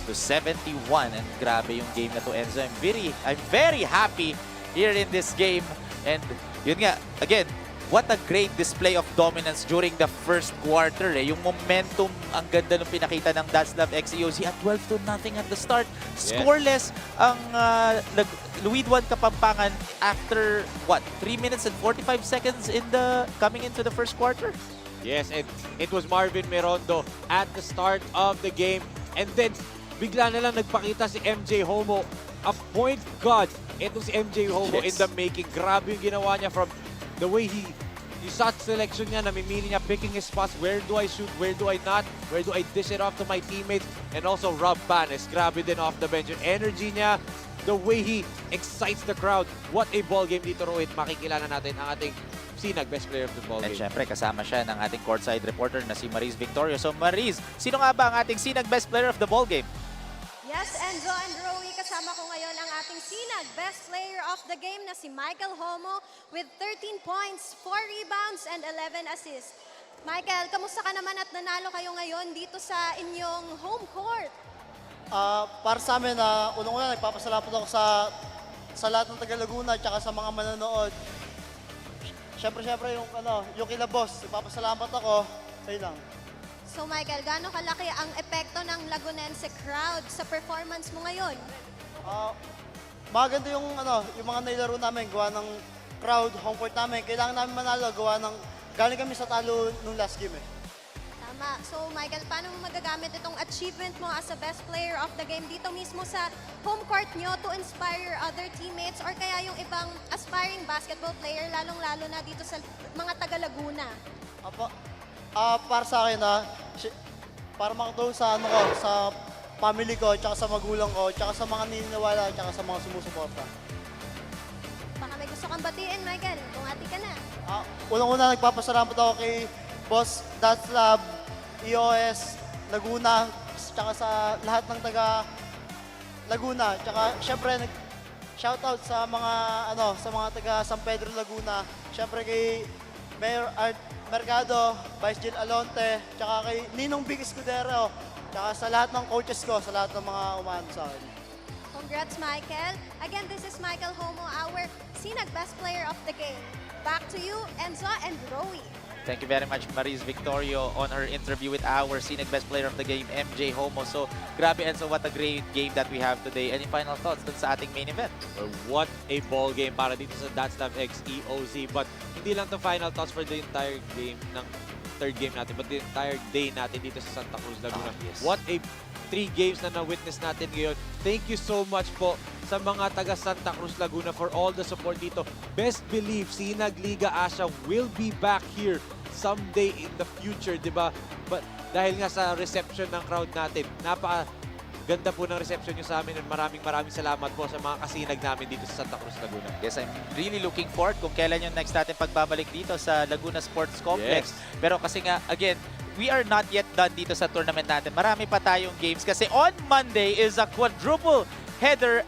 80-71. And grabe yung game na to, Enzo. I'm very happy here in this game. And yun nga, again, what a great display of dominance during the first quarter. Yung momentum, ang ganda nung pinakita ng DATZLAV x EOZ at 12-0 at the start. Scoreless ang LUID 1 Kapampangan after, what, 3 minutes and 45 seconds coming into the first quarter? Yes, and it was Marvin Merondo at the start of the game. And then, bigla na lang nagpakita si MJ Homo. A point guard. Ito si MJ Homo in the making. Grabe yung ginawa niya from the way he shot selection niya, namimili niya, picking his spots. Where do I shoot? Where do I not? Where do I dish it off to my teammates? And also Rob Panes. Grabe din off the bench. Yung energy niya, the way he excites the crowd. What a ball game dito, Rohit. Makikilala natin ang ating SINAG Best Player of the Ball Game. And syempre, kasama siya ng ating courtside reporter na si Mariz Victorio. So Mariz, sino nga ba ang ating SINAG Best Player of the Ball Game? Yes, Enzo and Rowie, kasama ko ngayon ang ating SINAG Best Player of the Game na si Michael Homo with 13 points, 4 rebounds, and 11 assists. Michael, kamusta ka naman at nanalo kayo ngayon dito sa inyong home court? Para sa amin, unang-una nagpapasalamat ako sa lahat ng taga Laguna at sa mga manonood. Siyempre yung kila boss, nagpapasalamat ako. Ayun lang. So Michael, gaano kalaki ang epekto ng Lagunense crowd sa performance mo ngayon? Maganda yung mga nailaro namin, gawa ng crowd, home court namin. Kailangan namin manalo, gawa ng galing kami sa talo nung last game eh. Tama. So Michael, paano mo magagamit itong achievement mo as a best player of the game dito mismo sa home court nyo to inspire other teammates or kaya yung ibang aspiring basketball player, lalong-lalo na dito sa mga taga-Laguna? Para sa akin, para makatulong sa sa family ko, tsaka sa magulang ko, tsaka sa mga nininiwala, tsaka sa mga sumusuporta. Baka may gusto kang batiin, Michael. Bumati ka na. Unang-una, nagpapasalamat ako kay Boss DATZLAV, EOZ, Laguna, tsaka sa lahat ng taga Laguna. Tsaka syempre, shoutout sa mga taga San Pedro, Laguna. Syempre kay Mayor Art Mercado, Vice Jill Alonte, tsaka kay Ninong Big Escudero, tsaka sa lahat ng coaches ko, sa lahat ng mga umano sa akin. Congrats, Michael. Again, this is Michael Homo, our SINAG Best Player of the Game. Back to you, Enzo and Rowie. Thank you very much, Mariz Victorio, on her interview with our SINAG Best Player of the Game, MJ Homo. So, grabe, Enzo, what a great game that we have today. Any final thoughts dun sa ating main event? Well, what a ball game para dito sa DATZLAV x EOZ. But hindi lang to final thoughts for the entire game ng third game natin, but the entire day natin dito sa Santa Cruz, Laguna. What a 3 games na na-witness natin ngayon. Thank you so much po sa mga taga Santa Cruz, Laguna for all the support dito. Best believe, SINAG Liga Asya will be back here someday in the future, di ba? But dahil nga sa reception ng crowd natin, ganda po ng reception nyo sa amin, and maraming salamat po sa mga kasinag namin dito sa Santa Cruz, Laguna. Yes, I'm really looking forward kung kailan yung next natin pagbabalik dito sa Laguna Sports Complex. Yes. Pero kasi nga, again, we are not yet done dito sa tournament natin. Marami pa tayong games kasi on Monday is a quadruple header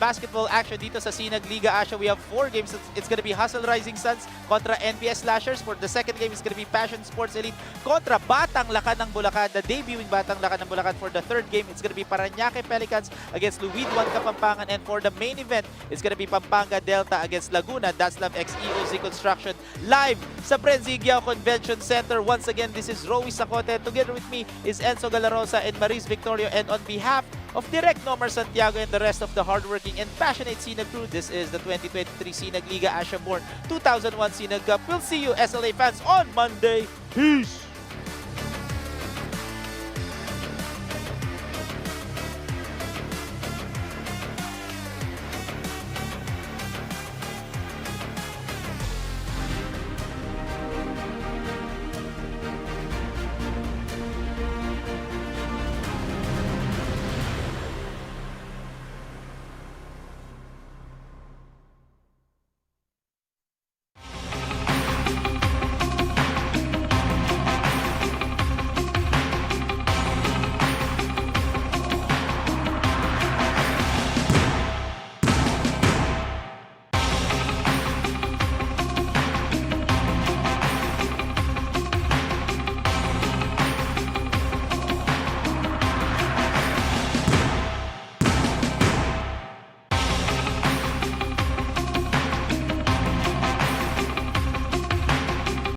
basketball action dito sa SINAG Liga Asya. We have 4 games. It's gonna be Hustle Rising Suns kontra NBS Slashers. For the second game, it's gonna be Passion Sports Elite kontra Batang Lakan ng Bulacan. The debuting Batang Lakan ng Bulacan. For the third game, it's gonna be Parañaque Pelicans against LUID 1 Kapampangan. And for the main event, it's gonna be Pampanga Delta against Laguna. DATZLAV x EOZ Construction live sa Presidio Convention Center. Once again, this is Rowy Sacote. Together with me is Enzo Galarosa and Maris Victorio. And on behalf of Direct Nomar Santiago and the rest of the hardworking and passionate SINAG crew, this is the 2023 SINAG Liga Asya Born 2001 SINAG Cup. We'll see you SLA fans on Monday. Peace!